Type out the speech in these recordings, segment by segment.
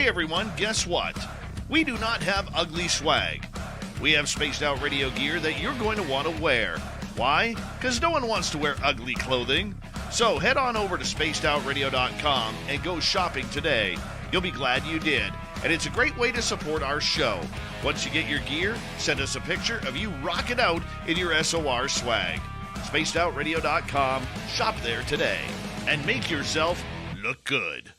Hey everyone, guess what? We do not have ugly swag. We have spaced out radio gear that you're going to want to wear. Why? Because no one wants to wear ugly clothing. So head on over to spacedoutradio.com and go shopping today. You'll be glad you did. And it's a great way to support our show. Once you get your gear, send us a picture of you rocking out in your SOR swag. spacedoutradio.com, shop there today, and make yourself look good.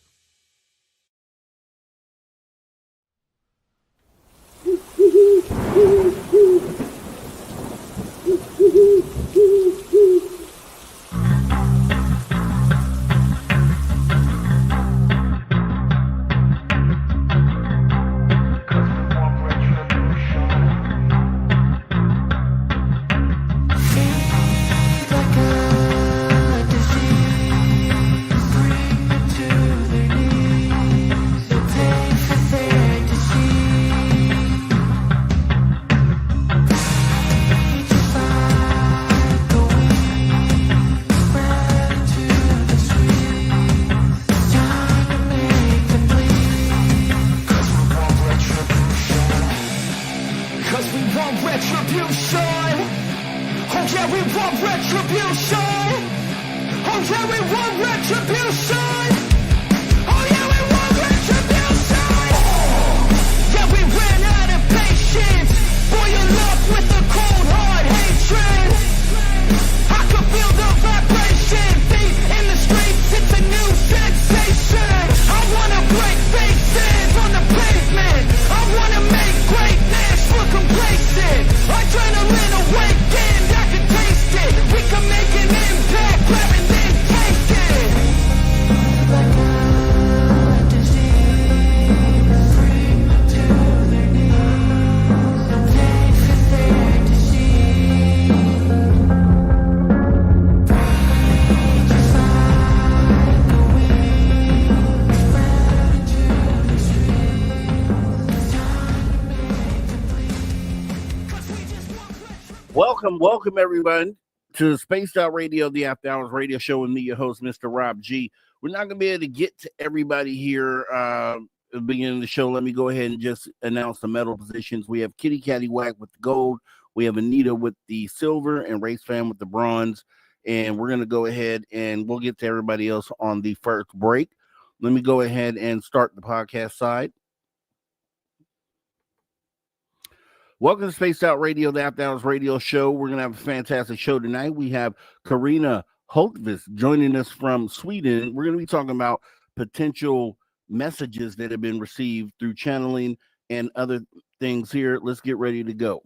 Welcome everyone to Spaced Out Radio, the After Hours radio show with me, your host, Mr. Rob G. We're not going to be able to get to everybody here at the beginning of the show. Let me go ahead and just announce the medal positions. We have Kitty Catty Whack with the gold. We have Anita with the silver and Race Fan with the bronze. And we're going to go ahead and we'll get to everybody else on the first break. Let me go ahead and start the podcast side. Welcome to Spaced Out Radio, the After Hours radio show. We're going to have a fantastic show tonight. We have Carina Hultqvist joining us from Sweden. We're going to be talking about potential messages that have been received through channeling and other things here. Let's get ready to go.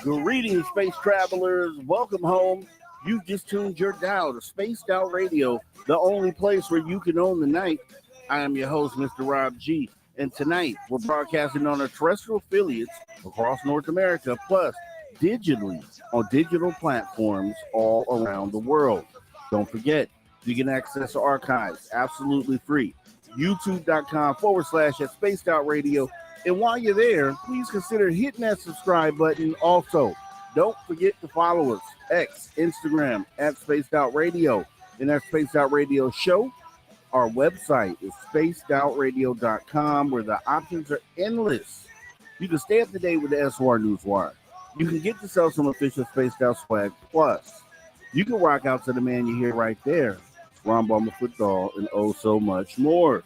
Greetings, space travelers. Welcome home. You just tuned your dial to Spaced Out Radio, the only place where you can own the night. I am your host, Mr. Rob G. And tonight, we're broadcasting on our terrestrial affiliates across North America, plus digitally on digital platforms all around the world. Don't forget, you can access our archives absolutely free. YouTube.com/at Spaced Out Radio. And while you're there, please consider hitting that subscribe button. Also, don't forget to follow us, X, Instagram, at Spaced Out Radio. And our Spaced Out Radio show, our website is spacedoutradio.com, where the options are endless. You can stay up to date with the SOR Newswire. You can get yourself some official Spaced Out swag. Plus, you can rock out to the man you hear right there, Ron Bumble Football, and oh so much more.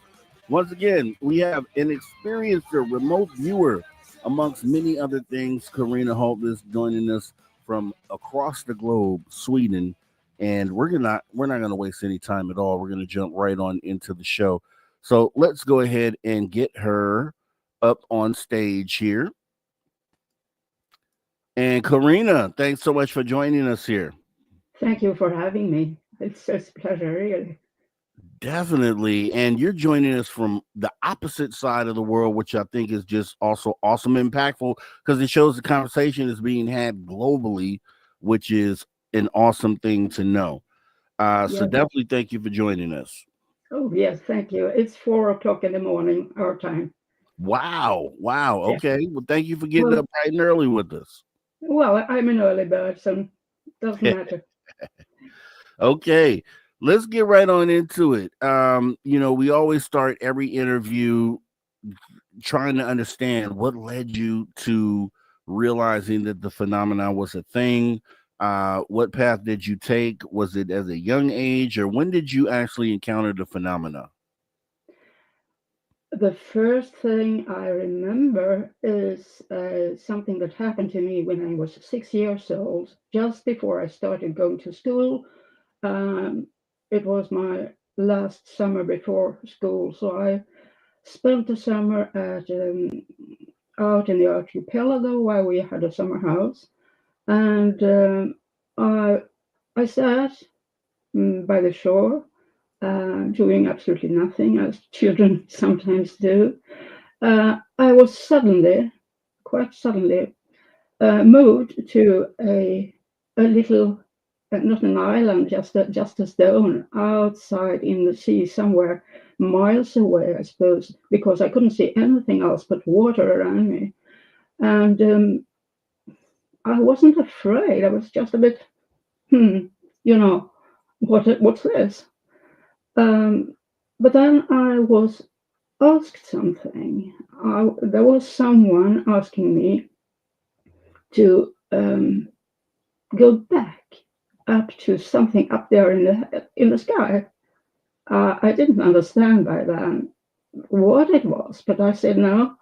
Once again, we have an experienced remote viewer, amongst many other things. Carina Hultqvist joining us from across the globe, Sweden, and we're not going to waste any time at all. We're going to jump right on into the show. So let's go ahead and get her up on stage here. And Carina, thanks so much for joining us here. Thank you for having me. It's a pleasure, really. Definitely. And you're joining us from the opposite side of the world, which I think is just also awesome, impactful, because it shows the conversation is being had globally, which is an awesome thing to know. So definitely thank you for joining us. Oh, yes, thank you. It's 4 o'clock in the morning, our time. Wow. Wow. Yeah. Okay. Well, thank you for getting Well, up bright and early with us. well, I'm an early bird, so it doesn't matter. Okay. Let's get right on into it. We always start every interview trying to understand what led you to realizing that the phenomenon was a thing. What path did you take? Was it as a young age, or when did you actually encounter the phenomena? The first thing I remember is something that happened to me when I was 6 years old, just before I started going to school. Um, it was my last summer before school, so I spent the summer at out in the archipelago where we had a summer house, and I I sat by the shore, doing absolutely nothing, as children sometimes do. I was suddenly, quite suddenly, moved to a little, not an island, just a stone outside in the sea somewhere miles away, I suppose, because I couldn't see anything else but water around me. And I wasn't afraid. I was just a bit, hmm, you know, what's this? Um, but then I was asked something. There was someone asking me to go back up to something up there in the sky. I didn't understand by then what it was, but I said, no,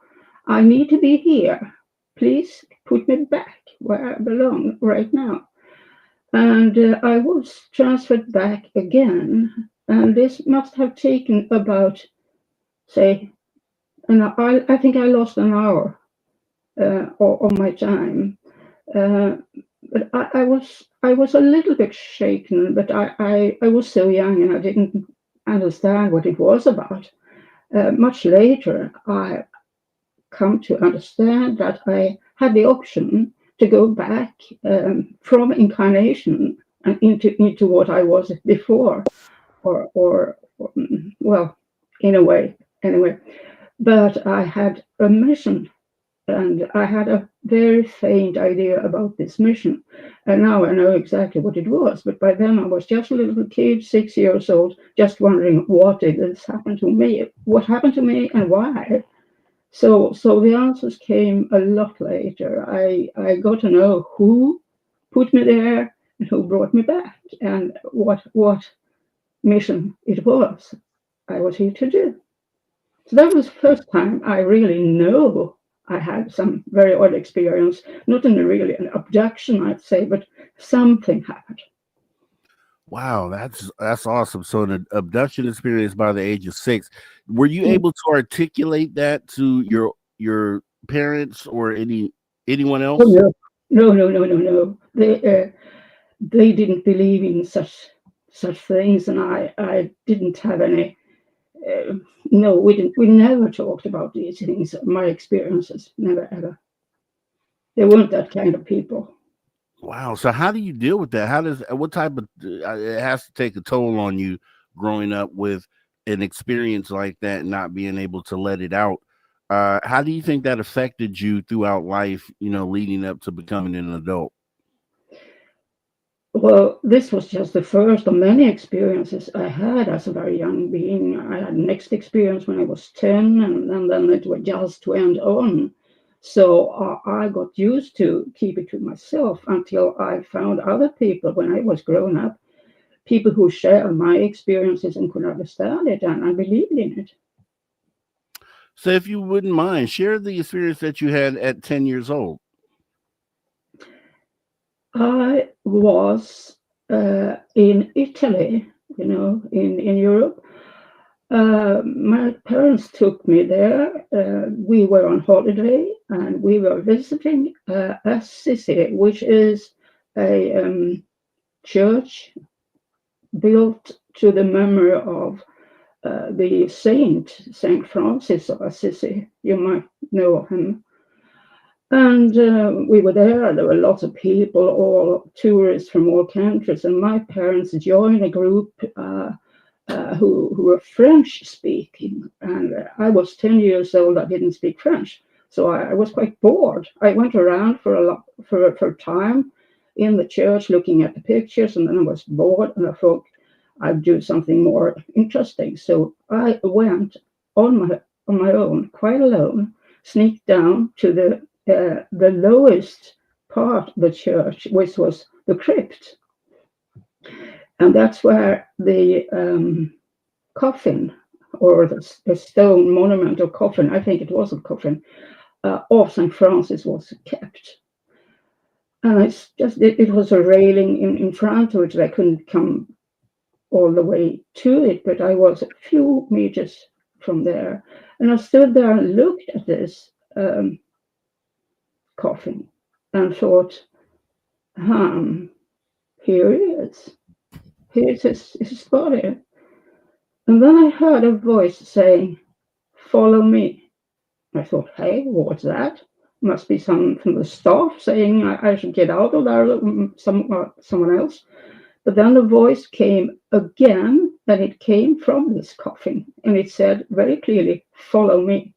I need to be here. Please put me back where I belong right now. And I was transferred back again. And this must have taken about, say, I think I lost an hour of my time. Uh, but I was a little bit shaken, but I was so young and I didn't understand what it was about. Much later, I come to understand that I had the option to go back from incarnation and into what I was before, or well, in a way, anyway. But I had a mission, and I had a very faint idea about this mission. And now I know exactly what it was. But by then I was just a little kid, 6 years old, just wondering what did this happen to me? What happened to me and why? So the answers came a lot later. I got to know who put me there and who brought me back and what mission it was I was here to do. So that was the first time I really know I had some very odd experience, not in really an abduction, I'd say, but something happened. Wow, that's awesome. So the abduction experience by the age of 6, were you Mm. able to articulate that to your parents or anyone Oh else? no, no. They didn't believe in such things, and I didn't have any. Uh, no, we didn't. We never talked about these things. My experiences, never ever. They weren't that kind of people. Wow. So how do you deal with that? How does what type of it has to take a toll on you growing up with an experience like that and not being able to let it out? How do you think that affected you throughout life, leading up to becoming an adult? Well, this was just the first of many experiences I had as a very young being. I had next experience when I was 10, and then it just went on. So I got used to keep it to myself until I found other people when I was grown up, people who shared my experiences and could understand it and believed in it. So if you wouldn't mind, share the experience that you had at 10 years old. I was in Italy, in Europe. My parents took me there. We were on holiday and we were visiting Assisi, which is a church built to the memory of the Saint Francis of Assisi. You might know of him. And we were there. There were lots of people, all tourists from all countries. And my parents joined a group. who were French speaking, and I was 10 years old. I didn't speak French, so I was quite bored. I went around for time in the church looking at the pictures, and then I was bored, and I thought I'd do something more interesting. So I went on my own, quite alone, sneaked down to the lowest part of the church, which was the crypt, and that's where the coffin, or the stone monument or coffin, I think it was a coffin, of St. Francis was kept. And it was a railing in front of it. I couldn't come all the way to it, but I was a few meters from there. And I stood there and looked at this coffin and thought, here he is. Here's his body. And then I heard a voice saying, "Follow me." I thought, hey, what's that? Must be some from the staff saying I should get out of there, someone else. But then the voice came again, and it came from this coffin, and it said very clearly, "Follow me."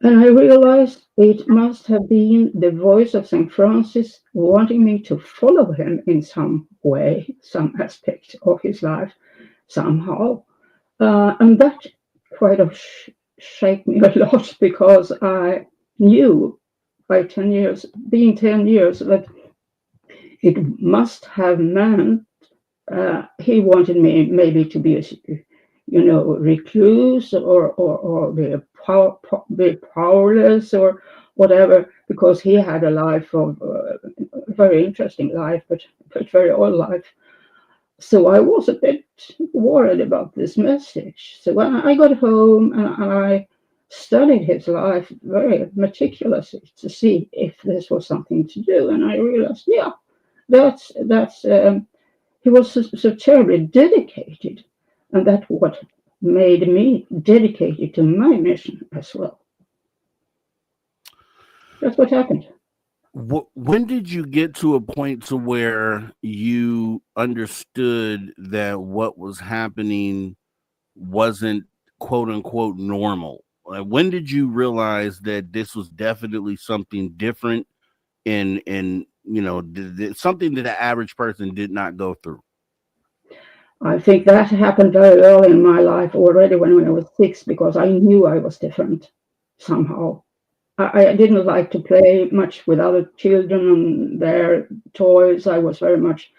And I realized it must have been the voice of St. Francis wanting me to follow him in some way, some aspect of his life, somehow. And that quite shaped me a lot, because I knew by 10 years, being 10 years, that it must have meant he wanted me maybe to be recluse, or be powerless, or whatever, because he had a life of very interesting life, but very old life. So I was a bit worried about this message. So when I got home and I studied his life very meticulously to see if this was something to do, and I realized, yeah, that's he was so terribly dedicated, and that's what made me dedicated to my mission as well. That's what happened. When did you get to a point to where you understood that what was happening wasn't quote unquote normal? When did you realize that this was definitely something different, and something that the average person did not go through? I think that happened very early in my life, already when I was 6, because I knew I was different somehow. I didn't like to play much with other children and their toys. I was very much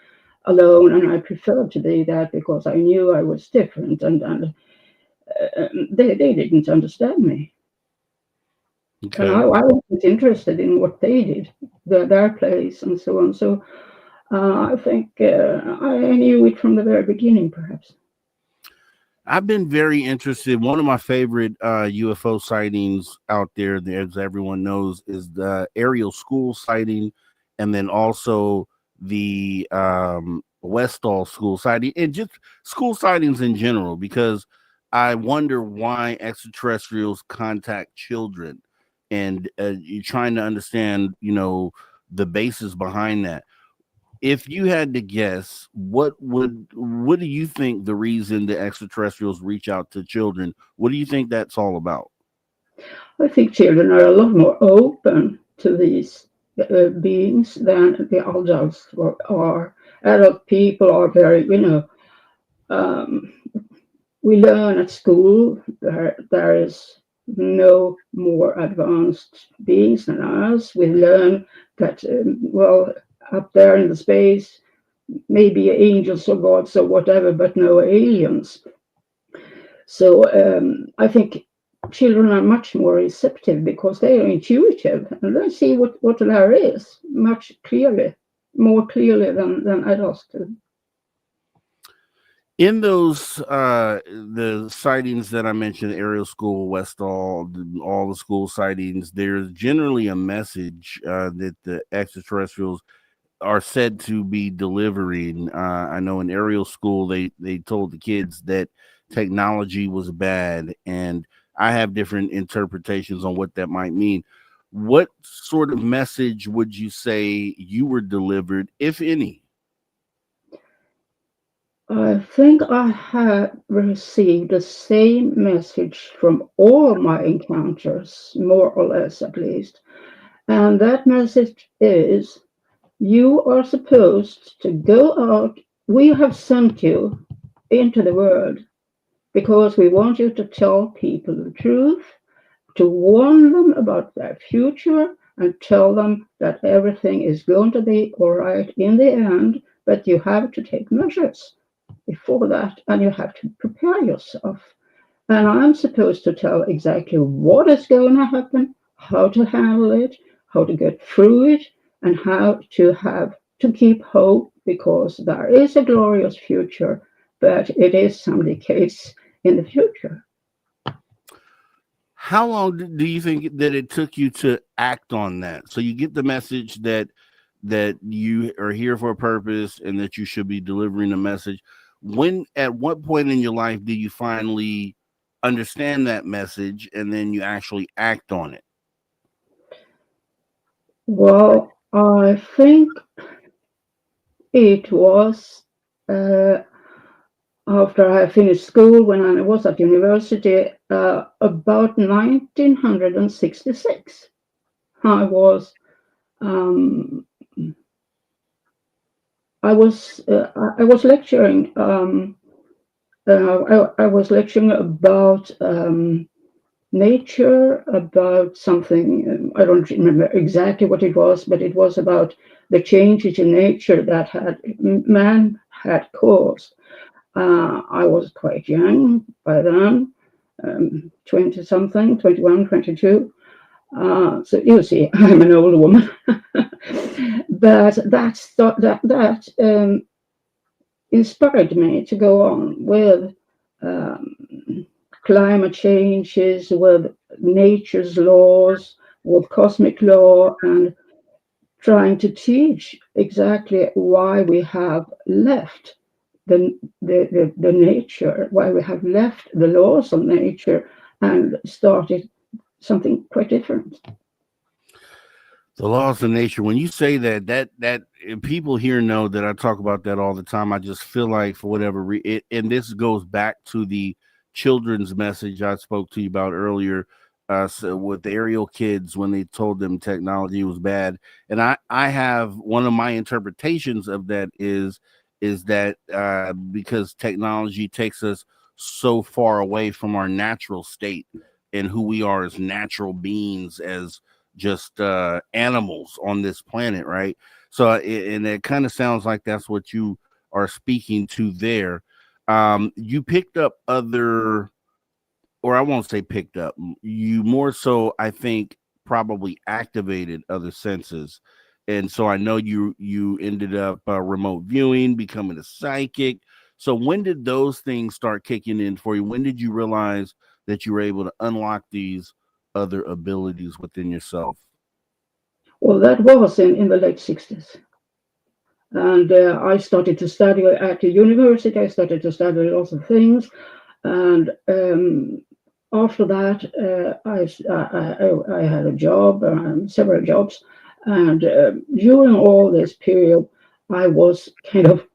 alone, and I preferred to be that, because I knew I was different, and they didn't understand me. Okay. And I wasn't interested in what they did, their plays and so on. So I think I knew it from the very beginning, perhaps. I've been very interested. One of my favorite UFO sightings out there, as everyone knows, is the aerial school sighting, and then also the Westall school sighting, and just school sightings in general, because I wonder why extraterrestrials contact children, and you're trying to understand, the basis behind that. If you had to guess, what do you think the reason the extraterrestrials reach out to children? What do you think that's all about? I think children are a lot more open to these beings than the adults are. Adult people are very, um, we learn at school there is no more advanced beings than us. We learn that, up there in the space, maybe angels or gods or whatever, but no aliens. So I think children are much more receptive, because they are intuitive, and they see what there is much more clearly than adults do. In those the sightings that I mentioned, aerial school, Westall, all the school sightings, there's generally a message that the extraterrestrials are said to be delivering. I know in aerial school they told the kids that technology was bad, and I have different interpretations on what that might mean. What sort of message would you say you were delivered, if any? I think I have received the same message from all my encounters, more or less at least. And that message is you are supposed to go out. We have sent you into the world because we want you to tell people the truth, to warn them about their future, and tell them that everything is going to be all right in the end, but you have to take measures before that and you have to prepare yourself. And I'm supposed to tell exactly what is going to happen, how to handle it, how to get through it, and how to have to keep hope because there is a glorious future, but it is some decades in the future. How long do you think that it took you to act on that? So you get the message that you are here for a purpose and that you should be delivering a message. When at what point in your life do you finally understand that message and then you actually act on it? Well, I think it was uh, after I finished school when I was at university about 1966. I was um, I was lecturing. I was lecturing about nature, about something. I don't remember exactly what it was, but it was about the changes in nature that man had caused. I was quite young by then, 20 something, 21, 22. So you see, I'm an old woman. But that inspired me to go on with um, climate changes, with nature's laws, with cosmic law, and trying to teach exactly why we have left the nature, why we have left the laws of nature and started something quite different. The laws of nature. When you say that people here know that I talk about that all the time. I just feel like for whatever and this goes back to the children's message I spoke to you about earlier. So with the aerial kids when they told them technology was bad, and I have one of my interpretations of that is that because technology takes us so far away from our natural state and who we are as natural beings, as just animals on this planet, right? So, and it kind of sounds like that's what you are speaking to there. You picked up other, or I won't say picked up, you more so, I think, probably activated other senses. And so I know you ended up remote viewing, becoming a psychic. So when did those things start kicking in for you? When did you realize that you were able to unlock these other abilities within yourself? Well, that was in the late 60s. And I started to study at the university. I started to study lots of things. And after that, I had a job, several jobs. And during all this period, I was kind of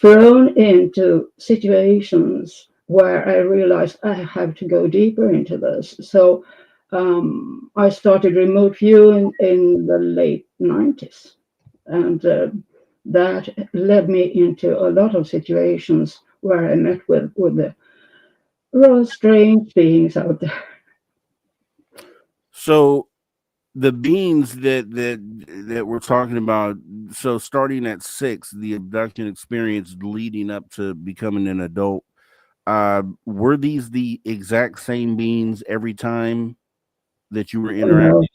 thrown into situations where I realized I have to go deeper into this. So I started remote viewing in the late 90s. And that led me into a lot of situations where I met with the rather strange beings out there. So the beings that we're talking about, so starting at 6, the abduction experience leading up to becoming an adult, were these the exact same beings every time that you were No, interacting?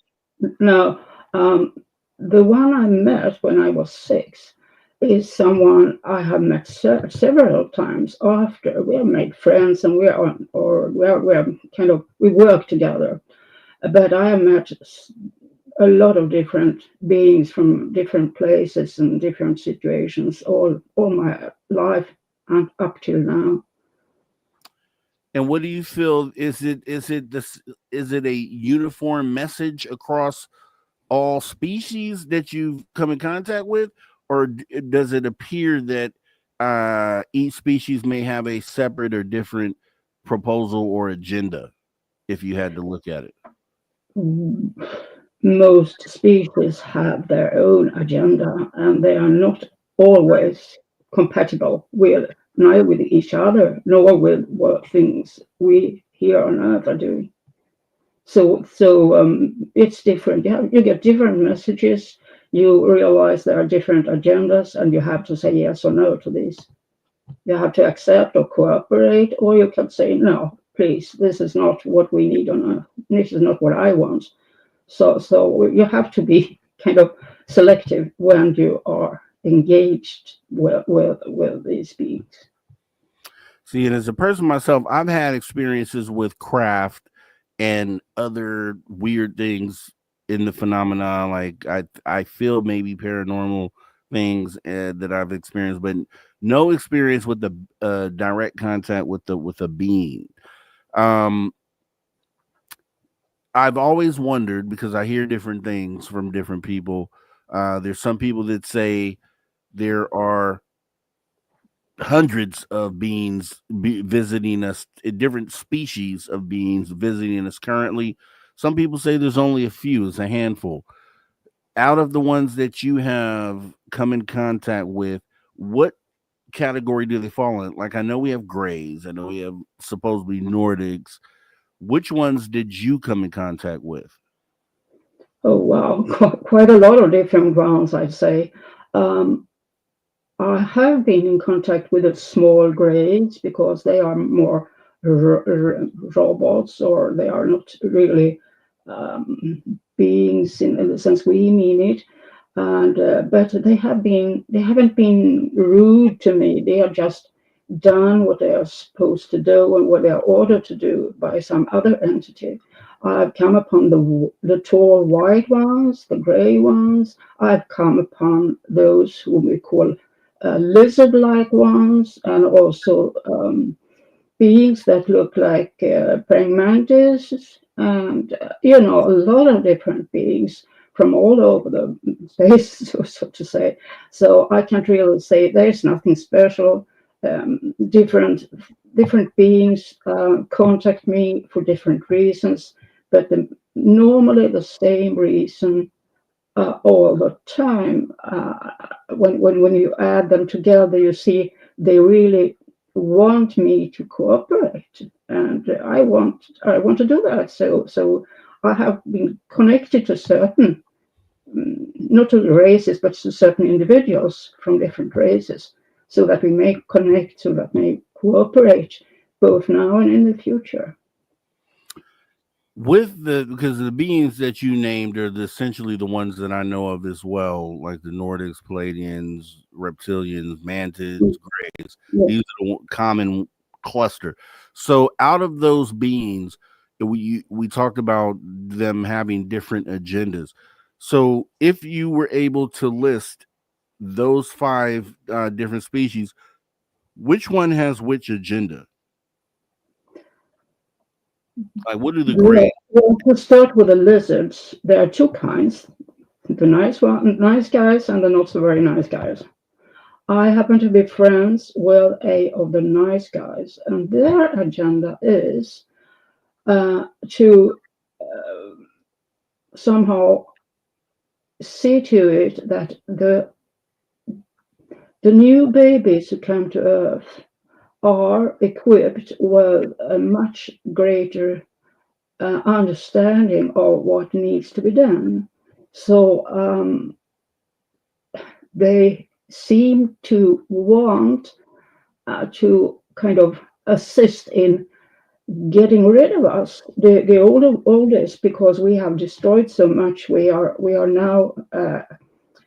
no. Um, the one I met when I was 6 is someone I have met several times after. We have made friends and we are, or we are kind of, we work together. But I have met a lot of different beings from different places and different situations all my life and up till now. And what do you feel, is it a uniform message across all species that you've come in contact with, or does it appear that each species may have a separate or different proposal or agenda, if you had to look at it? Most species have their own agenda, and they are not always compatible with neither with each other nor with what things we here on Earth are doing. So it's different. You get different messages. You realize there are different agendas, and you have to say yes or no to these. You have to accept or cooperate, or you can say no. Please, this is not what we need on Earth. This is not what I want. So you have to be kind of selective when you are engaged with these beings. See, and as a person myself, I've had experiences with craft and other weird things in the phenomena. Like I feel maybe paranormal things that I've experienced, but no experience with the direct contact with a being. Um, I've always wondered, because I hear different things from different people. There's some people that say there are hundreds of beings visiting us, different species of beings visiting us currently. Some people say there's only a few, it's a handful. Out of the ones that you have come in contact with, what category do they fall in? Like, I know we have grays, I know we have supposedly Nordics. Which ones did you come in contact with? Oh wow, quite a lot of different grounds, I'd say. Um, I have been in contact with the small grays because they are more robots, or they are not really beings in the sense we mean it. And but they haven't been rude to me. They have just done what they are supposed to do and what they are ordered to do by some other entity. I've come upon the tall white ones, the gray ones. I've come upon those whom we call lizard-like ones, and also beings that look like praying mantis, and a lot of different beings from all over the space, so to say. So I can't really say there's nothing special. Different beings contact me for different reasons, but normally the same reason all the time. When you add them together, you see they really want me to cooperate, and I want to do that. So I have been connected to certain, not to the races, but to certain individuals from different races, so that we may connect, so that we may cooperate both now and in the future. Because the beings that you named are essentially the ones that I know of as well, like the Nordics, Palladians, reptilians, mantids, grays. Yeah. These are the common cluster. So out of those beings, we talked about them having different agendas. So if you were able to list those five different species, which one has which agenda? Like, what are the grays? Well, to start with the lizards, there are two kinds: the nice guys and the not so very nice guys. I happen to be friends with a of the nice guys, and their agenda is to somehow see to it that the new babies who come to Earth are equipped with a much greater understanding of what needs to be done. So they seem to want to kind of assist in getting rid of us, the oldest, because we have destroyed so much. We are now.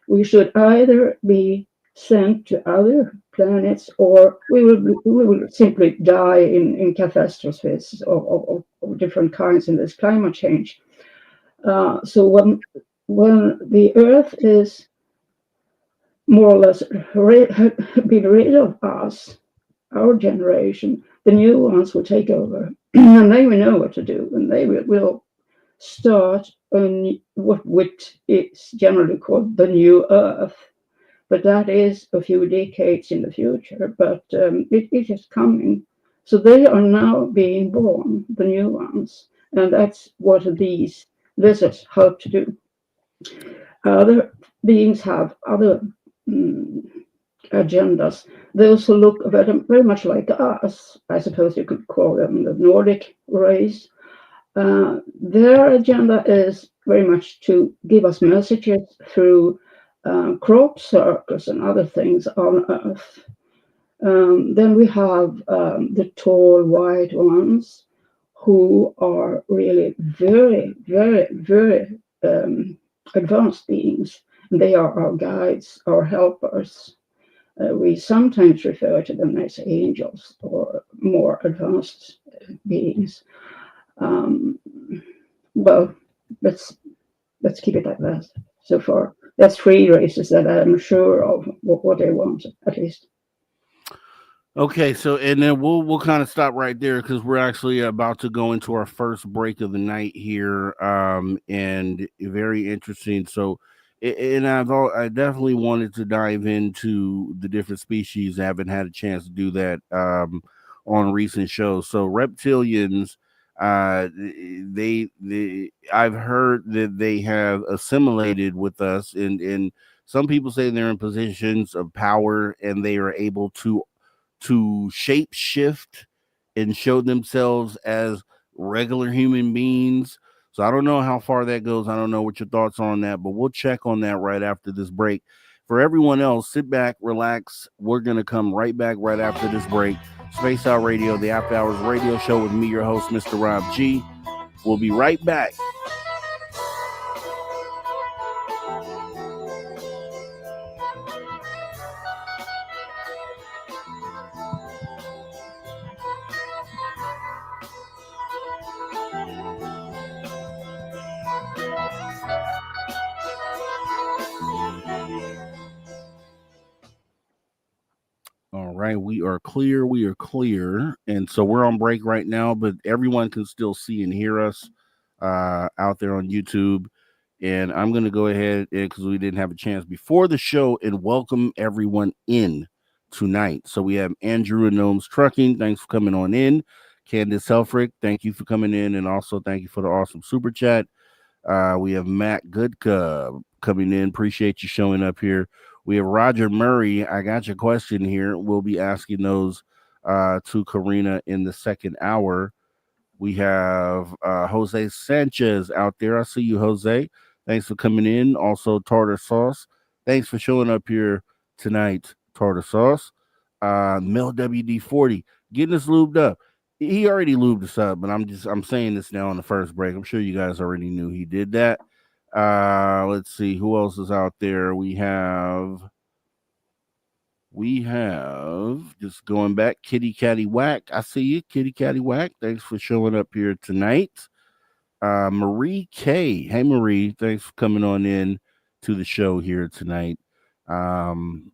We should either be sent to other planets, or we will simply die in catastrophes of different kinds in this climate change. So when the Earth is more or less been rid of us, our generation, the new ones will take over, and they will know what to do, and they will start on what is generally called the new Earth. but that is a few decades in the future. But it is coming. So they are now being born, the new ones, and that's what these lizards hope to do. Other beings have other mm, agendas. Those who look very much like us, I suppose you could call them the Nordic race. Their agenda is very much to give us messages through crop circles and other things on Earth. Then we have the tall white ones who are really very, very, very advanced beings. They are our guides, our helpers. We sometimes refer to them as angels or more advanced beings. Well, let's keep it like that so far. That's three races that I'm sure of what they want, at least. Okay, so and then we'll kind of stop right there because we're actually about to go into our first break of the night here, and very interesting. So, and I definitely wanted to dive into the different species. I haven't had a chance to do that on recent shows. So, reptilians, they I've heard that they have assimilated with us, and some people say they're in positions of power and they are able to shape shift and show themselves as regular human beings. So I don't know how far that goes. I don't know what your thoughts are on that, but we'll check on that right after this break. For everyone else, sit back, relax. We're going to come right back right after this break. Space Out Radio, the After Hours radio show with me, your host, Mr. Rob G. We'll be right back. All right, we are clear. We are clear. And so we're on break right now, but everyone can still see and hear us out there on YouTube. And I'm going to go ahead because we didn't have a chance before the show and welcome everyone in tonight. So we have Andrew and Gnomes Trucking. Thanks for coming on in. Candace Helfrich, thank you for coming in. And also thank you for the awesome super chat. We have Matt Goodka coming in. Appreciate you showing up here. We have Roger Murray. I got your question here. We'll be asking those to Carina in the second hour. We have Jose Sanchez out there. I see you, Jose. Thanks for coming in. Also, Tartar Sauce. Thanks for showing up here tonight, Tartar Sauce. Mel WD40 getting us lubed up. He already lubed us up, but I'm saying this now on the first break. I'm sure you guys already knew he did that. Let's see who else is out there. We have just going back, Kitty Catty Whack. I see you, Kitty Catty Whack. Thanks for showing up here tonight. Marie K. Hey Marie, thanks for coming on in to the show here tonight. Who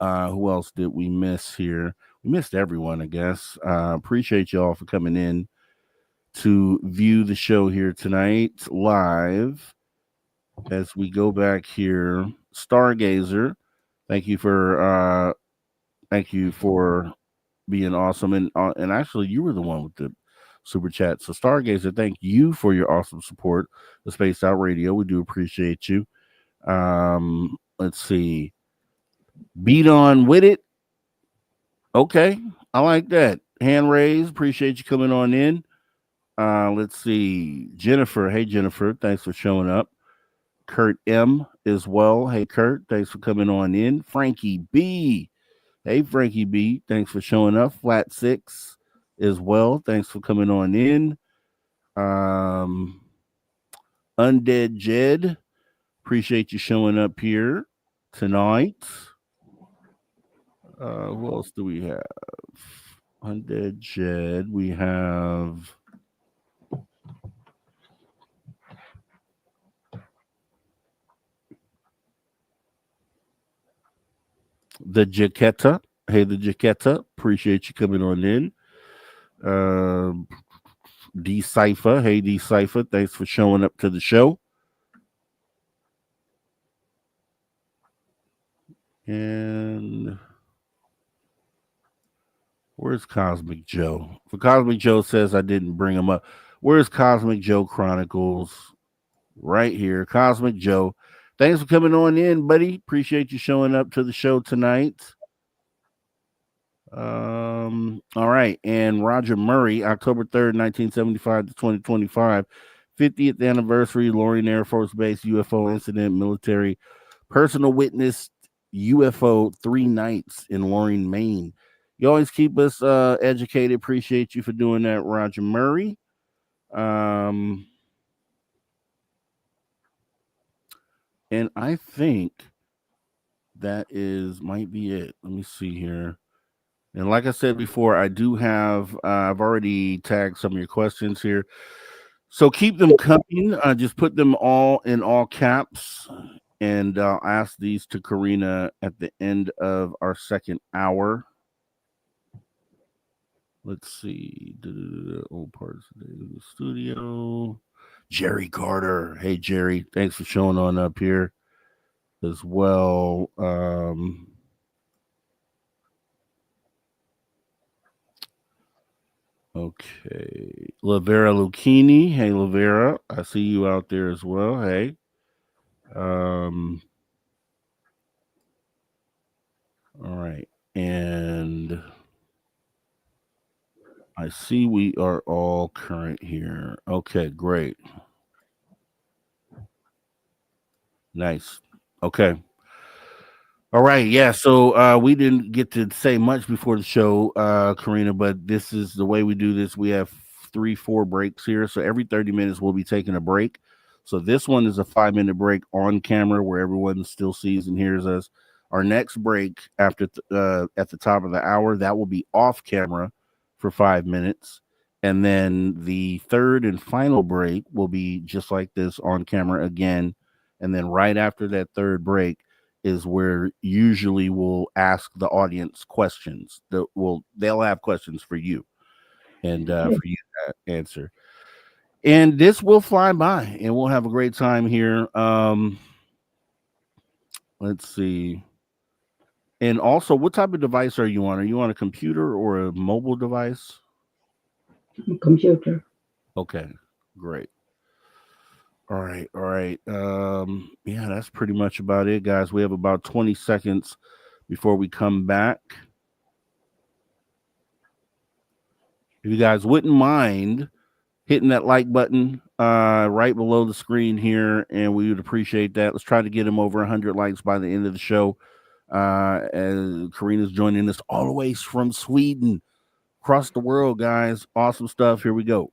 else did we miss here? We missed everyone, I guess. Appreciate y'all for coming in to view the show here tonight live. As we go back here, Stargazer, thank you for being awesome, and actually you were the one with the super chat. So Stargazer, thank you for your awesome support of Spaced Out Radio. We do appreciate you. Let's see, beat on with it. Okay, I like that. Hand raised. Appreciate you coming on in. Let's see, Jennifer. Hey Jennifer, thanks for showing up. Kurt M as well. Hey Kurt, thanks for coming on in. Frankie B. Hey Frankie B, thanks for showing up. Flat Six as well. Thanks for coming on in. Undead Jed, appreciate you showing up here tonight. Who else do we have? Undead Jed. We have the Jaquetta. Hey, the Jaquetta. Appreciate you coming on in. Decipher. Hey, Decipher. Thanks for showing up to the show. And where's Cosmic Joe? For Cosmic Joe says I didn't bring him up. Where's Cosmic Joe Chronicles? Right here. Cosmic Joe. Thanks for coming on in, buddy. Appreciate you showing up to the show tonight. All right. And Roger Murray, October 3rd, 1975 to 2025, 50th anniversary, Loring Air Force Base UFO incident, military personal witness UFO 3 nights in Loring, Maine. You always keep us educated. Appreciate you for doing that, Roger Murray. And I think that might be it. Let me see here. And like I said before, I do have, I've already tagged some of your questions here. So keep them coming. Just put them all in all caps. And I'll ask these to Carina at the end of our second hour. Let's see. Old parts of the studio. Jerry Carter. Hey, Jerry. Thanks for showing on up here as well. Okay. Lavera Lucchini. Hey, Lavera. I see you out there as well. Hey. All right. And I see we are all current here. Okay, great. Nice. Okay. All right, yeah. So we didn't get to say much before the show, Carina, but this is the way we do this. We have 3-4 breaks here. So every 30 minutes we'll be taking a break. So this one is a 5-minute break on camera where everyone still sees and hears us. Our next break after at the top of the hour, that will be off camera for 5 minutes. And then the third and final break will be just like this on camera again. And then right after that third break is where usually we'll ask the audience questions. They'll have questions for you and for you to answer. And this will fly by and we'll have a great time here. Let's see. And also, what type of device are you on? Are you on a computer or a mobile device? Computer. Okay, great. All right, all right. Yeah, that's pretty much about it, guys. We have about 20 seconds before we come back. If you guys wouldn't mind hitting that like button right below the screen here, and we would appreciate that. Let's try to get him over 100 likes by the end of the show. As Carina's joining us all the way from Sweden, across the world, guys. Awesome stuff. Here we go.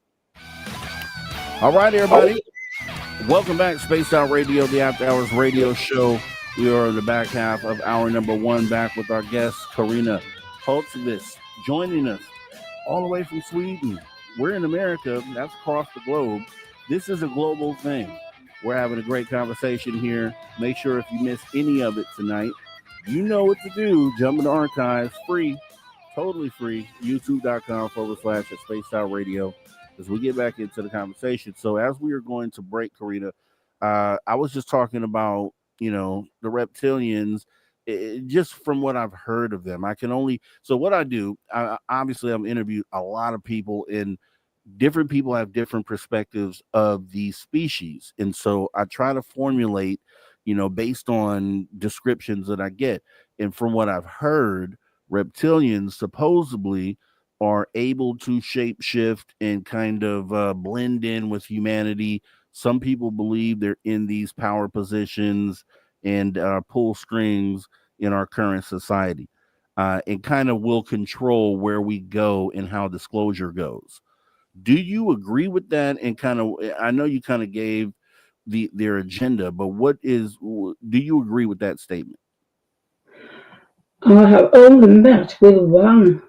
All right, everybody. Welcome back, Spaced Out Radio, the After Hours radio show. We are in the back half of hour number 1, back with our guest, Carina Hultqvist, joining us all the way from Sweden. We're in America. That's across the globe. This is a global thing. We're having a great conversation here. Make sure if you miss any of it tonight, you know what to do. Jump in the archives, free, totally free, youtube.com/at Spaced Out Radio. As we get back into the conversation. So as we are going to break, Carina, I was just talking about, the reptilians, just from what I've heard of them. I can only, so what I do, obviously I'm interviewed a lot of people, and different people have different perspectives of these species. And so I try to formulate, based on descriptions that I get. And from what I've heard, reptilians supposedly are able to shapeshift and kind of blend in with humanity. Some people believe they're in these power positions and pull strings in our current society, and kind of will control where we go and how disclosure goes. Do you agree with that? And kind of, I know you kind of gave their agenda, but do you agree with that statement? I have only met with one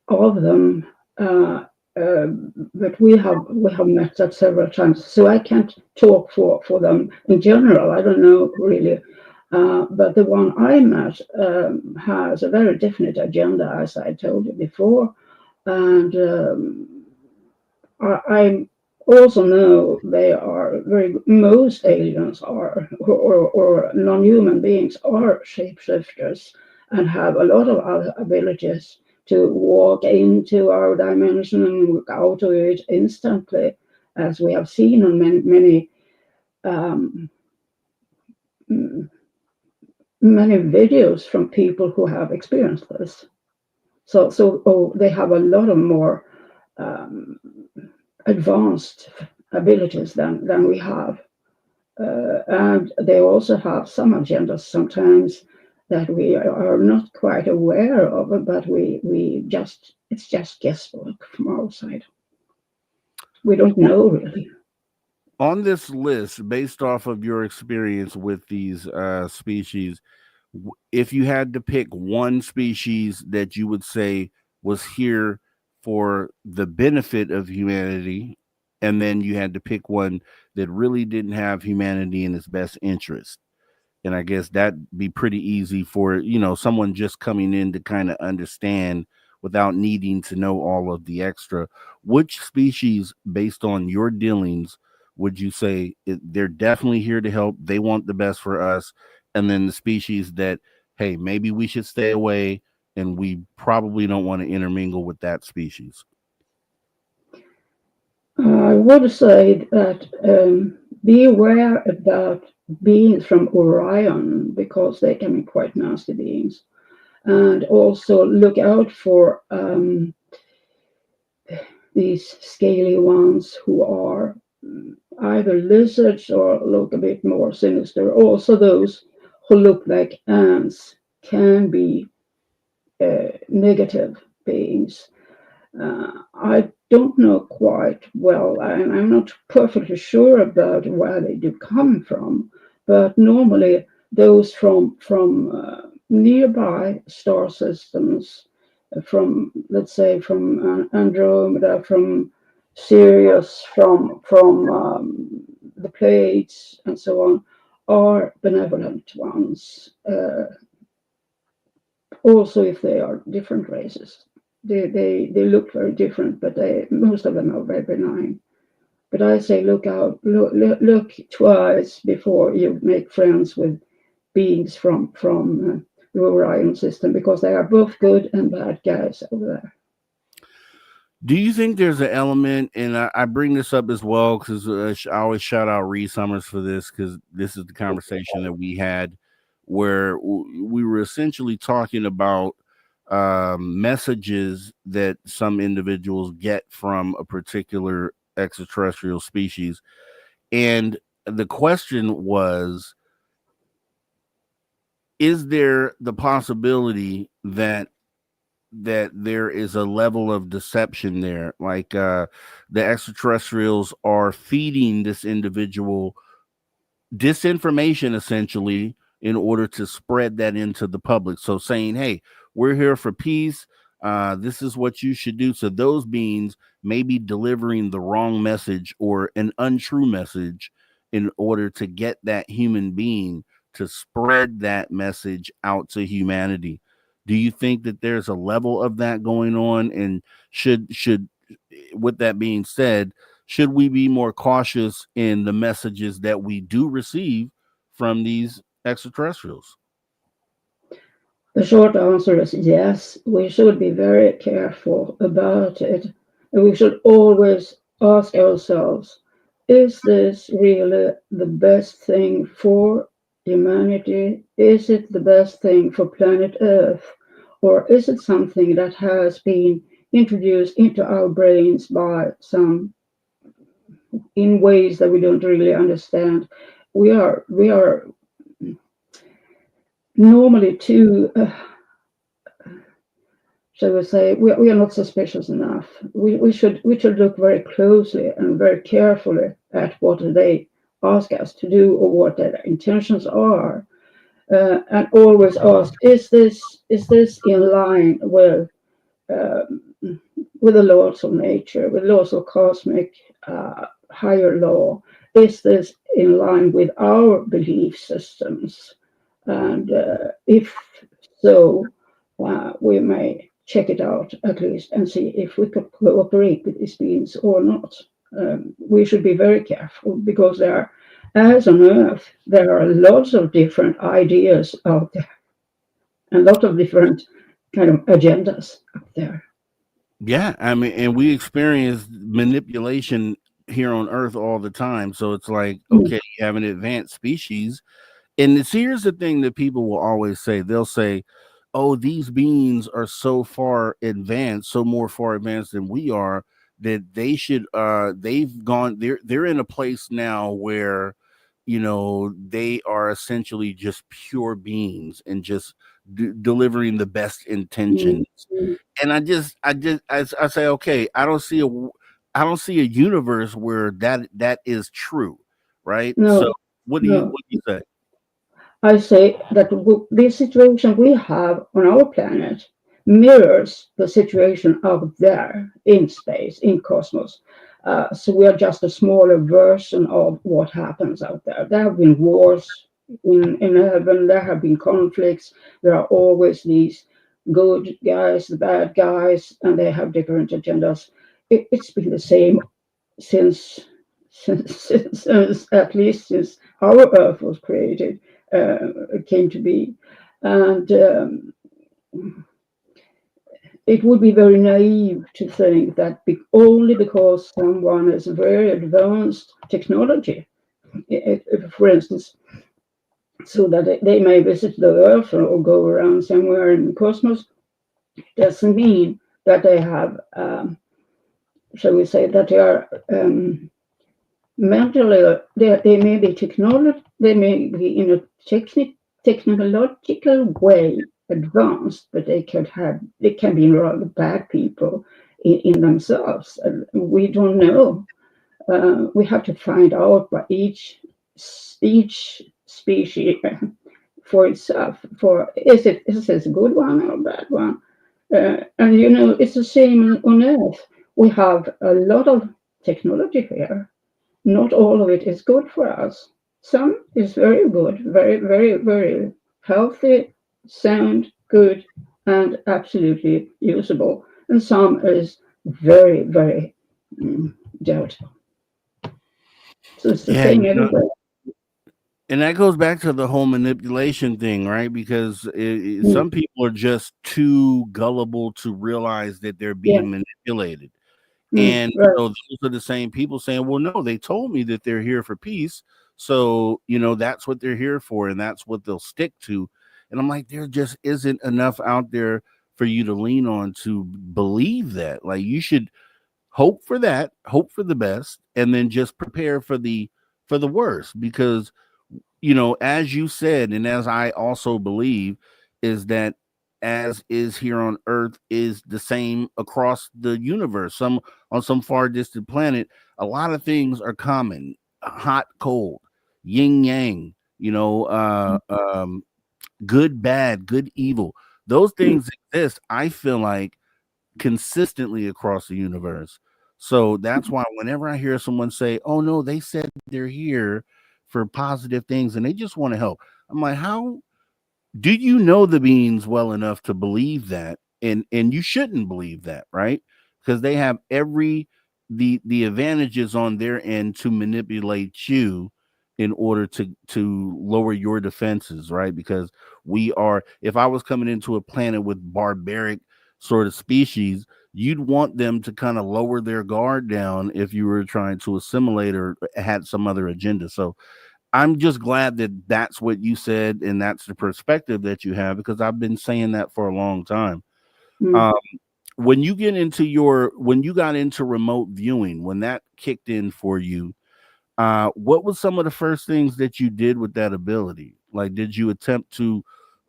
of them, but we have met that several times. So I can't talk for them in general. I don't know really, but the one I met has a very definite agenda, as I told you before, and I'm also know they are most aliens are, or non-human beings are shapeshifters and have a lot of other abilities to walk into our dimension and walk out of it instantly, as we have seen on many um, many videos from people who have experienced this. So they have a lot of more um, advanced abilities than we have. And they also have some agendas sometimes that we are not quite aware of, but it's just guesswork from our side. We don't know really. On this list, based off of your experience with these species, if you had to pick one species that you would say was here for the benefit of humanity, and then you had to pick one that really didn't have humanity in its best interest, and I guess that'd be pretty easy for someone just coming in to kind of understand without needing to know all of the extra. Which species, based on your dealings, would you say they're definitely here to help, they want the best for us, and then the species that, hey, maybe we should stay away and we probably don't want to intermingle with that species? I would say that be aware about beings from Orion because they can be quite nasty beings, and also look out for these scaly ones who are either lizards or look a bit more sinister. Also, those who look like ants can be negative beings. I don't know quite well, and I'm not perfectly sure about where they do come from, but normally those from nearby star systems, from let's say from Andromeda, from Sirius, from the Pleiades, and so on, are benevolent ones. Also, if they are different races, they look very different, but most of them are very benign. But I say look out, look twice before you make friends with beings from the Orion system, because they are both good and bad guys over there. Do you think there's an element, and I bring this up as well because I always shout out Reed Summers for this, because this is the conversation that we had where we were essentially talking about messages that some individuals get from a particular extraterrestrial species. And the question was, is there the possibility that there is a level of deception there, like the extraterrestrials are feeding this individual disinformation essentially in order to spread that into the public, so saying, hey, we're here for peace, this is what you should do. So those beings may be delivering the wrong message or an untrue message in order to get that human being to spread that message out to humanity. Do you think that there's a level of that going on? And should with that being said, should we be more cautious in the messages that we do receive from these extraterrestrials? The short answer is yes, we should be very careful about it. And we should always ask ourselves, is this really the best thing for humanity? Is it the best thing for planet Earth? Or is it something that has been introduced into our brains by some in ways that we don't really understand? We are normally too shall we say, we are not suspicious enough. We should look very closely and very carefully at what they ask us to do or what their intentions are, and always ask: is this in line um, with the laws of nature, with laws of cosmic higher law? Is this in line with our belief systems? And if so, we may check it out at least and see if we could cooperate with these beings or not. We should be very careful because as on Earth, there are lots of different ideas out there and a lot of different kind of agendas out there. Yeah, I mean, and we experience manipulation here on Earth all the time. So it's like, Mm, okay, you have an advanced species. And here's the thing that people will always say. They'll say, "Oh, these beings are so far advanced, so more far advanced than we are, that they should they're in a place now where, they are essentially just pure beings and just delivering the best mm, intentions." mm. And I say, okay, I don't see a universe where that is true, right? So No, no. what do you say? I say that the situation we have on our planet mirrors the situation out there in space, in cosmos. So we are just a smaller version of what happens out there. There have been wars in heaven, there have been conflicts, there are always these good guys, the bad guys, and they have different agendas. It's been the same since since at least since our Earth was created, came to be, and it would be very naive to think that only because someone has very advanced technology, for instance, so that they may visit the Earth or go around somewhere in the cosmos, doesn't mean that they have, shall we say, that they are. Mentally, they may be they may be in a technological way advanced, but they can be rather bad people in themselves. We don't know. We have to find out by each species for itself. For is this a good one or a bad one? And it's the same on Earth. We have a lot of technology here. Not all of it is good for us. Some is very good, very, very, very healthy, sound, good, and absolutely usable. And some is very, very doubtful. So it's the Yeah, same everywhere. and that goes back to the whole manipulation thing, right? Because Mm, some people are just too gullible to realize that they're yeah, being manipulated. mm, And right. so those are the same people saying, well, no, they told me that they're here for peace. So, that's what they're here for, and that's what they'll stick to. And I'm like, there just isn't enough out there for you to lean on to believe that. Like, you should hope for that, hope for the best, and then just prepare for the worst. Because, as you said, and as I also believe, is that as is here on Earth is the same across the universe. Some on some far distant planet, a lot of things are common: hot, cold, yin yang. Good, bad, good, evil. Those Mm, things exist. I feel like consistently across the universe. So that's why whenever I hear someone say, "Oh no, they said they're here for positive things and they just want to help," I'm like, how do you know the beings well enough to believe that? And you shouldn't believe that, right? Because they have every the advantages on their end to manipulate you in order to lower your defenses, right? Because we are, if I was coming into a planet with barbaric sort of species, you'd want them to kind of lower their guard down if you were trying to assimilate or had some other agenda. So I'm just glad that that's what you said and that's the perspective that you have, because I've been saying that for a long time. mm. Um, when you got into remote viewing, when that kicked in for you, what was some of the first things that you did with that ability? Like, did you attempt to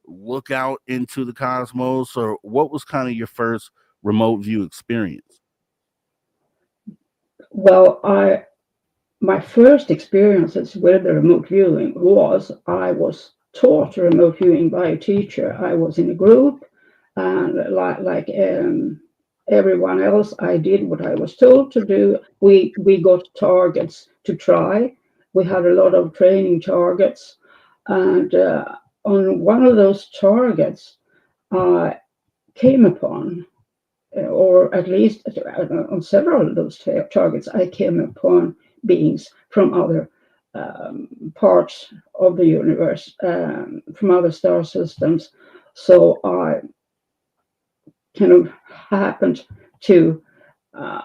look out into the cosmos, or what was kind of your first remote view experience? Well, my first experiences with the remote viewing was I was taught remote viewing by a teacher. I was in a group, and like everyone else, I did what I was told to do. We got targets to try. We had a lot of training targets, and on one of those targets, I came upon or at least on several of those targets, I came upon beings from other parts of the universe, from other star systems. So I kind of happened to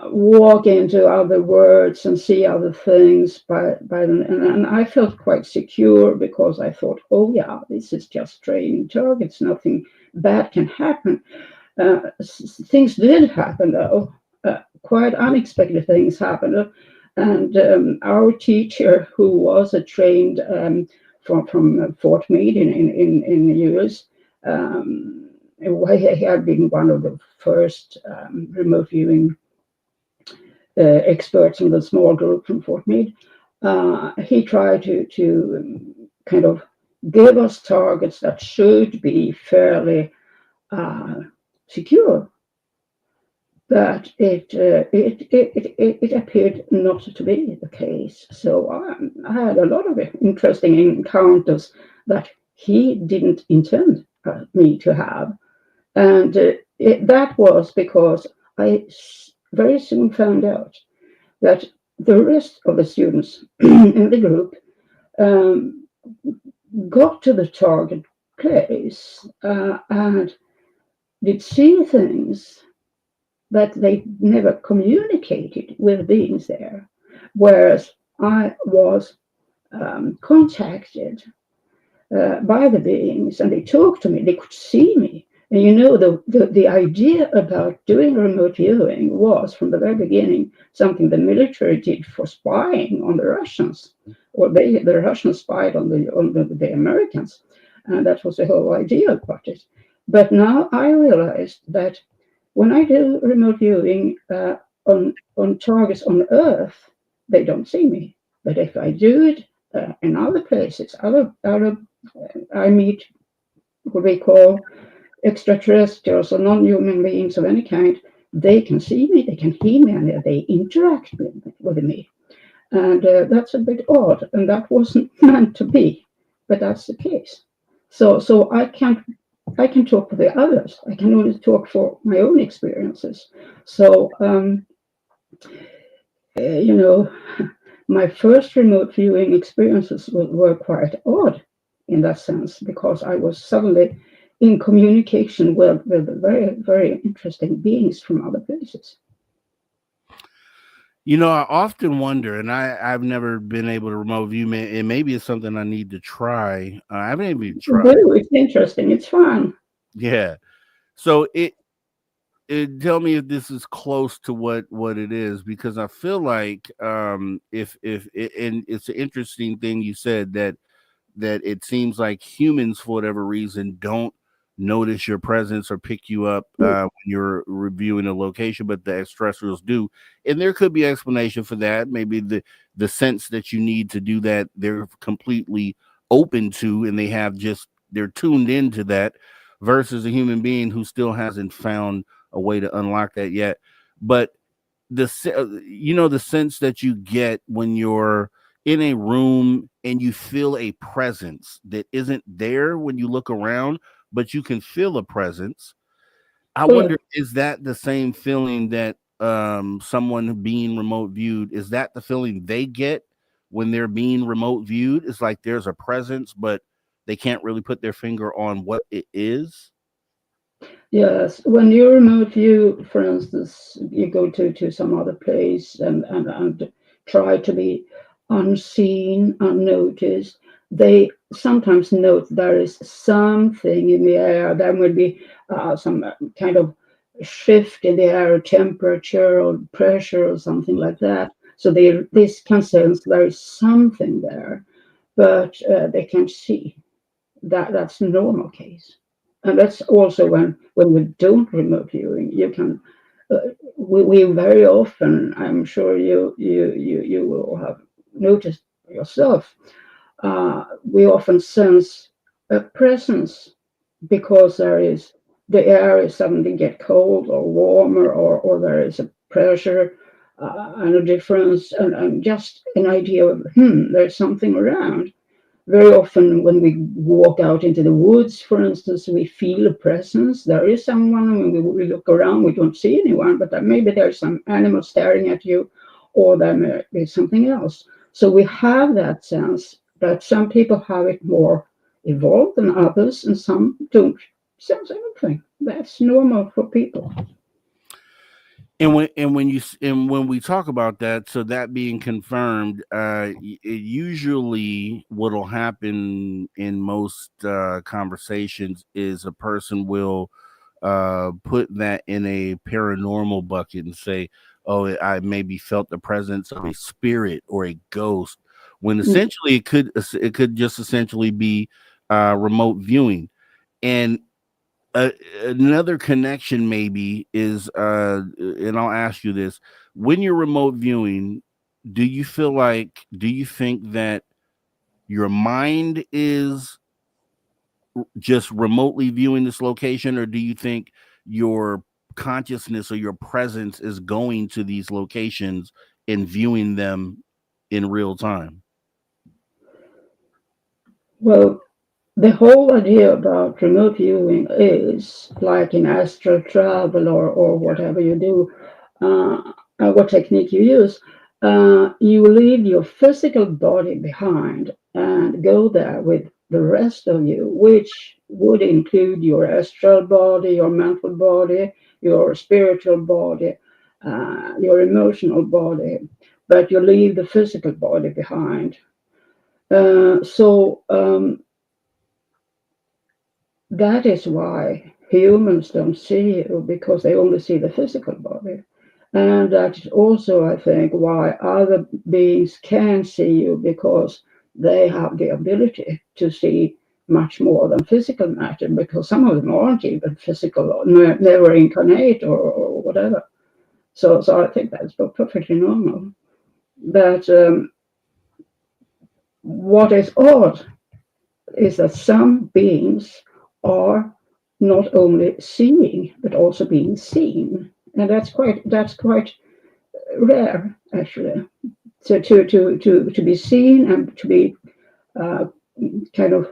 walk into other worlds and see other things and I felt quite secure because I thought, oh yeah, this is just training targets, nothing bad can happen. Things did happen though, quite unexpected things happened, and our teacher, who was a trained from Fort Meade in the US, he had been one of the first remote viewing experts in the small group from Fort Meade. He tried to kind of give us targets that should be fairly secure, but it appeared not to be the case. So I had a lot of interesting encounters that he didn't intend me to have, and that was because I very soon found out that the rest of the students in the group got to the target place and did see things that they never communicated with beings there, whereas I was contacted by the beings, and they talked to me, they could see me. And you know, the idea about doing remote viewing was from the very beginning something the military did for spying on the Russians, or the Russians spied on the Americans, and that was the whole idea about it. But now I realized that when I do remote viewing on targets on Earth, they don't see me. But if I do it in other places, I meet what we call extraterrestrials or non-human beings of any kind. They can see me, they can hear me, and they interact with me. And that's a bit odd, and that wasn't meant to be, but that's the case. So I can talk for the others. I can only talk for my own experiences. So, you know, my first remote viewing experiences were quite odd in that sense, because I was suddenly in communication with very, very interesting beings from other places. You know, I often wonder, and I've never been able to remote view, and maybe it's something I need to try. I haven't even tried. It's interesting. It's fun. Yeah. So tell me if this is close to what it is, because I feel like if and it's an interesting thing you said that it seems like humans, for whatever reason, don't notice your presence or pick you up when you're reviewing a location, but the extraterrestrials do. And there could be explanation for that. Maybe the sense that you need to do that, they're completely open to, and they're tuned into that, versus a human being who still hasn't found a way to unlock that yet. But the sense that you get when you're in a room and you feel a presence that isn't there when you look around, but you can feel a presence. I wonder, is that the same feeling that someone being remote viewed, is that the feeling they get when they're being remote viewed? It's like there's a presence, but they can't really put their finger on what it is. Yes, when you remote view, for instance, you go to some other place and try to be unseen, unnoticed. They sometimes note there is something in the air. There will be some kind of shift in the air, temperature or pressure or something like that. So this can sense there is something there, but they can't see. That's the normal case. And that's also when we don't remote viewing, you can. We very often, I'm sure you will have noticed yourself. We often sense a presence because the air is suddenly get cold or warmer, or there is a pressure and a difference, and just an idea of there's something around. Very often when we walk out into the woods, for instance, we feel a presence. There is someone. When we look around, we don't see anyone, but maybe there's some animal staring at you, or there may be something else. So we have that sense, but some people have it more evolved than others, and some don't sense anything. That's normal for people. And when we talk about that, so that being confirmed, it usually what'll happen in most conversations is a person will put that in a paranormal bucket and say, "Oh, I maybe felt the presence of a spirit or a ghost," when essentially it could just essentially be remote viewing. And another connection maybe is and I'll ask you this: when you're remote viewing, do you think that your mind is just remotely viewing this location, or do you think your consciousness or your presence is going to these locations and viewing them in real time? Well, the whole idea about remote viewing is like in astral travel or whatever you do, what technique you use. You leave your physical body behind and go there with the rest of you, which would include your astral body, your mental body, your spiritual body, your emotional body, but you leave the physical body behind. So that is why humans don't see you, because they only see the physical body. And that's also, I think, why other beings can see you, because they have the ability to see much more than physical matter, because some of them aren't even physical, or never incarnate, or whatever. So I think that's perfectly normal. But what is odd is that some beings are not only seeing but also being seen, and that's quite rare, actually. So to be seen and to be uh, kind of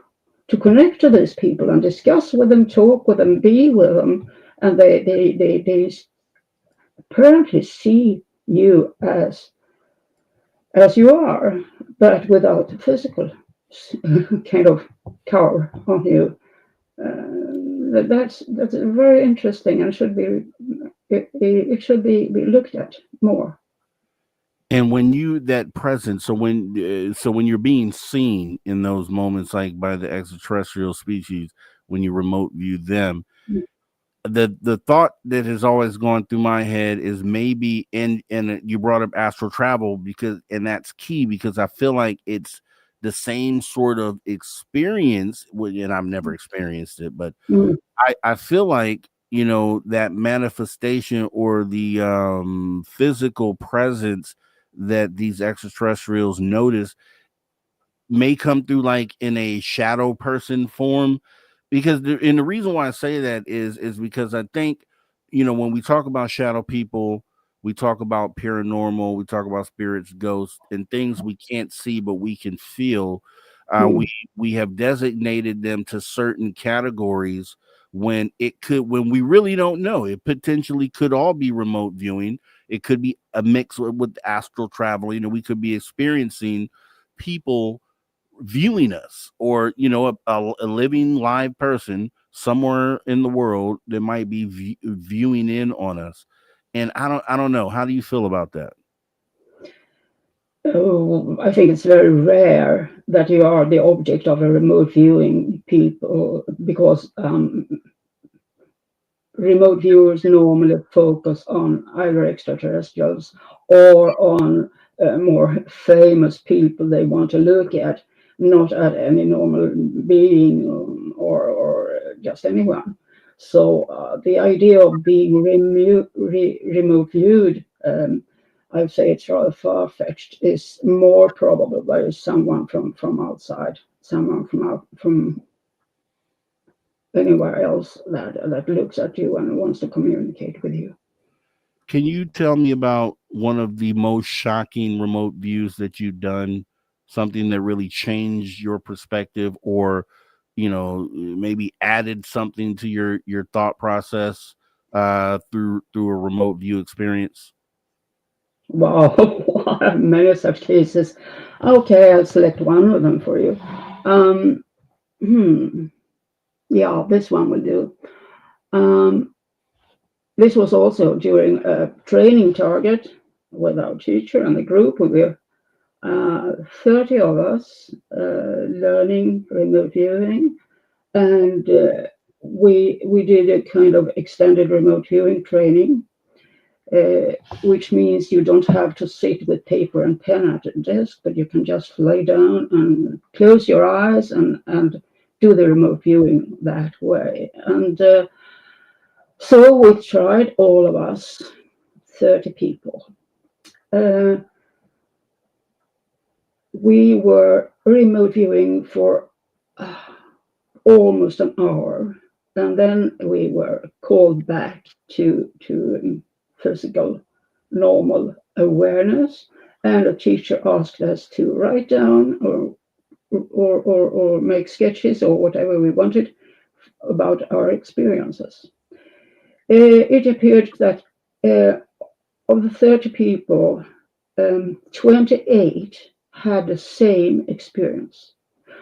to connect to these people and discuss with them, talk with them, be with them, and they apparently see you as you are, but without physical kind of cover on you. That's very interesting, and should be it should be looked at more. And when you that presence, so when you're being seen in those moments, like by the extraterrestrial species, when you remote view them, the thought that has always gone through my head is maybe, and you brought up astral travel, because and that's key, because I feel like it's the same sort of experience, and I've never experienced it, but Mm. I feel like, that manifestation or the physical presence that these extraterrestrials notice may come through like in a shadow person form, because and the reason why I say that is because I think, when we talk about shadow people, we talk about paranormal, we talk about spirits, ghosts, and things we can't see but we can feel. Mm. We have designated them to certain categories, when we really don't know. It potentially could all be remote viewing. It could be a mix with astral traveling, and we could be experiencing people viewing us, or a living live person somewhere in the world that might be viewing in on us. And I don't know, how do you feel about that? Oh, I think it's very rare that you are the object of a remote viewing people, because remote viewers normally focus on either extraterrestrials or on more famous people they want to look at, not at any normal being, or just anyone. So the idea of being remote viewed, I'd say it's rather far-fetched. Is more probable by someone from outside, someone from anywhere else that looks at you and wants to communicate with you. Can you tell me about one of the most shocking remote views that you've done something that really changed your perspective, or maybe added something to your thought process through a remote view experience? Wow, I have many such cases. Okay, I'll select one of them for you. Yeah, this one will do. This was also during a training target with our teacher and the group. We were 30 of us learning remote viewing, and we did a kind of extended remote viewing training, which means you don't have to sit with paper and pen at a desk, but you can just lay down and close your eyes and do the remote viewing that way. And so we tried, all of us, 30 people. We were remote viewing for almost an hour, and then we were called back to physical normal awareness, and a teacher asked us to write down or make sketches or whatever we wanted about our experiences. It appeared that of the 30 people, 28 had the same experience.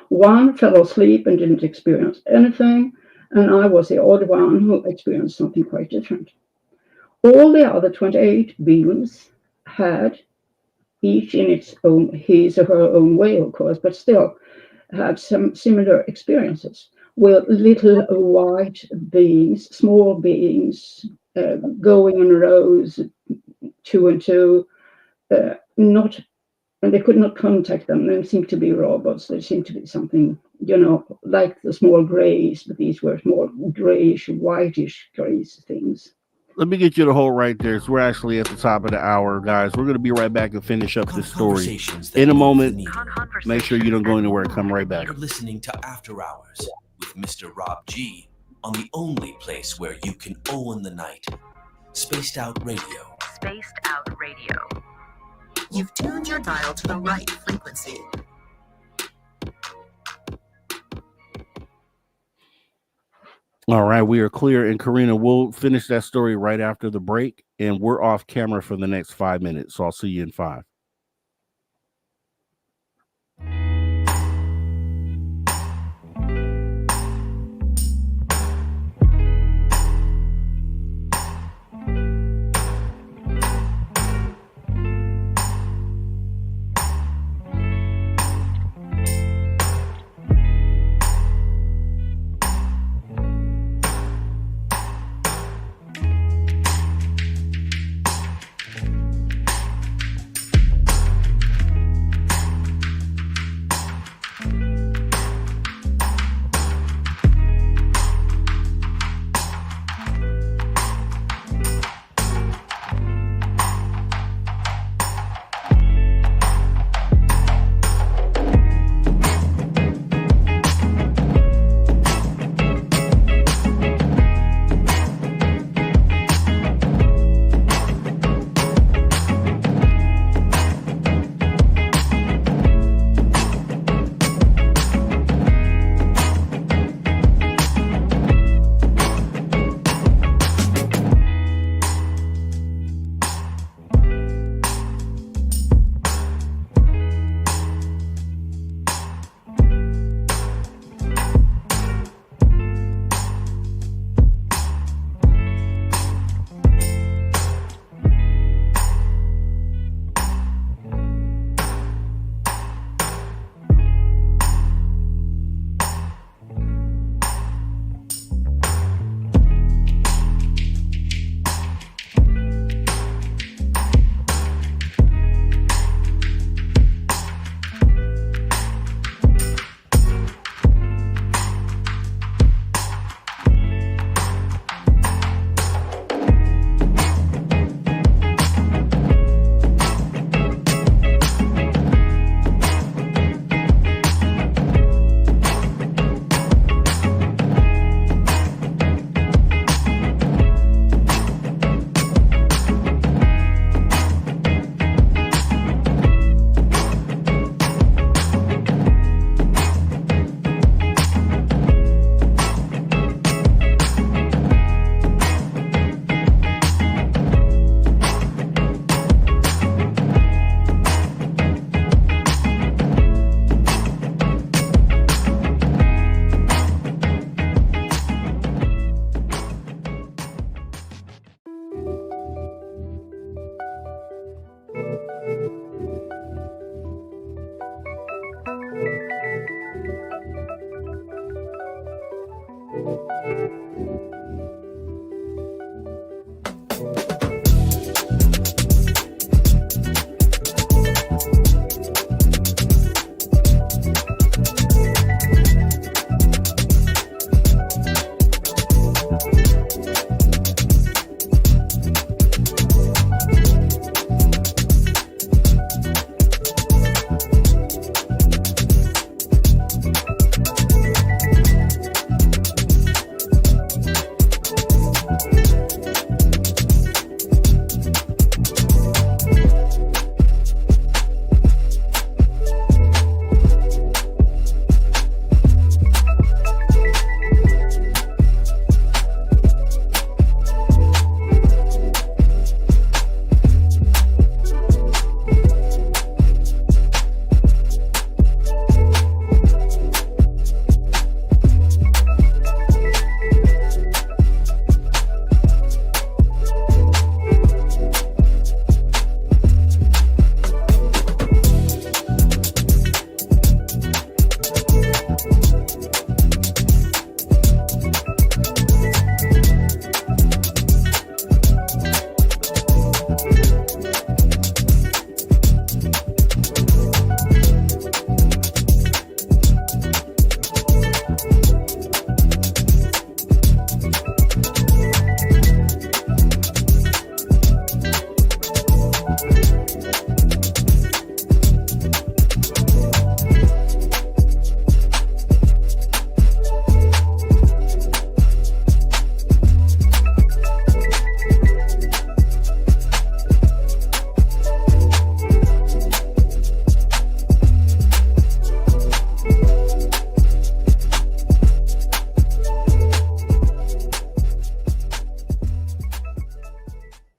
One fell asleep and didn't experience anything, and I was the odd one who experienced something quite different. All the other 28 beings had, each in its own, his or her own way, of course, but still had some similar experiences with little white beings, small beings, going in rows, two and two, and they could not contact them. They seemed to be robots. They seemed to be something, like the small grays, but these were small grayish, whitish grays things. Let me get you the whole right there. So we're actually at the top of the hour, guys. We're going to be right back and finish up this story in a moment. Make sure you don't go anywhere. Come right back. You're listening to After Hours with Mr. Rob G on the only place where you can own the night. Spaced Out Radio. Spaced Out Radio. You've tuned your dial to the right frequency. All right, we are clear. And Carina, we'll finish that story right after the break, and we're off camera for the next 5 minutes. So I'll see you in 5.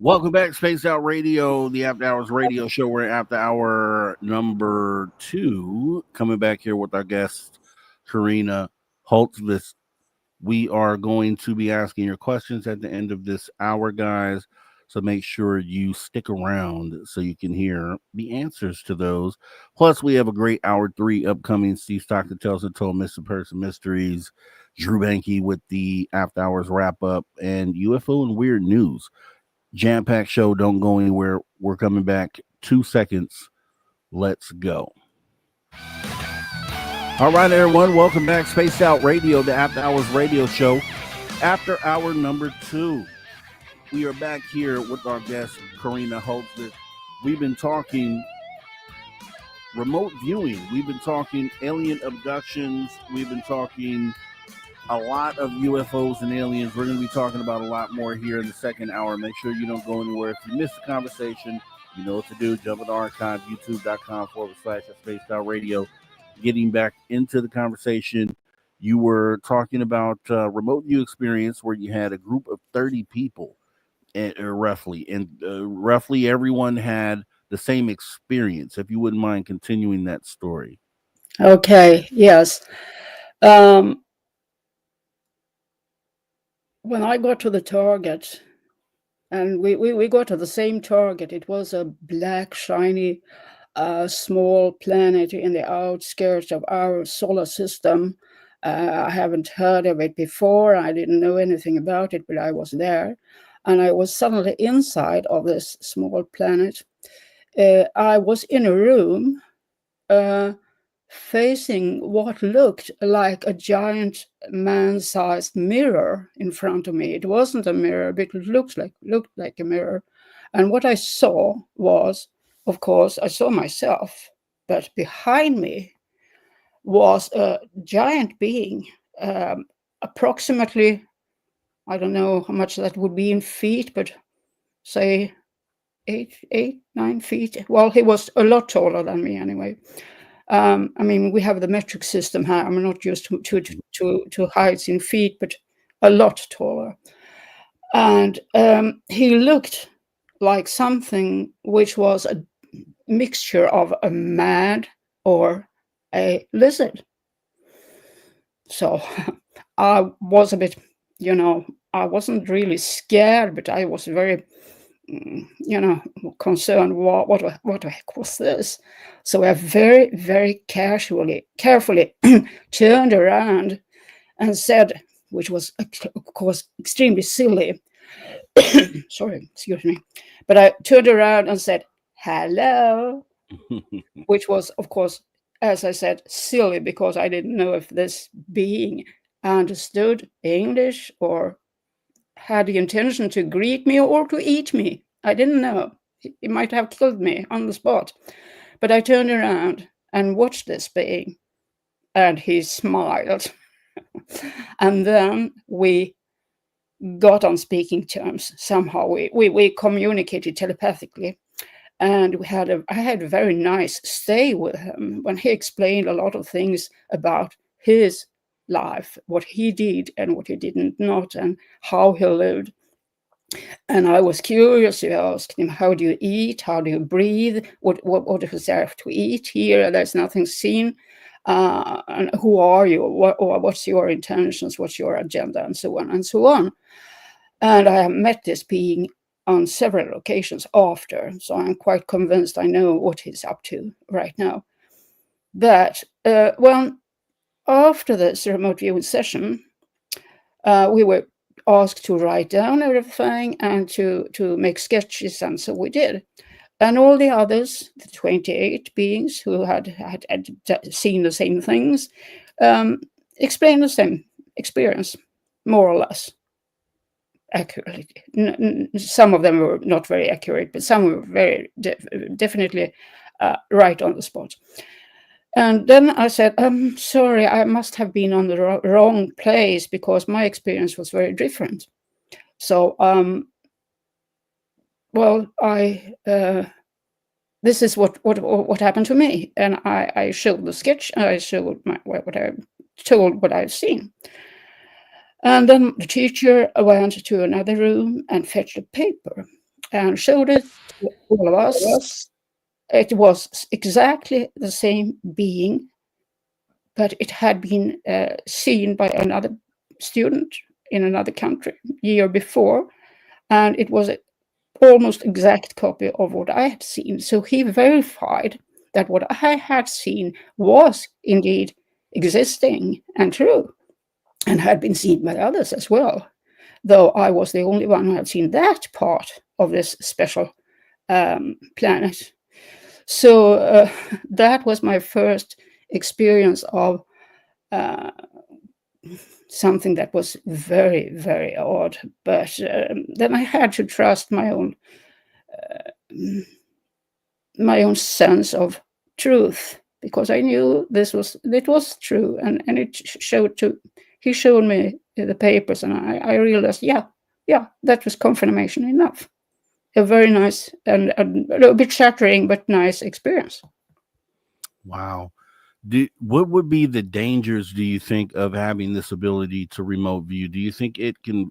Welcome back, Space Out Radio, the After Hours radio show. We're after hour number 2, coming back here with our guest, Carina Hultqvist. We are going to be asking your questions at the end of this hour, guys. So make sure you stick around so you can hear the answers to those. Plus, we have a great hour 3 upcoming. Steve Stockton Tells Untold Missing Person Mysteries, Drew Banky with the After Hours wrap up, and UFO and Weird News. Jam-packed show. Don't go anywhere. We're coming back 2 seconds. Let's go. All right, everyone. Welcome back. Spaced Out Radio, the After Hours radio show. After hour number 2. We are back here with our guest, Carina Hultqvist. We've been talking remote viewing. We've been talking alien abductions. We've been talking a lot of UFOs and aliens. We're going to be talking about a lot more here in the second hour. Make sure you don't go anywhere. If you missed the conversation, you know what to do. Jump in the archive, youtube.com/Spaced Out Radio. Getting back into the conversation, you were talking about remote view experience where you had a group of 30 people, roughly everyone had the same experience. If you wouldn't mind continuing that story. Okay, yes. When I got to the target, and we got to the same target, it was a black, shiny, small planet in the outskirts of our solar system. I haven't heard of it before. I didn't know anything about it, but I was there. And I was suddenly inside of this small planet. I was in a room facing what looked like a giant man-sized mirror in front of me. It wasn't a mirror, but it looked like a mirror. And what I saw was, of course, I saw myself, but behind me was a giant being, approximately, I don't know how much that would be in feet, but say 9 feet. Well, he was a lot taller than me anyway. I mean, we have the metric system here. I'm not used to heights in feet, but a lot taller. And he looked like something which was a mixture of a man or a lizard. So I was a bit, I wasn't really scared, but I was very, concerned. What the heck was this? So I very carefully turned around and said, which was, of course, extremely silly. Sorry, excuse me. But I turned around and said, hello, which was, of course, as I said, silly, because I didn't know if this being understood English or had the intention to greet me or to eat me. I didn't know. He might have killed me on the spot. But I turned around and watched this being, and he smiled. And then we got on speaking terms somehow. We communicated telepathically. And I had a very nice stay with him when he explained a lot of things about his life, what he did and what he didn't not, and how he lived. And I was curious. I asked him, how do you eat? How do you breathe? What is there to eat here? There's nothing seen. And who are you? What's your intentions? What's your agenda? And so on and so on. And I have met this being on several occasions after, so I'm quite convinced I know what he's up to right now. But after this remote viewing session, we were asked to write down everything and to make sketches, and so we did. And all the others, the 28 beings who had seen the same things, explained the same experience, more or less accurately. Some of them were not very accurate, but some were very definitely right on the spot. And then I said, I'm sorry, I must have been on the wrong place, because my experience was very different. So, this is what happened to me. And I showed the sketch, I showed what I've seen. And then the teacher went to another room and fetched a paper and showed it to all of us. It was exactly the same being, but it had been seen by another student in another country year before, and it was an almost exact copy of what I had seen. So he verified that what I had seen was indeed existing and true, and had been seen by others as well, though I was the only one who had seen that part of this special planet. So that was my first experience of something that was very, very odd. But then I had to trust my own sense of truth, because I knew it was true, and he showed me the papers, and I realized, yeah, that was confirmation enough. A very nice and a little bit shattering, but nice experience. Wow. What would be the dangers, do you think, of having this ability to remote view? Do you think it can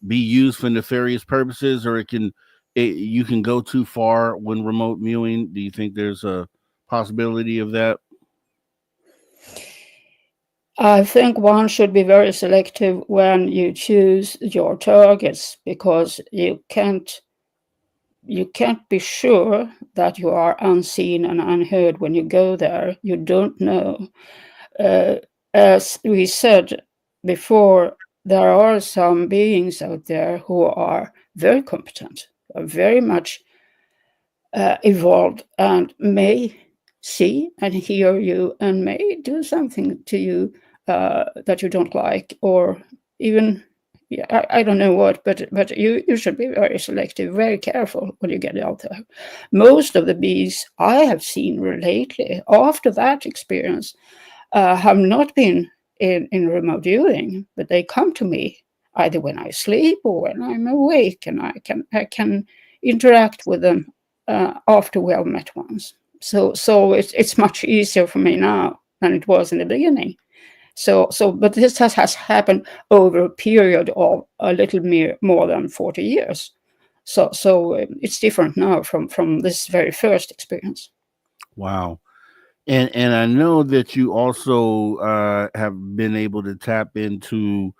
be used for nefarious purposes, or you can go too far when remote viewing? Do you think there's a possibility of that? I think one should be very selective when you choose your targets, because you can't be sure that you are unseen and unheard when you go there. You don't know. As we said before, there are some beings out there who are very competent, are very much evolved, and may see and hear you, and may do something to you that you don't like, or even, I don't know what, but you should be very selective, very careful when you get out there. Most of the bees I have seen lately, after that experience, have not been in remote viewing, but they come to me either when I sleep or when I'm awake, and I can interact with them after we have met once. So it's much easier for me now than it was in the beginning. But this has happened over a period of a little more than 40 years. So it's different now from this very first experience. Wow. And I know that you also have been able to tap into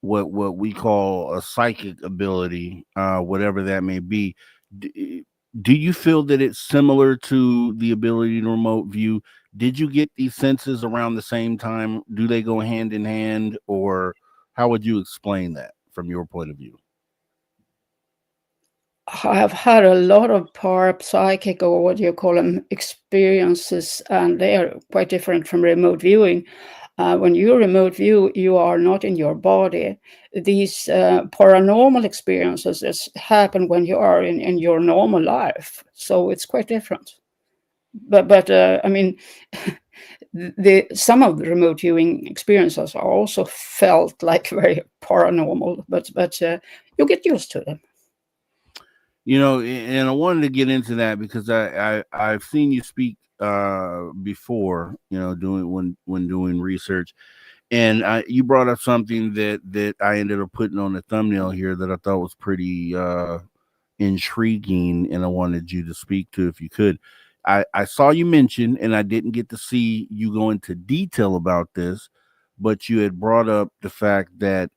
what we call a psychic ability, whatever that may be. Do you feel that it's similar to the ability to remote view? Did you get these senses around the same time? Do they go hand in hand, or How would you explain that from your point of view? I've had a lot of parapsychic, or what you call them, experiences, and they are quite different from remote viewing. When you remote view, you are not in your body. These paranormal experiences happen when you are in your normal life, so it's quite different. But I mean, some of the remote viewing experiences are also felt like very paranormal, but you get used to them. You know, and I wanted to get into that because I've seen you speak before, you know, doing when doing research, and you brought up something that I ended up putting on the thumbnail here that I thought was pretty intriguing, and I wanted you to speak to if you could. I saw you mention, and I didn't get to see you go into detail about this, but you had brought up the fact that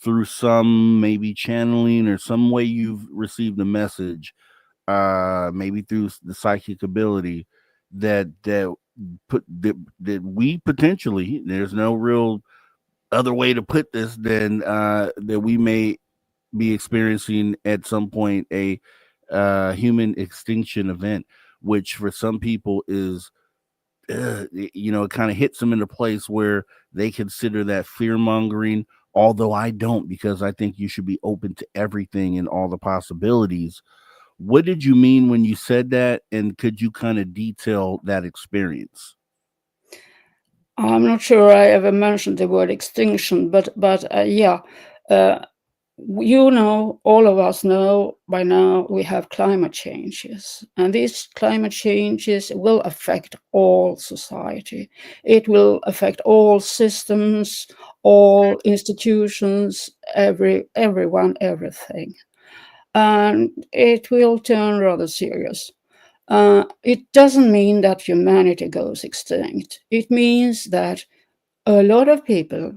through some maybe channeling or some way you've received a message, maybe through the psychic ability that that we potentially, there's no real other way to put this than that we may be experiencing at some point a human extinction event, which for some people is, you know, it kind of hits them in a place where they consider that fear mongering. Although I don't, because I think you should be open to everything and all the possibilities. What did you mean when you said that? And could you kind of detail that experience? I'm not sure I ever mentioned the word extinction, but yeah, uh, you know, all of us know by now we have climate changes, and these climate changes will affect all society. It will affect all systems, all institutions, everyone, everything, and it will turn rather serious. It doesn't mean that humanity goes extinct. It means that a lot of people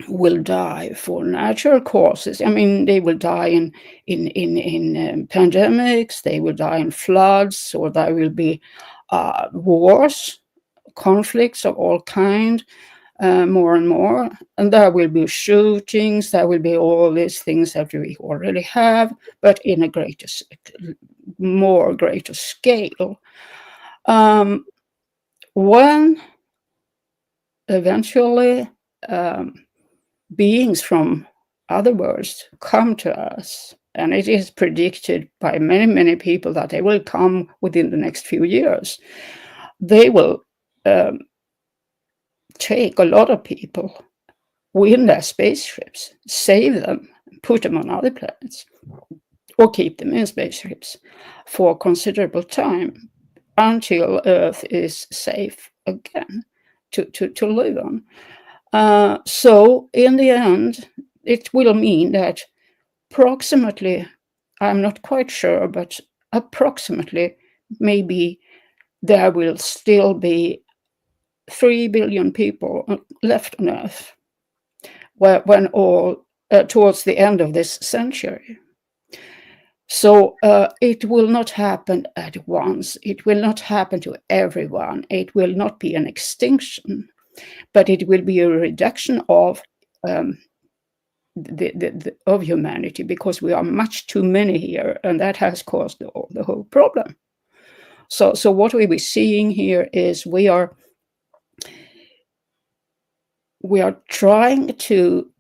will die for natural causes. I mean, they will die in pandemics. They will die in floods, or there will be wars, conflicts of all kind, more and more. And there will be shootings. There will be all these things that we already have, but in a greater scale. When eventually beings from other worlds come to us, and it is predicted by many people that they will come within the next few years, they will take a lot of people in their spaceships, save them, put them on other planets, or keep them in spaceships for considerable time until Earth is safe again to live on. So in the end, it will mean that approximately, I'm not quite sure, but approximately, maybe there will still be 3 billion people left on Earth when all towards the end of this century. So it will not happen at once. It will not happen to everyone. It will not be an extinction, but it will be a reduction of of humanity, because we are much too many here, and that has caused the whole problem. So what we be seeing here is we are trying to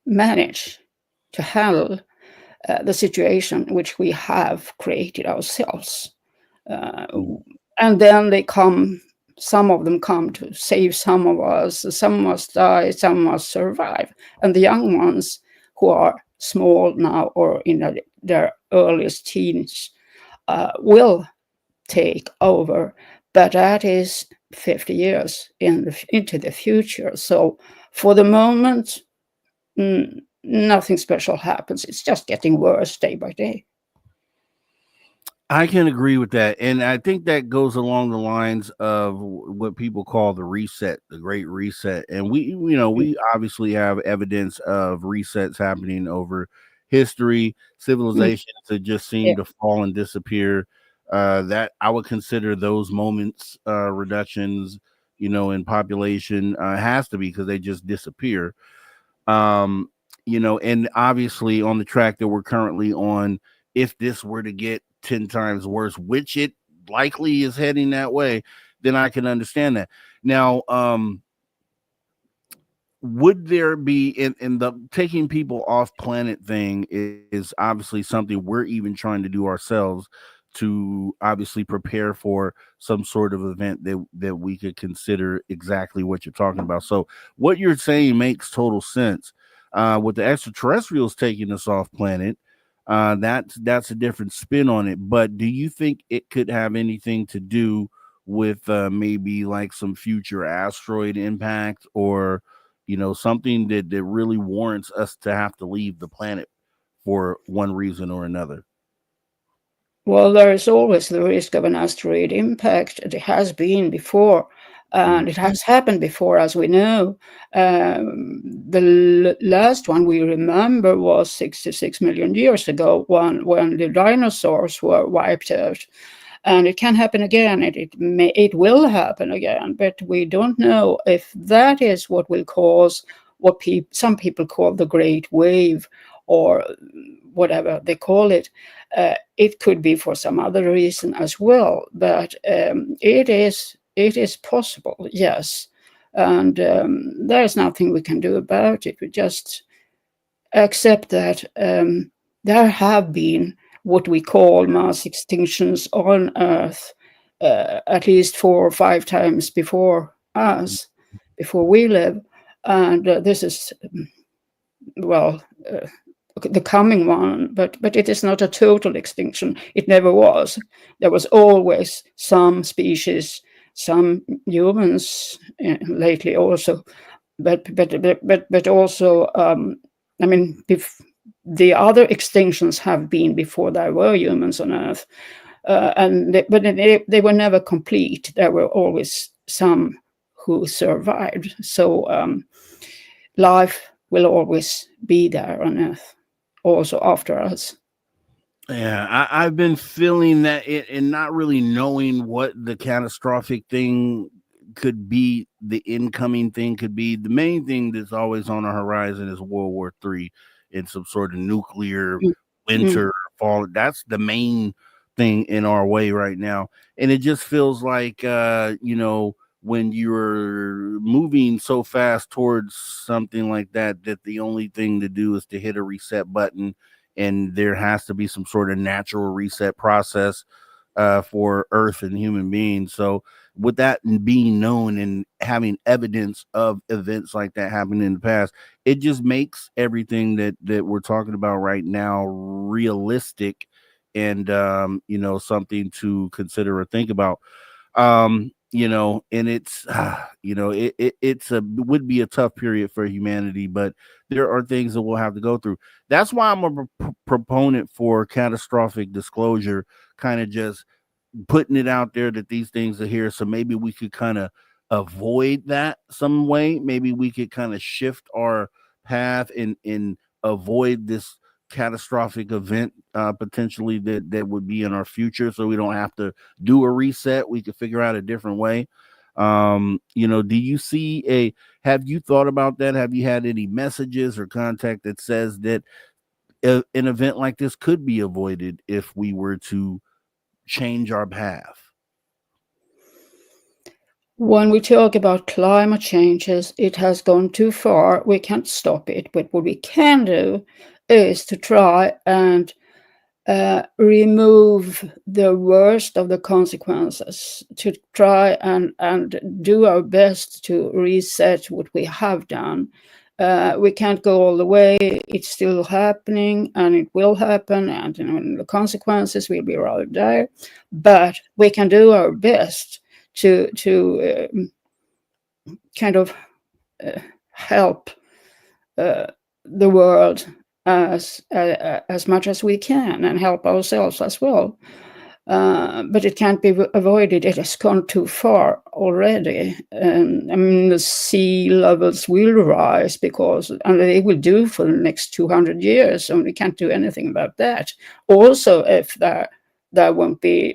manage to handle the situation which we have created ourselves. And then some of them come to save some of us, some must die, some must survive. And the young ones who are small now or in their earliest teens will take over. But that is 50 years into the future. So for the moment, nothing special happens. It's just getting worse day by day. I can agree with that. And I think that goes along the lines of what people call the reset, the great reset. And we obviously have evidence of resets happening over history. Civilizations that just seem to fall and disappear. That I would consider those moments, reductions, in population, has to be because they just disappear. And obviously on the track that we're currently on, if this were to get 10 times worse, which it likely is heading that way, then I can understand that. Now, would there be in the taking people off planet thing is obviously something we're even trying to do ourselves to obviously prepare for some sort of event that we could consider exactly what you're talking about. So what you're saying makes total sense. With the extraterrestrials taking us off planet, that's a different spin on it. But do you think it could have anything to do with maybe like some future asteroid impact, or something that really warrants us to have to leave the planet for one reason or another? Well, there is always the risk of an asteroid impact. It has been before, and it has happened before, as we know. The last one we remember was 66 million years ago, when the dinosaurs were wiped out. And it can happen again. It will happen again, but we don't know if that is what will cause what some people call the Great Wave, or whatever they call it. It could be for some other reason as well, but it is possible, yes. And there's nothing we can do about it. We just accept that there have been what we call mass extinctions on Earth at least 4 or 5 times before us, before we live. And this is, well, the coming one, but it is not a total extinction. It never was. There was always some species, some humans lately also, but also, I mean, the other extinctions have been before there were humans on Earth, but they were never complete. There were always some who survived. So life will always be there on Earth, also after us. Yeah, I've been feeling that it, and not really knowing what the catastrophic thing could be, the incoming thing could be. The main thing that's always on the horizon is World War III and some sort of nuclear winter fall. That's the main thing in our way right now. And it just feels like, when you're moving so fast towards something like that, that the only thing to do is to hit a reset button, and there has to be some sort of natural reset process for Earth and human beings. So, with that being known and having evidence of events like that happening in the past, it just makes everything that we're talking about right now realistic, and something to consider or think about. And it's would be a tough period for humanity, but there are things that we'll have to go through. That's why I'm a proponent for catastrophic disclosure, kind of just putting it out there that these things are here. So maybe we could kind of avoid that some way. Maybe we could kind of shift our path and avoid this catastrophic event potentially that would be in our future, so we don't have to do a reset. We could figure out a different way. Do you see have you thought about that? Have you had any messages or contact that says that an event like this could be avoided if we were to change our path? When we talk about climate changes, it has gone too far. We can't stop it. But what we can do is to try and remove the worst of the consequences, to try and do our best to reset what we have done. We can't go all the way. It's still happening, and it will happen, and the consequences will be rather dire. But we can do our best to kind of help the world as much as we can, and help ourselves as well. But it can't be avoided. It has gone too far already. The sea levels will rise and they will do for the next 200 years, and we can't do anything about that. Also, if there won't be,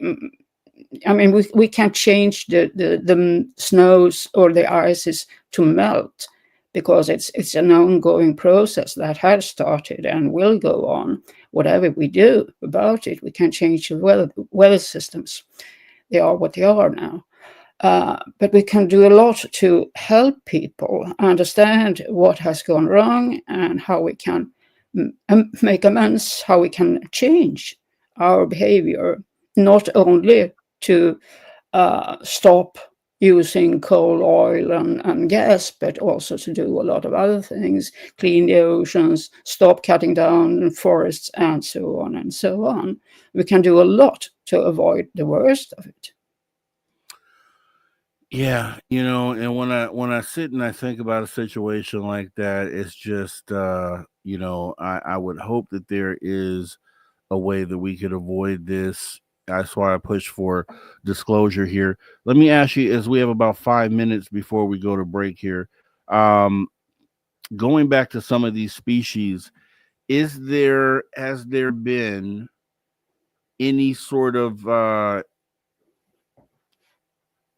we can't change the snows or the ices to melt, because it's an ongoing process that has started and will go on. Whatever we do about it, we can change the weather systems. They are what they are now. But we can do a lot to help people understand what has gone wrong and how we can make amends, how we can change our behavior, not only to stop using coal, oil, and gas, but also to do a lot of other things, clean the oceans, stop cutting down forests, and so on and so on. We can do a lot to avoid the worst of it. Yeah, and when I sit and I think about a situation like that, it's just I would hope that there is a way that we could avoid this. That's why I push for disclosure here. Let me ask you, as we have about 5 minutes before we go to break here, um, going back to some of these species, has there been any sort of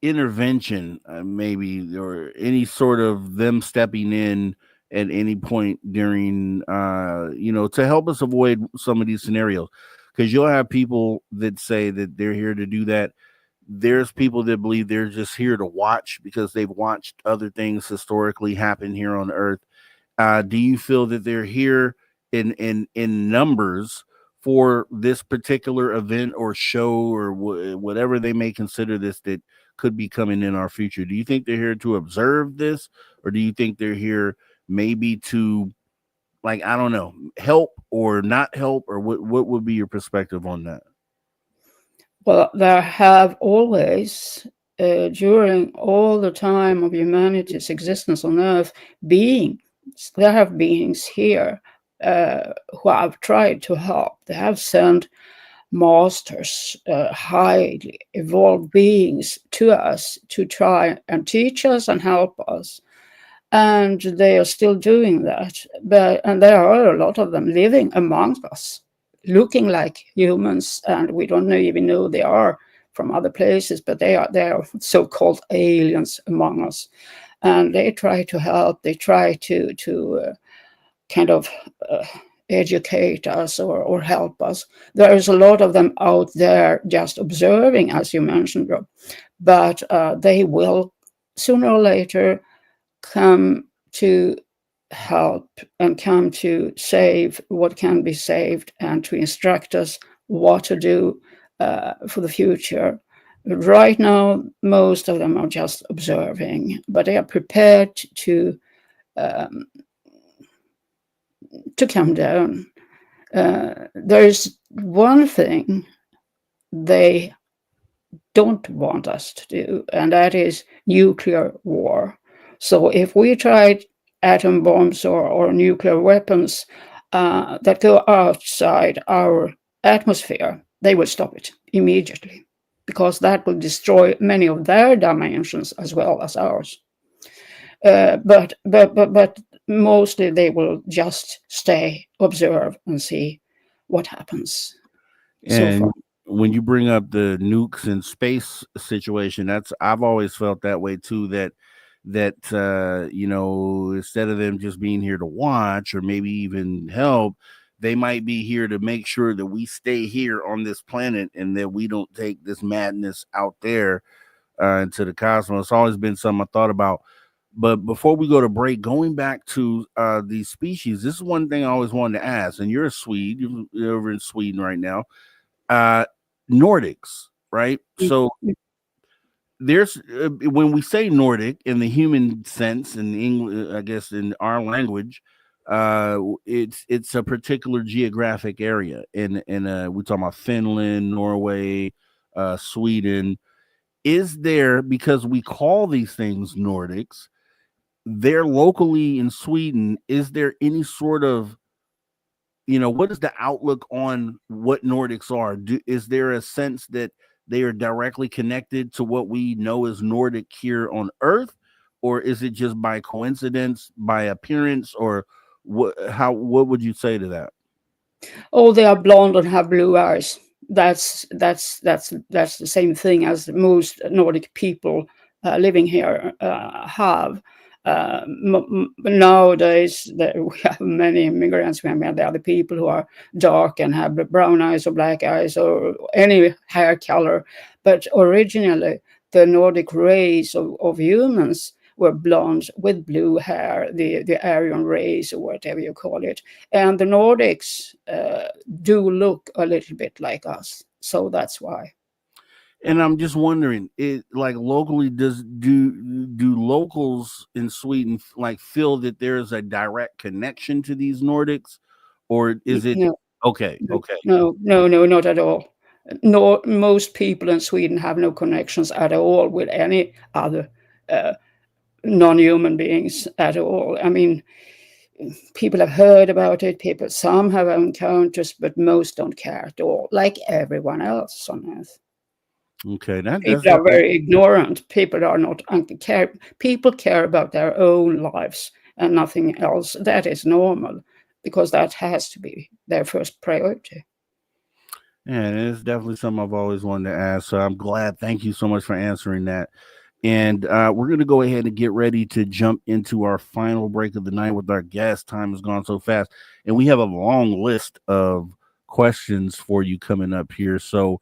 intervention, maybe, or any sort of them stepping in at any point during, to help us avoid some of these scenarios? Because you'll have people that say that they're here to do that. There's people that believe they're just here to watch because they've watched other things historically happen here on Earth. Do you feel that they're here in numbers for this particular event or show or whatever they may consider this that could be coming in our future? Do you think they're here to observe this, or do you think they're here maybe to, like, I don't know, help or not help, or what would be your perspective on that? Well, there have always, during all the time of humanity's existence on Earth, there have beings here who have tried to help. They have sent masters, highly evolved beings to us to try and teach us and help us. And they are still doing that. And there are a lot of them living amongst us, looking like humans, and we don't even know they are from other places, but they are so-called aliens among us. And they try to help. They try to kind of educate us or help us. There is a lot of them out there just observing, as you mentioned, Rob. But they will sooner or later come to help and come to save what can be saved and to instruct us what to do for the future. Right now, most of them are just observing, but they are prepared to come down. There is one thing they don't want us to do, and that is nuclear war. So if we tried atom bombs or nuclear weapons that go outside our atmosphere, they will stop it immediately, because that will destroy many of their dimensions as well as ours. But mostly they will just stay, observe, and see what happens. And so far. When you bring up the nukes and space situation, I've always felt that way too. That instead of them just being here to watch or maybe even help, they might be here to make sure that we stay here on this planet and that we don't take this madness out there into the cosmos. It's always been something I thought about. But before we go to break, going back to these species, this is one thing I always wanted to ask. And you're a Swede, you're over in Sweden right now. Nordics, right? So there's when we say Nordic in the human sense, in English, I guess in our language, it's a particular geographic area. In we're talking about Finland, Norway, Sweden. Is there, because we call these things Nordics, there locally in Sweden, is there any sort of, what is the outlook on what Nordics are? Is there a sense that they are directly connected to what we know as Nordic here on Earth? Or is it just by coincidence, by appearance, or what would you say to that? Oh, they are blonde and have blue eyes. That's the same thing as most Nordic people living here have. Nowadays, we have many immigrants. We have the other people who are dark and have brown eyes or black eyes or any hair color. But originally, the Nordic race of humans were blonde with blue hair, the Aryan race or whatever you call it. And the Nordics do look a little bit like us. So that's why. And I'm just wondering, it like locally, do locals in Sweden like feel that there's a direct connection to these Nordics, or is it No, okay? no, Okay, no, not at all. No, most people in Sweden have no connections at all with any other uh, non-human beings at all. I mean, people have heard about it. Some have encounters, but most don't care at all, like everyone else on Earth. okay, that's People are very ignorant. People are not care. People care about their own lives and nothing else. That is normal because that has to be their first priority. and it's definitely something I've always wanted to ask. So I'm glad. Thank you so much for answering that. And we're going to go ahead and get ready to jump into our final break of the night with our guest. Time has gone so fast. And we have a long list of questions for you coming up here. So,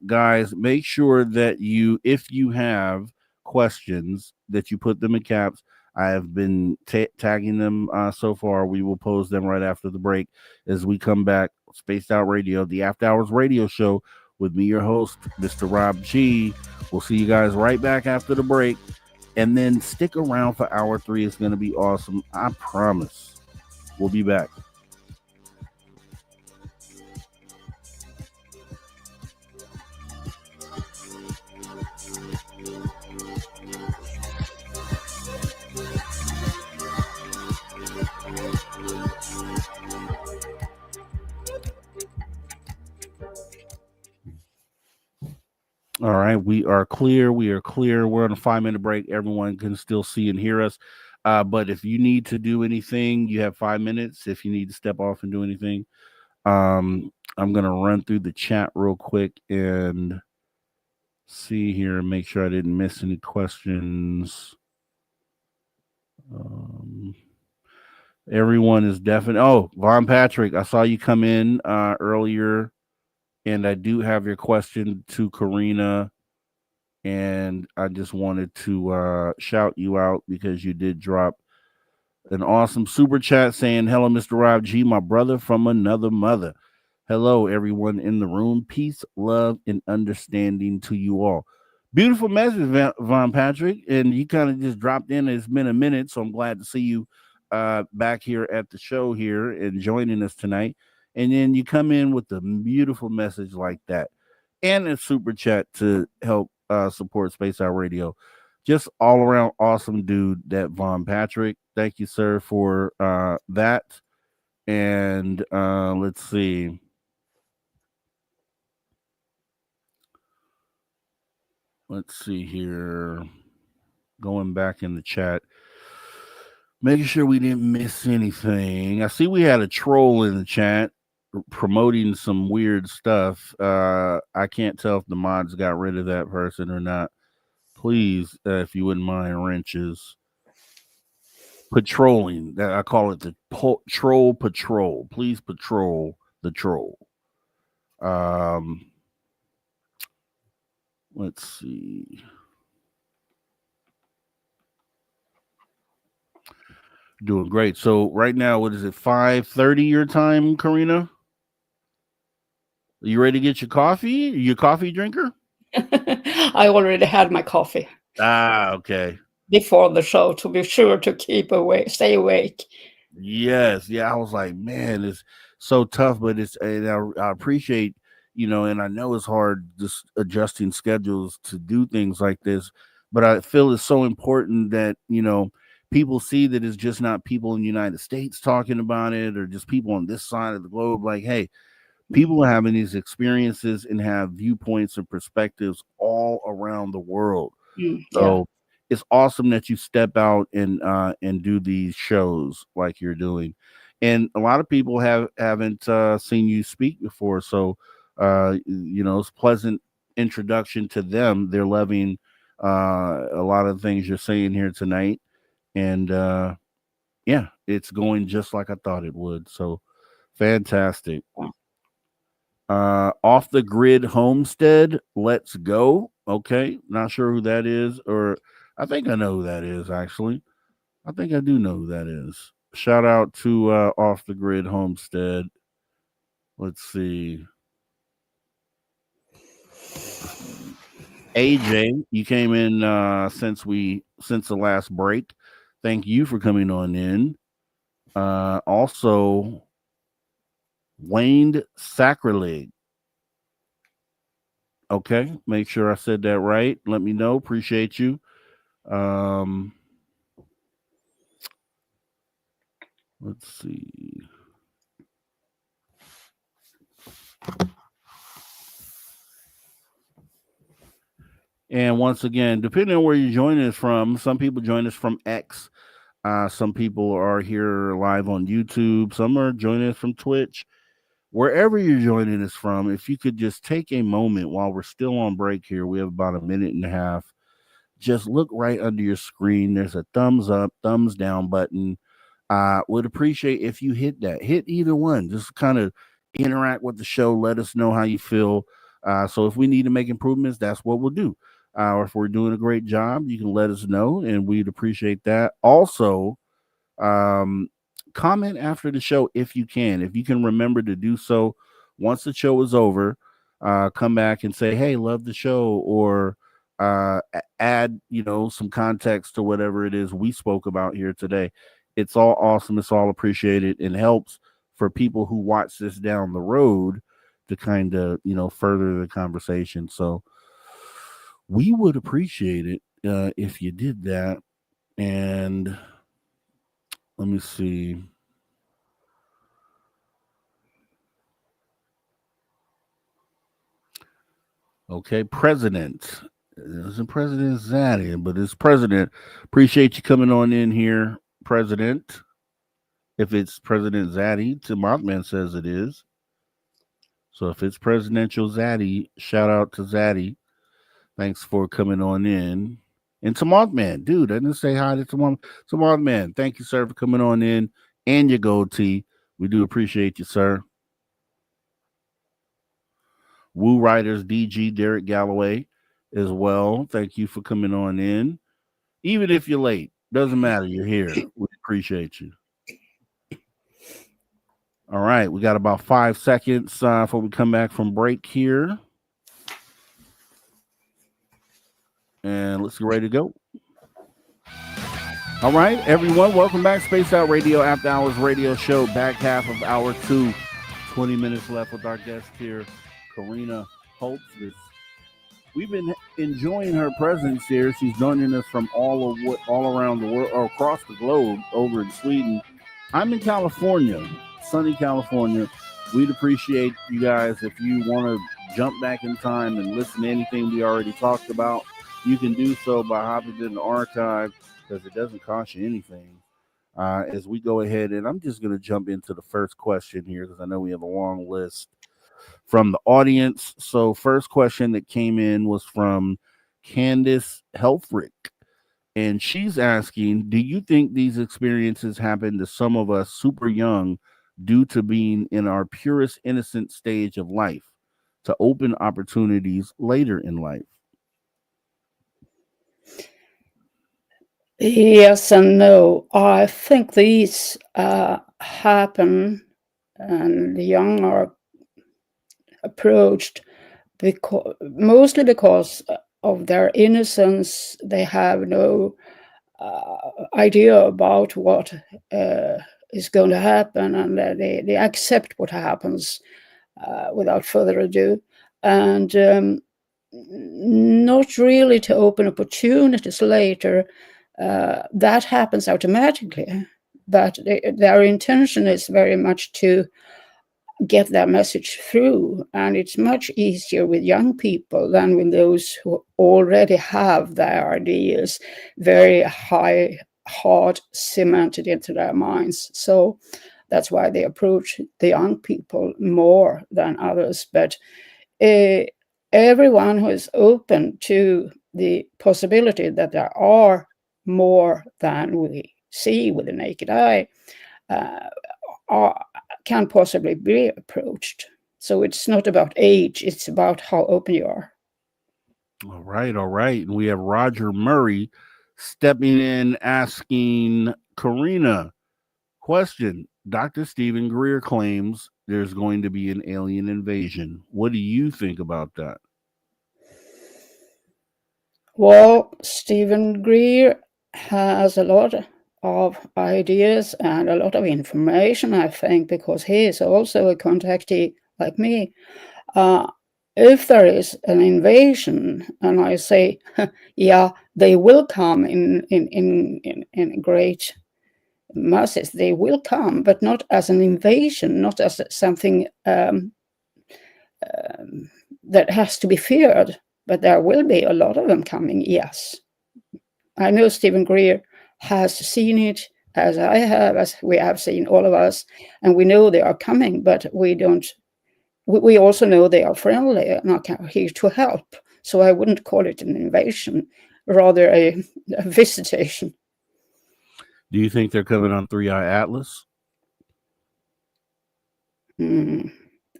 guys, make sure that if you have questions, that you put them in caps. I have been tagging them so far. We will pose them right after the break as we come back. Spaced Out Radio, the After Hours radio show with me, your host, Mr. Rob G. We'll see you guys right back after the break. And then stick around for hour 3. It's going to be awesome. I promise. We'll be back. All right, we are clear. We are clear. We're on a 5-minute break. Everyone can still see and hear us. But if you need to do anything, you have 5 minutes. If you need to step off and do anything, I'm going to run through the chat real quick and see here and make sure I didn't miss any questions. Everyone is definitely. Oh, Von Patrick, I saw you come in earlier. And I do have your question to Carina, and I just wanted to shout you out because you did drop an awesome super chat saying, "Hello, Mr. Rob G, my brother from another mother. Hello, everyone in the room. Peace, love, and understanding to you all." Beautiful message, Von Patrick, and you kind of just dropped in. It's been a minute, so I'm glad to see you back here at the show here and joining us tonight. And then you come in with a beautiful message like that and a super chat to help support Space Out Radio. Just all around awesome dude, that Von Patrick. Thank you, sir, for that. And let's see. Let's see here. Going back in the chat. Making sure we didn't miss anything. I see we had a troll in the chat promoting some weird stuff. I can't tell if the mods got rid of that person or not. Please, if you wouldn't mind, wrenches. Patrolling. I call it the troll patrol. Please patrol the troll. Let's see. Doing great. So right now, what is it? 5:30 your time, Carina? Are you ready to get your coffee? You a coffee drinker? I already had my coffee Okay. before the show to be sure to stay awake. Yes. Yeah. I was like, man, it's so tough, but and I appreciate, and I know it's hard just adjusting schedules to do things like this, but I feel it's so important that, people see that it's just not people in the United States talking about it or just people on this side of the globe. Like, hey, people are having these experiences and have viewpoints and perspectives all around the world. So it's awesome that you step out and do these shows like you're doing. And a lot of people haven't seen you speak before. So it's a pleasant introduction to them. They're loving a lot of the things you're saying here tonight. And yeah, it's going just like I thought it would. So fantastic. Off the Grid Homestead, let's go. Okay, not sure who that is, or I think I know who that is actually. I think I do know who that is. Shout out to Off the Grid Homestead. Let's see. AJ, you came in since the last break. Thank you for coming on in. Also, Wayne Sacrilege. Okay, make sure I said that right. Let me know. Appreciate you. Let's see. And once again, depending on where you're joining us from, some people join us from X. Some people are here live on YouTube. Some are joining us from Twitch. Wherever you're joining us from, if you could just take a moment while we're still on break here, we have about a minute and a half. Just look right under your screen. There's a thumbs up, thumbs down button. Would appreciate if you hit that. Hit either one. Just kind of interact with the show. Let us know how you feel. So if we need to make improvements, that's what we'll do. Or if we're doing a great job, you can let us know, and we'd appreciate that. Also, comment after the show if you can. If you can remember to do so once the show is over, come back and say, hey, love the show, or add, some context to whatever it is we spoke about here today. It's all awesome. It's all appreciated, and helps for people who watch this down the road to kind of, further the conversation. So we would appreciate it if you did that. And let me see. Okay, President. It isn't President Zaddy, but it's President. Appreciate you coming on in here, President. If it's President Zaddy, Mothman says it is. So if it's Presidential Zaddy, shout out to Zaddy. Thanks for coming on in. And to Mothman, dude, I didn't say hi to Mothman. Thank you, sir, for coming on in, and your gold tee. We do appreciate you, sir. Woo Riders DG, Derek Galloway as well. Thank you for coming on in. Even if you're late, doesn't matter. You're here. We appreciate you. All right. We got about 5 seconds before we come back from break here. And let's get ready to go. All right, everyone. Welcome back. Spaced Out Radio After Hours Radio Show. Back half of hour 2. 20 minutes left with our guest here, Carina Hultqvist. We've been enjoying her presence here. She's joining us from all around the world, or across the globe, over in Sweden. I'm in California, sunny California. We'd appreciate you guys if you want to jump back in time and listen to anything we already talked about. You can do so by hopping in the archive, because it doesn't cost you anything. As we go ahead, and I'm just going to jump into the first question here, because I know we have a long list from the audience. So first question that came in was from Candace Helfrich, and she's asking, do you think these experiences happen to some of us super young due to being in our purest innocent stage of life to open opportunities later in life? Yes and no. I think these happen, and the young are approached mostly because of their innocence. They have no idea about what is going to happen, and they accept what happens without further ado, and not really to open opportunities later. That happens automatically, but their intention is very much to get their message through, and it's much easier with young people than with those who already have their ideas very hard cemented into their minds. So that's why they approach the young people more than others. But everyone who is open to the possibility that there are more than we see with the naked eye can possibly be approached. So it's not about age, it's about how open you are. All right, all right. And we have Roger Murray stepping in asking Carina, question. Dr. Stephen Greer claims there's going to be an alien invasion. What do you think about that? Well, Stephen Greer has a lot of ideas and a lot of information, I think, because he is also a contactee like me. If there is an invasion, and I say, yeah, they will come in great masses, they will come, but not as an invasion, not as something that has to be feared. But there will be a lot of them coming, yes. I know Stephen Greer has seen it, as I have, as we have seen, all of us, and we know they are coming, but we don't. We also know they are friendly and are here to help. So I wouldn't call it an invasion, rather a visitation. Do you think they're coming on 3-Eye Atlas?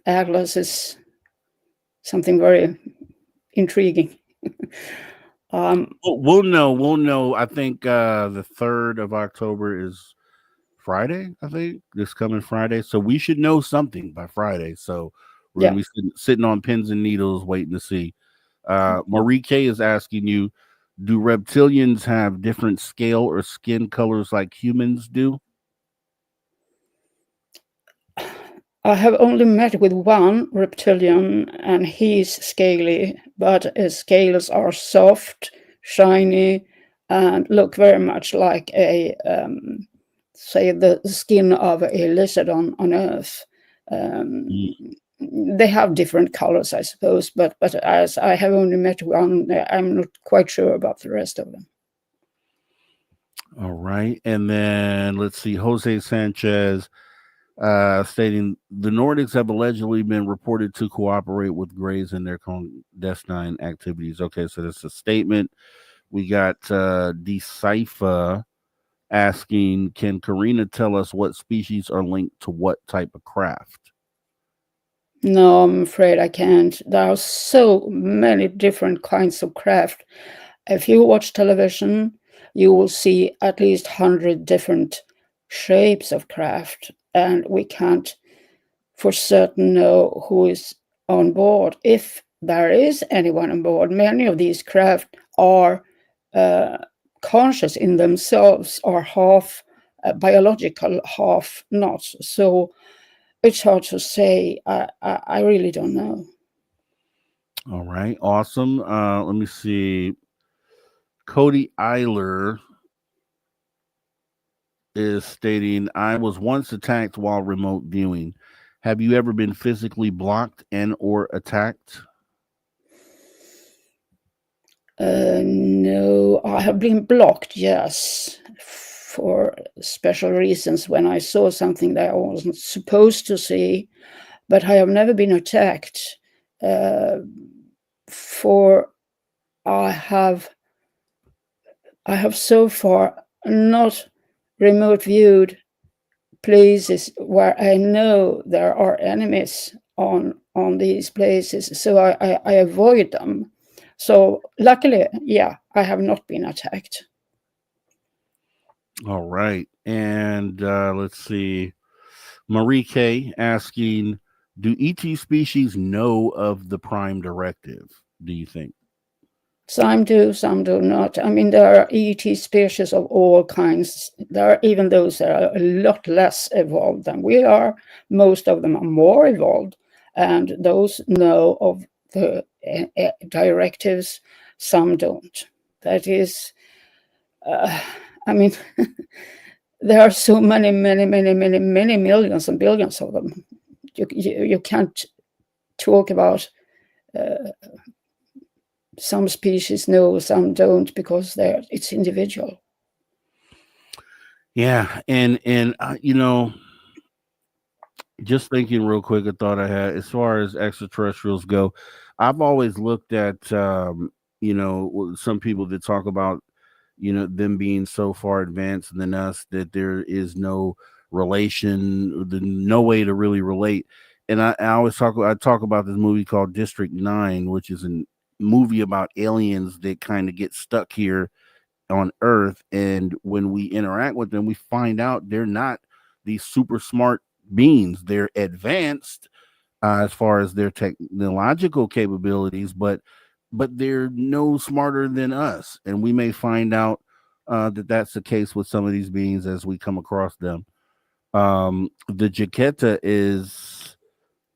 Atlas is something very intriguing. We'll know. I think the 3rd of October is Friday, I think, this coming Friday. So we should know something by Friday. So we're going to be sitting on pins and needles waiting to see. Marie K is asking you, do reptilians have different scale or skin colors like humans do? I have only met with one reptilian, and he's scaly, but his scales are soft, shiny, and look very much like a, say, the skin of a lizard on Earth. They have different colors, I suppose, but as I have only met one, I'm not quite sure about the rest of them. All right. And then let's see, Jose Sanchez stating the Nordics have allegedly been reported to cooperate with Greys in their clandestine activities. Okay, so that's a statement. We got Decipher asking, can Carina tell us what species are linked to what type of craft? No, I'm afraid I can't. There are so many different kinds of craft. If you watch television, you will see at least 100 different shapes of craft, and we can't for certain know who is on board. If there is anyone on board, many of these craft are conscious in themselves, are half biological, half not. So it's hard to say. I really don't know. All right, awesome. Let me see. Cody Eiler is stating, I was once attacked while remote viewing. Have you ever been physically blocked and or attacked? No, I have been blocked, yes, for special reasons when I saw something that I wasn't supposed to see, but I have never been attacked. For I have so far not remote viewed places where I know there are enemies on these places, so I avoid them. So luckily, yeah, I have not been attacked. All right. And let's see. Marie K asking, do ET species know of the Prime Directive, do you think? Some do, some do not. I mean, there are ET species of all kinds. There are even those that are a lot less evolved than we are. Most of them are more evolved, and those know of the directives. Some don't. That is, I mean, there are so many millions and billions of them. You can't talk about some species know, some don't, because it's individual. Yeah, and you know, just thinking real quick, a thought I had as far as extraterrestrials go, I've always looked at you know, some people that talk about, them being so far advanced than us that there is no relation, no way to really relate. And I talk about this movie called District 9, which is a movie about aliens that kind of get stuck here on Earth, and when we interact with them, we find out they're not these super smart beings. They're advanced as far as their technological capabilities, but they're no smarter than us, and we may find out that that's the case with some of these beings as we come across them. The Jaquetta is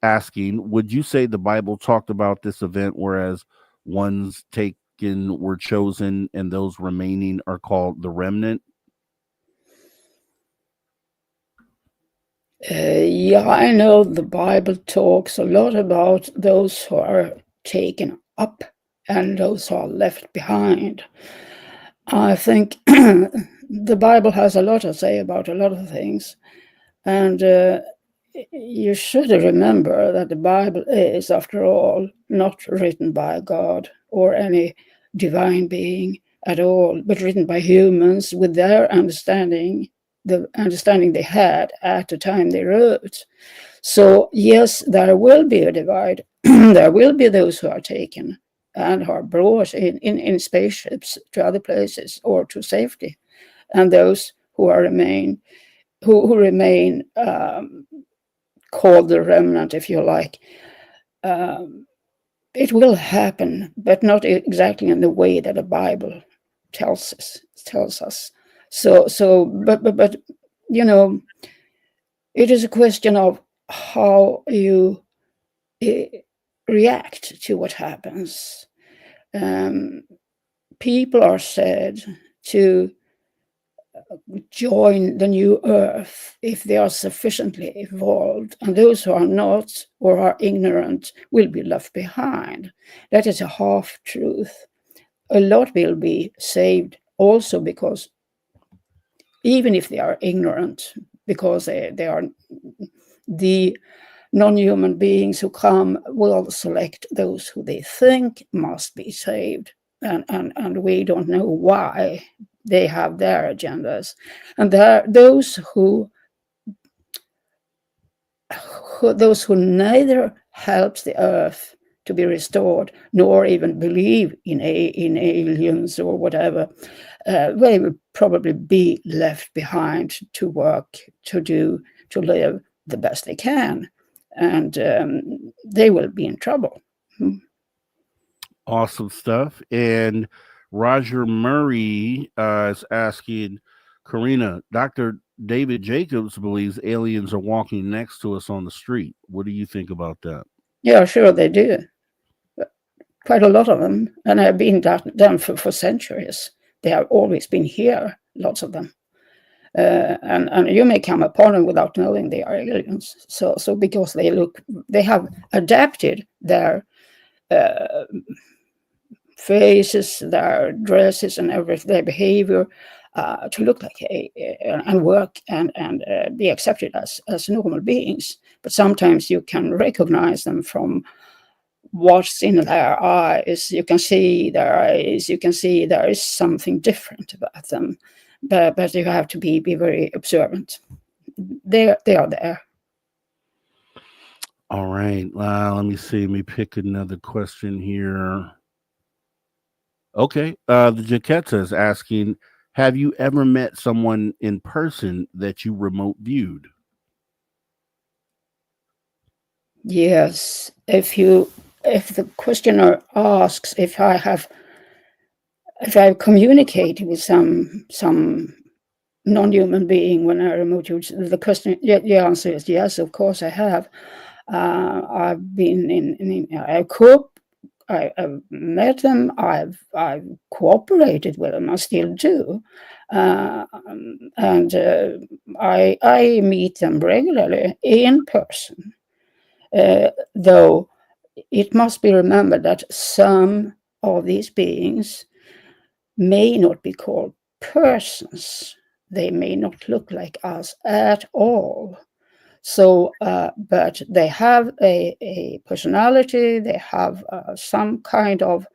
asking, would you say the Bible talked about this event, whereas ones taken were chosen and those remaining are called the remnant? Yeah, I know the Bible talks a lot about those who are taken up and those who are left behind. I think the Bible has a lot to say about a lot of things. And you should remember that the Bible is, after all, not written by God or any divine being at all, but written by humans with their understanding, the understanding they had at the time they wrote. So yes, there will be a divide. There will be those who are taken and are brought in spaceships to other places or to safety, and those who remain called the remnant, if you like. It will happen, but not exactly in the way that the Bible tells us. But it is a question of how you react to what happens. People are said to join the new earth if they are sufficiently evolved, and those who are not or are ignorant will be left behind. That is a half truth. A lot will be saved also because even if they are ignorant, because they are the non-human beings who come will select those who they think must be saved, and we don't know why. They have their agendas, and those who neither helps the earth to be restored nor even believe in aliens or whatever, they will probably be left behind to work, to live the best they can, and they will be in trouble. Awesome stuff. And Roger Murray is asking, Carina, Dr. David Jacobs believes aliens are walking next to us on the street. What do you think about that? Yeah, sure they do. Quite a lot of them, and have been done for centuries. They have always been here, lots of them. And you may come upon them without knowing they are aliens. So because they have adapted their faces, their dresses, and everything, their behavior to look like and work and be accepted as normal beings. But sometimes you can recognize them from what's in their eyes. You can see their eyes. You can see there is something different about them. But you have to be very observant. They are there. All right. Let me see. Let me pick another question here. Okay. The Jaquetta is asking, have you ever met someone in person that you remote viewed? Yes. If the questioner asks if I've communicated with some non-human being when I remote use, the question, the answer is yes, of course I have. I've been I've met them. I've cooperated with them. I still do, and I meet them regularly in person. Though it must be remembered that some of these beings may not be called persons. They may not look like us at all. So, but they have a personality, they have some kind of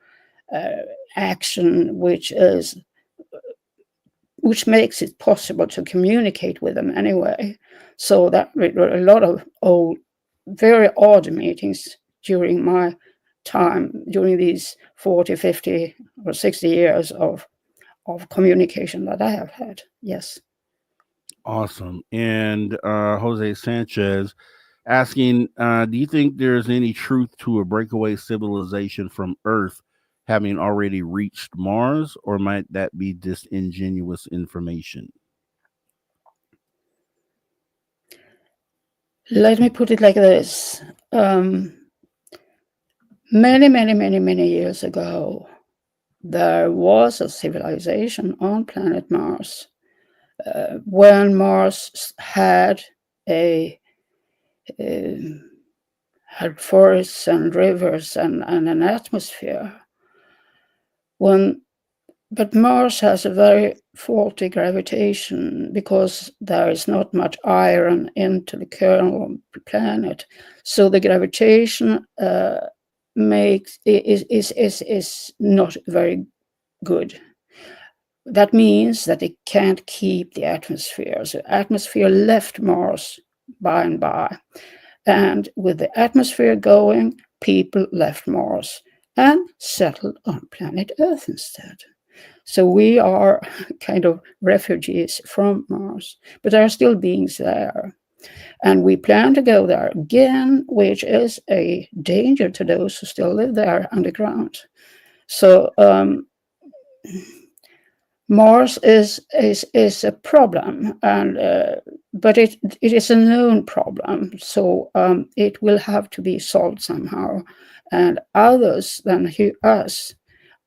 action which is which makes it possible to communicate with them anyway. So that were a lot of old, very odd meetings during my time, during these 40, 50, or 60 years of communication that I have had. Yes. Awesome. And Jose Sanchez asking, do you think there's any truth to a breakaway civilization from Earth having already reached Mars, or might that be disingenuous information? Let me put it like this. Many years ago, there was a civilization on planet Mars. When Mars had forests and rivers and an atmosphere. But Mars has a very faulty gravitation because there is not much iron into the kernel of the planet. So the gravitation is not very good. That means that it can't keep the atmosphere. So atmosphere left Mars by and by. And with the atmosphere going, people left Mars and settled on planet Earth instead. So we are kind of refugees from Mars, but there are still beings there. And we plan to go there again, which is a danger to those who still live there underground. So Mars is a problem, and but it is a known problem. So it will have to be solved somehow, and others than us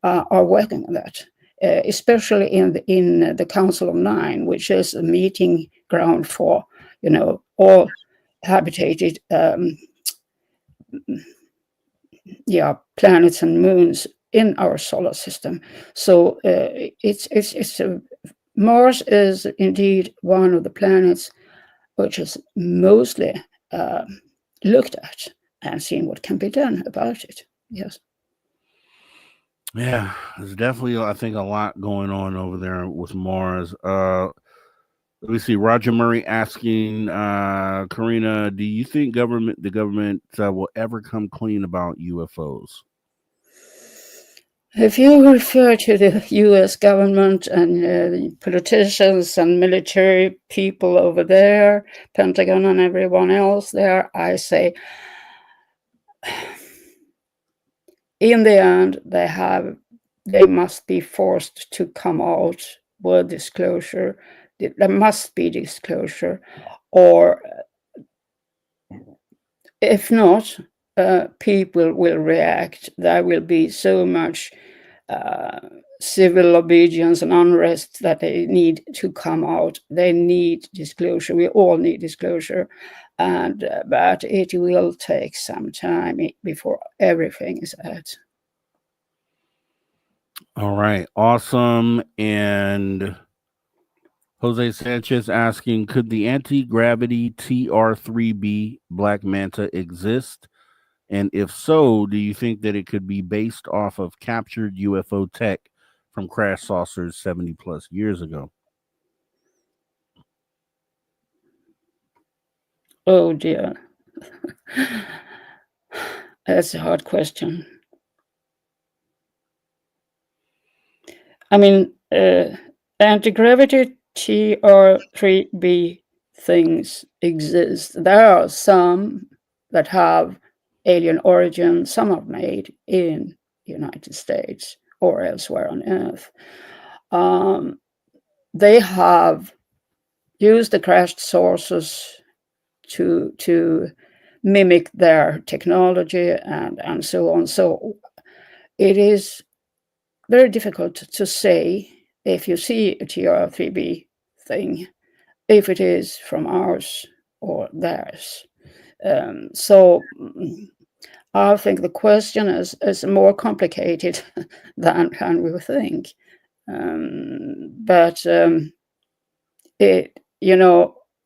are working on that. Especially in the Council of Nine, which is a meeting ground for all habitated planets and moons in our solar system. So Mars is indeed one of the planets which is mostly looked at and seen what can be done about it. Yes. Yeah, there's definitely, I think, a lot going on over there with Mars. Let me see. Roger Murray asking, Carina, do you think the government will ever come clean about UFOs? If you refer to the U.S. government and politicians and military people over there, Pentagon and everyone else there, I say, in the end, they must be forced to come out with disclosure. There must be disclosure, or if not, people will react. There will be so much civil obedience and unrest that they need to come out. They need disclosure. We all need disclosure, but it will take some time before everything is out. All right, awesome. And Jose Sanchez asking, could the anti-gravity TR-3B Black Manta exist? And if so, do you think that it could be based off of captured UFO tech from crash saucers 70 plus years ago? Oh dear. That's a hard question. I mean, anti-gravity TR-3B things exist. There are some that have alien origin. Some are made in the United States or elsewhere on Earth. They have used the crashed sources to mimic their technology and so on. So it is very difficult to say if you see a TR-3B thing, if it is from ours or theirs. So I think the question is more complicated than we think. But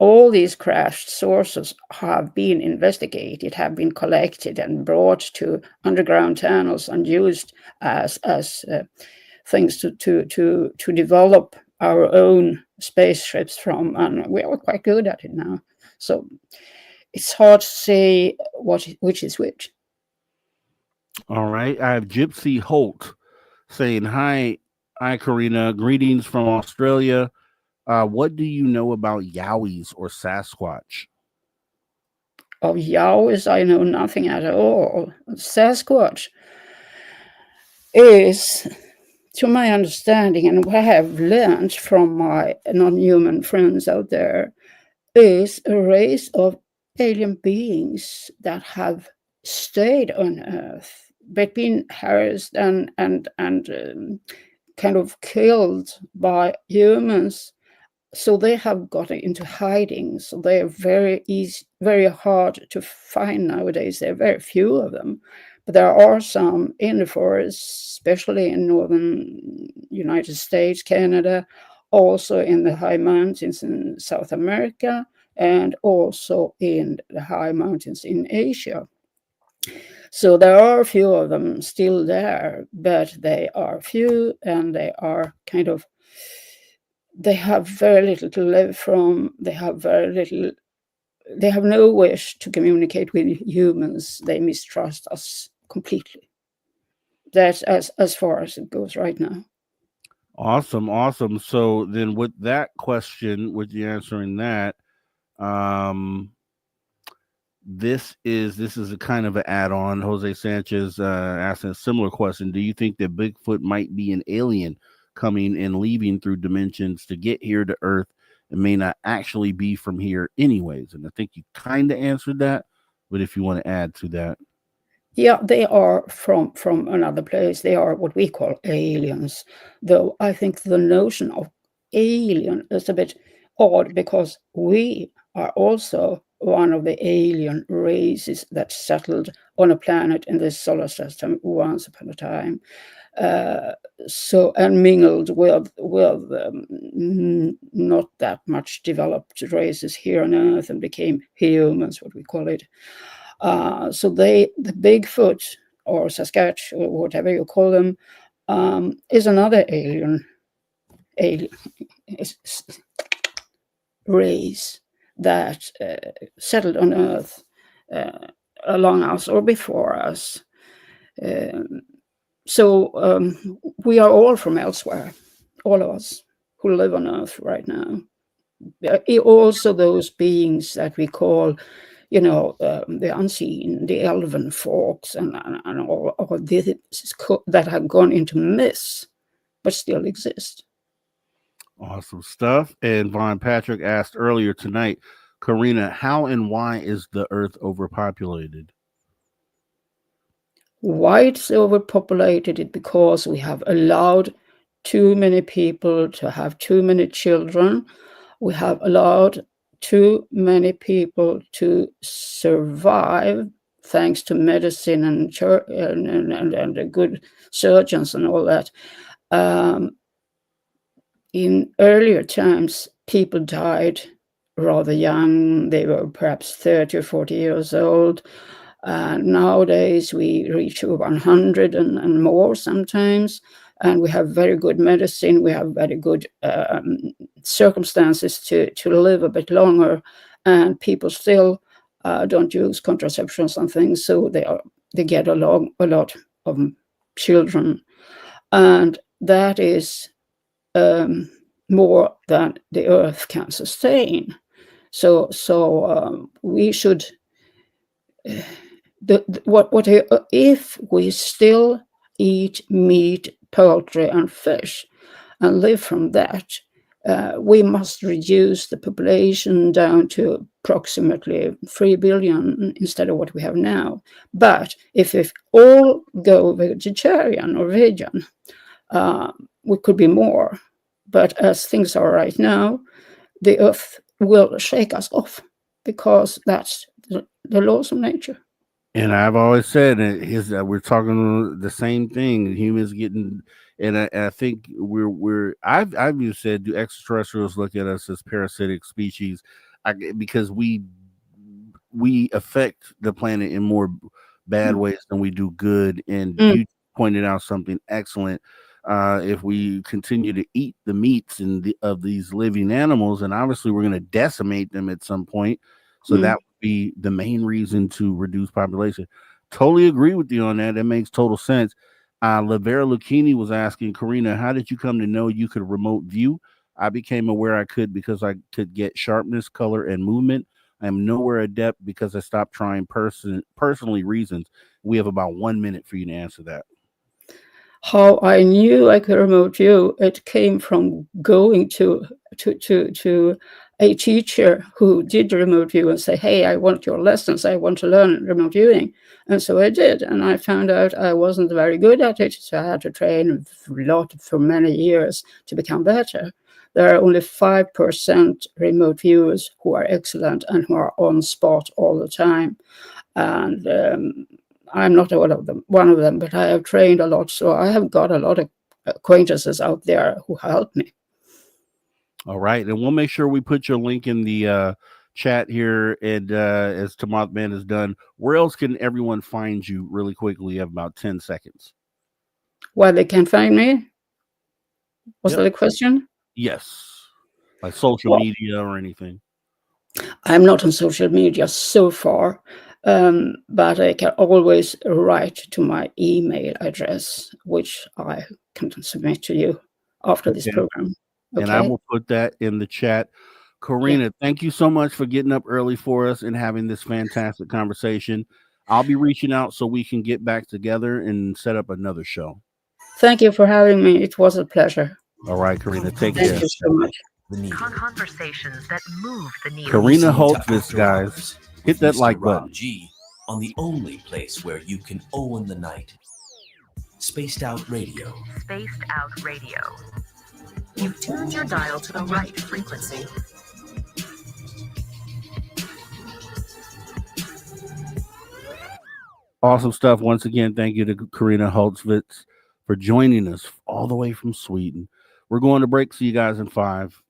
all these crashed sources have been investigated, have been collected and brought to underground tunnels and used as things to develop our own spaceships from, and we are quite good at it now. So it's hard to say which is which. All right. I have Gypsy Holt saying, hi, Carina. Greetings from Australia. What do you know about Yowies or Sasquatch? Of Yowies, I know nothing at all. Sasquatch is, to my understanding, and what I have learned from my non-human friends out there, is a race of alien beings that have stayed on Earth, but been harassed and kind of killed by humans. So they have gotten into hiding. So they are very hard to find nowadays. There are very few of them, but there are some in the forests, especially in northern United States, Canada, also in the high mountains in South America, and also in the high mountains in Asia. So there are a few of them still there, but they are few, and they are kind of, they have very little to live from. They have no wish to communicate with humans. They mistrust us completely. That's as far as it goes right now. Awesome. So then with that question, with you answering that, this is a kind of an add-on. Jose Sanchez asking a similar question. Do you think that Bigfoot might be an alien coming and leaving through dimensions to get here to Earth and may not actually be from here anyways? And I think you kind of answered that, but if you want to add to that. Yeah, they are from another place. They are what we call aliens, though I think the notion of alien is a bit odd, because we are also one of the alien races that settled on a planet in the solar system once upon a time. So, and mingled with not that much developed races here on Earth and became humans, what we call it. So the Bigfoot or Sasquatch or whatever you call them is another alien race that settled on Earth along us or before us. So we are all from elsewhere, all of us who live on Earth right now. Also those beings that we call, the unseen, the elven folks, and all this that have gone into myths, but still exist. Awesome stuff. And Von Patrick asked earlier tonight, Carina, how and why is the Earth overpopulated? Why it's overpopulated is because we have allowed too many people to have too many children. We have allowed too many people to survive thanks to medicine and the good surgeons and all that. In earlier times, people died rather young. They were perhaps 30 or 40 years old. Nowadays, we reach 100 and more sometimes. And we have very good medicine. We have very good circumstances to live a bit longer. And people still don't use contraceptions and things. So they get along a lot of children. And that is more than the Earth can sustain. So we should. If we still eat meat, poultry, and fish, and live from that, we must reduce the population down to approximately 3 billion instead of what we have now. But if all go vegetarian or vegan, we could be more. But as things are right now, the Earth will shake us off, because that's the laws of nature. And I've always said we're talking the same thing. Humans getting, and I think I've even said, do extraterrestrials look at us as parasitic species? Because we affect the planet in more bad ways than we do good. And you pointed out something excellent. if we continue to eat the meats of these living animals, and obviously we're going to decimate them at some point. So that would be the main reason to reduce population. Totally agree with you on that. That makes total sense. Lavera Lucchini was asking, Carina, how did you come to know you could remote view? I became aware I could because I could get sharpness, color, and movement. I am nowhere adept because I stopped trying personally reasons. We have about 1 minute for you to answer that. How I knew I could remote view, it came from going to a teacher who did remote view and say, hey, I want your lessons. I want to learn remote viewing. And so I did. And I found out I wasn't very good at it. So I had to train a lot for many years to become better. There are only 5% remote viewers who are excellent and who are on spot all the time. And I'm not one of them, but I have trained a lot. So I have got a lot of acquaintances out there who help me. All right. And we'll make sure we put your link in the chat here. And as Tamothman is done, where else can everyone find you really quickly? You have about 10 seconds. Where they can find me? Was that a question? Yes. Like social media or anything. I'm not on social media so far. But I can always write to my email address, which I can submit to you after this program. Okay? And I will put that in the chat. Carina, thank you so much for getting up early for us and having this fantastic conversation. I'll be reaching out so we can get back together and set up another show. Thank you for having me. It was a pleasure. All right, Carina, take care. Thank you so much. Conversations that move the needle. Carina Hultqvist, guys. Hit that like button. G on the only place where you can own the night. Spaced Out Radio. Spaced Out Radio. You've tuned your dial to the right frequency. Awesome stuff. Once again, thank you to Carina Hultqvist for joining us all the way from Sweden. We're going to break. See you guys in 5.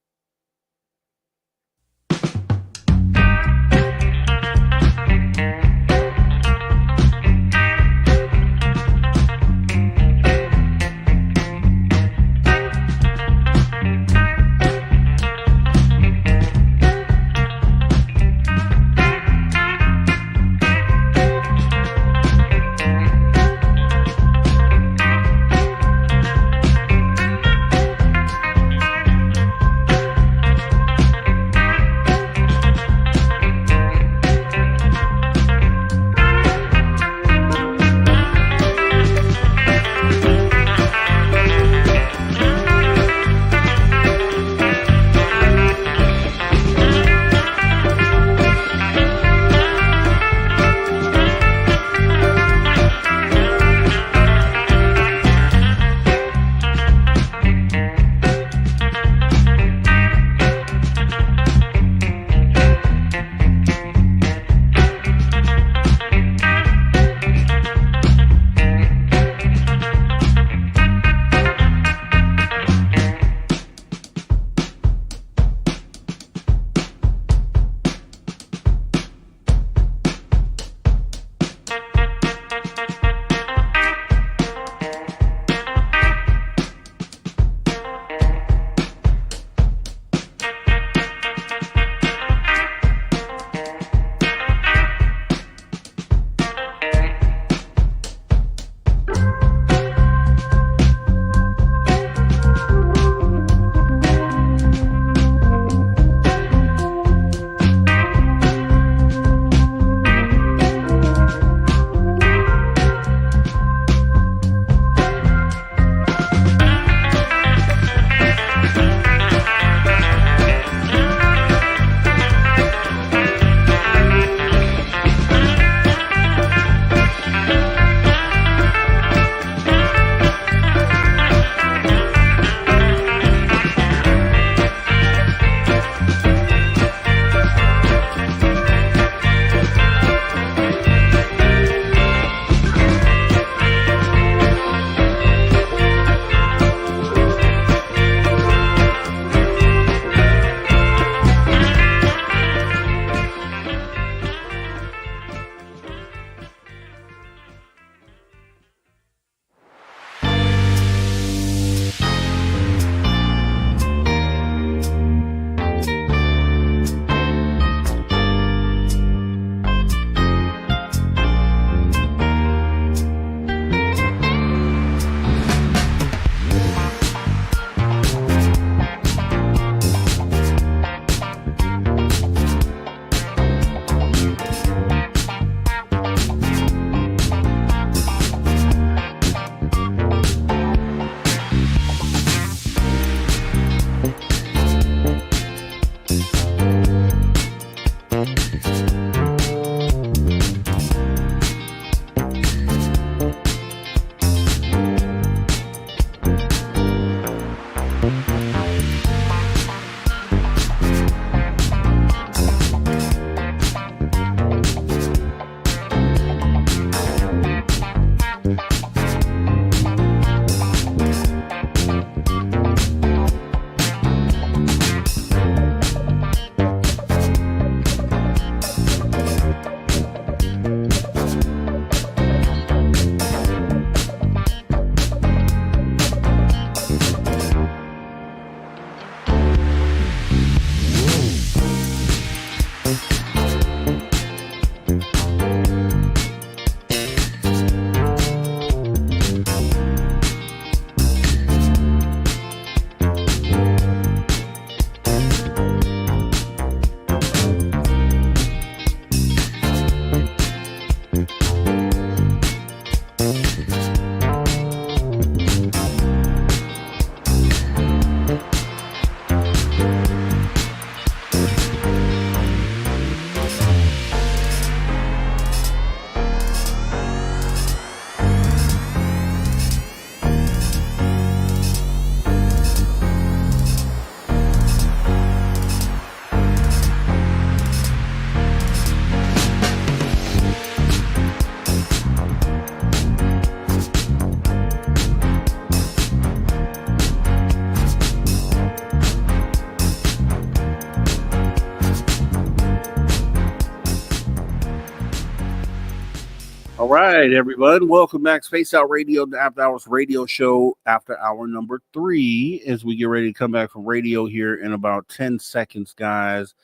All right, everyone. Welcome back. Space Out Radio, the After Hours radio show, after hour number 3, as we get ready to come back from radio here in about 10 seconds, guys.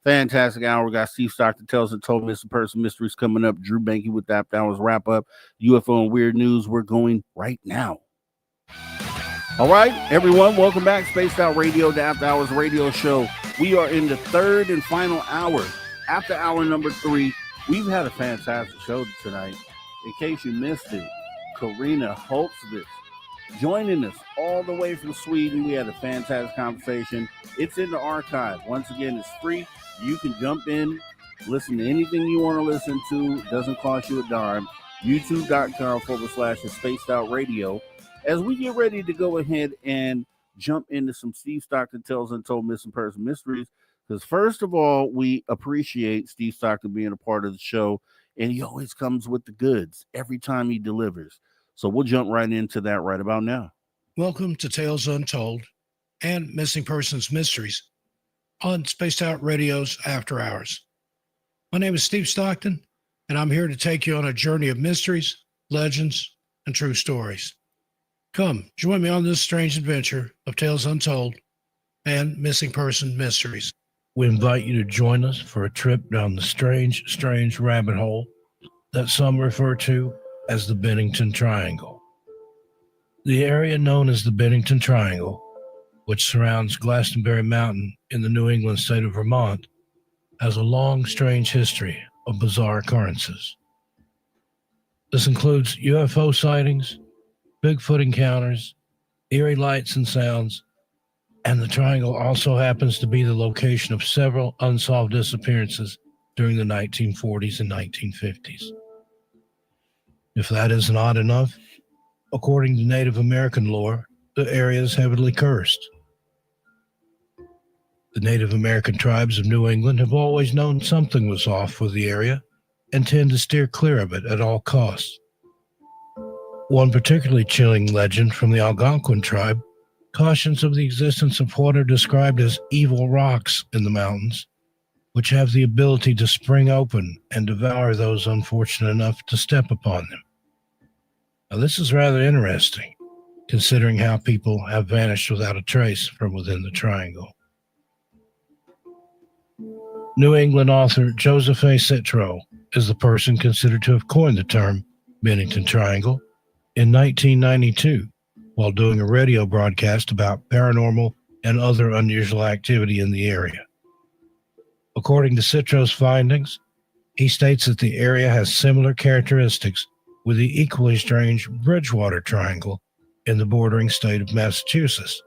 Fantastic hour. We got Steve Stockton Tells and Told Missing Person Mysteries coming up. Drew Banky with the After Hours wrap up. UFO and Weird News. We're going right now. All right, everyone. Welcome back. Spaced Out Radio, the After Hours radio show. We are in the third and final hour. After hour number 3. We've had a fantastic show tonight. In case you missed it, Carina Hultqvist joining us all the way from Sweden. We had a fantastic conversation. It's in the archive. Once again, it's free. You can jump in, listen to anything you want to listen to. It doesn't cost you a dime. YouTube.com/Spaced Out Radio. As we get ready to go ahead and jump into some Steve Stockton Tells Untold Missing Person Mysteries, because first of all, we appreciate Steve Stockton being a part of the show, and he always comes with the goods every time he delivers. So we'll jump right into that right about now. Welcome to Tales Untold and Missing Persons Mysteries on Spaced Out Radio's After Hours. My name is Steve Stockton, and I'm here to take you on a journey of mysteries, legends, and true stories. Come, join me on this strange adventure of Tales Untold and Missing Person Mysteries. We invite you to join us for a trip down the strange rabbit hole that some refer to as the Bennington Triangle. The area known as the Bennington Triangle, which surrounds Glastonbury Mountain in the New England state of Vermont, has a long, strange history of bizarre occurrences. This includes UFO sightings, Bigfoot encounters, eerie lights and sounds, and the triangle also happens to be the location of several unsolved disappearances during the 1940s and 1950s. If that isn't odd enough, according to Native American lore, the area is heavily cursed. The Native American tribes of New England have always known something was off with the area and tend to steer clear of it at all costs. One particularly chilling legend from the Algonquin tribe cautions of the existence of what are described as evil rocks in the mountains, which have the ability to spring open and devour those unfortunate enough to step upon them. Now, this is rather interesting, considering how people have vanished without a trace from within the triangle. New England author Joseph A. Citro is the person considered to have coined the term Bennington Triangle in 1992. While doing a radio broadcast about paranormal and other unusual activity in the area. According to Citro's findings, he states that the area has similar characteristics with the equally strange Bridgewater Triangle in the bordering state of Massachusetts,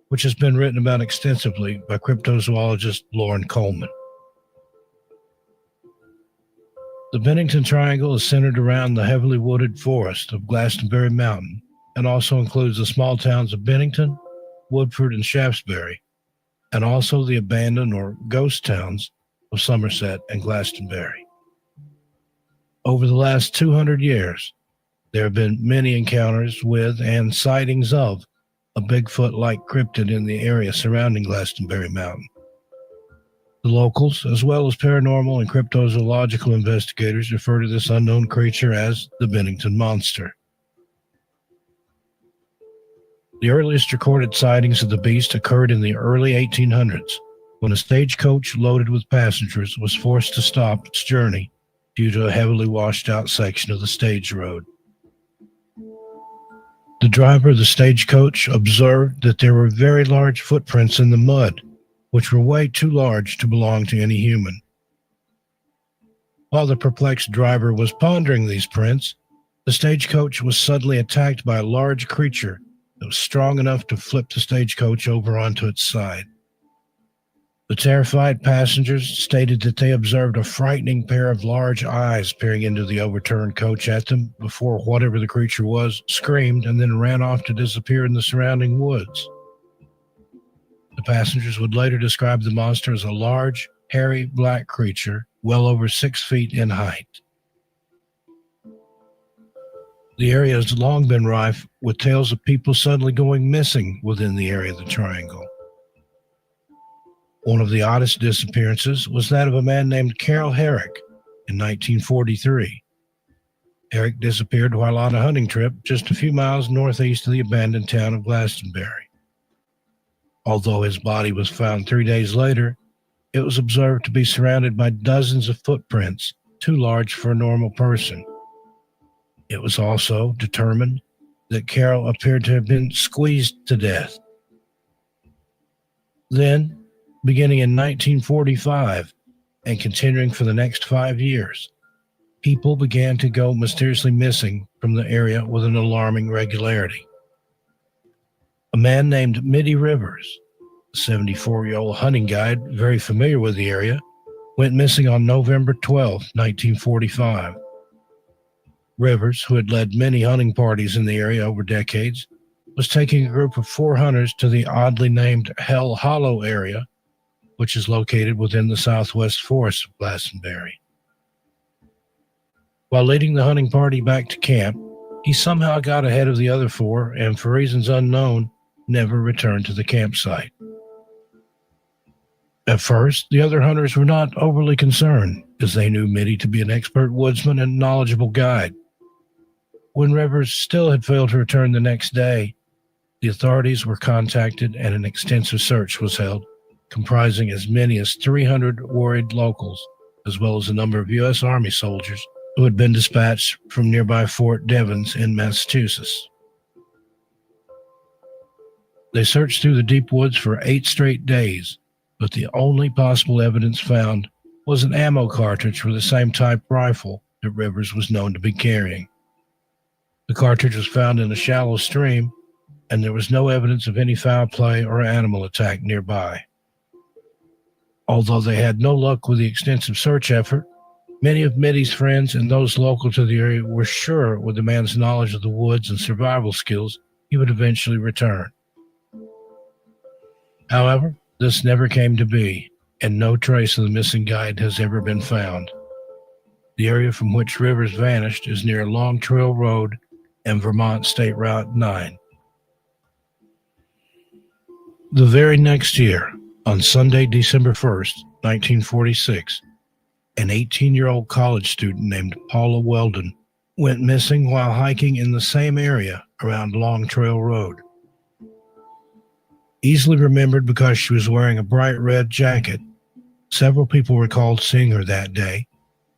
which has been written about extensively by cryptozoologist Lauren Coleman. The Bennington Triangle is centered around the heavily wooded forest of Glastonbury Mountain, and also includes the small towns of Bennington, Woodford, and Shaftesbury, and also the abandoned or ghost towns of Somerset and Glastonbury. Over the last 200 years, there have been many encounters with and sightings of a Bigfoot-like cryptid in the area surrounding Glastonbury Mountain. The locals, as well as paranormal and cryptozoological investigators, refer to this unknown creature as the Bennington Monster. The earliest recorded sightings of the beast occurred in the early 1800s, when a stagecoach loaded with passengers was forced to stop its journey due to a heavily washed-out section of the stage road. The driver of the stagecoach observed that there were very large footprints in the mud, which were way too large to belong to any human. While the perplexed driver was pondering these prints, the stagecoach was suddenly attacked by a large creature that was strong enough to flip the stagecoach over onto its side. The terrified passengers stated that they observed a frightening pair of large eyes peering into the overturned coach at them before whatever the creature was screamed and then ran off to disappear in the surrounding woods. The passengers would later describe the monster as a large, hairy, black creature well over 6 feet in height. The area has long been rife with tales of people suddenly going missing within the area of the triangle. One of the oddest disappearances was that of a man named Carol Herrick in 1943. Eric disappeared while on a hunting trip just a few miles northeast of the abandoned town of Glastonbury. Although his body was found 3 days later, it was observed to be surrounded by dozens of footprints, too large for a normal person. It was also determined that Carol appeared to have been squeezed to death. Then, beginning in 1945 and continuing for the next 5 years, people began to go mysteriously missing from the area with an alarming regularity. A man named Mitty Rivers, a 74-year-old hunting guide very familiar with the area, went missing on November 12, 1945. Rivers, who had led many hunting parties in the area over decades, was taking a group of 4 hunters to the oddly named Hell Hollow area, which is located within the southwest forest of Glastonbury. While leading the hunting party back to camp, he somehow got ahead of the other 4 and, for reasons unknown, never returned to the campsite. At first, the other hunters were not overly concerned, as they knew Mitty to be an expert woodsman and knowledgeable guide. When Rivers still had failed to return the next day, the authorities were contacted and an extensive search was held, comprising as many as 300 worried locals, as well as a number of U.S. Army soldiers who had been dispatched from nearby Fort Devens in Massachusetts. They searched through the deep woods for 8 straight days, but the only possible evidence found was an ammo cartridge for the same type rifle that Rivers was known to be carrying. The cartridge was found in a shallow stream, and there was no evidence of any foul play or animal attack nearby. Although they had no luck with the extensive search effort, many of Mitty's friends and those local to the area were sure with the man's knowledge of the woods and survival skills, he would eventually return. However, this never came to be, and no trace of the missing guide has ever been found. The area from which Rivers vanished is near Long Trail Road and Vermont State Route 9. The very next year, on Sunday, December 1st, 1946, an 18-year-old college student named Paula Weldon went missing while hiking in the same area around Long Trail Road. Easily remembered because she was wearing a bright red jacket, several people recalled seeing her that day,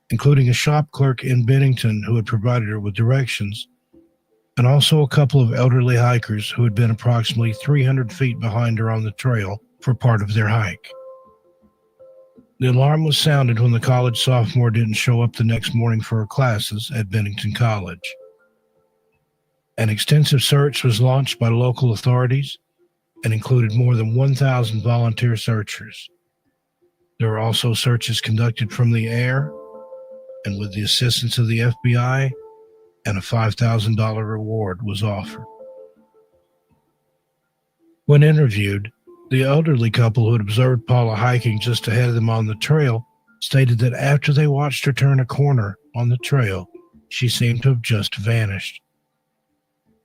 including a shop clerk in Bennington who had provided her with directions, and also a couple of elderly hikers who had been approximately 300 feet behind her on the trail for part of their hike. The alarm was sounded when the college sophomore didn't show up the next morning for her classes at Bennington College. An extensive search was launched by local authorities and included more than 1,000 volunteer searchers. There were also searches conducted from the air, and with the assistance of the FBI, and a $5,000 reward was offered. When interviewed, the elderly couple who had observed Paula hiking just ahead of them on the trail stated that after they watched her turn a corner on the trail, she seemed to have just vanished.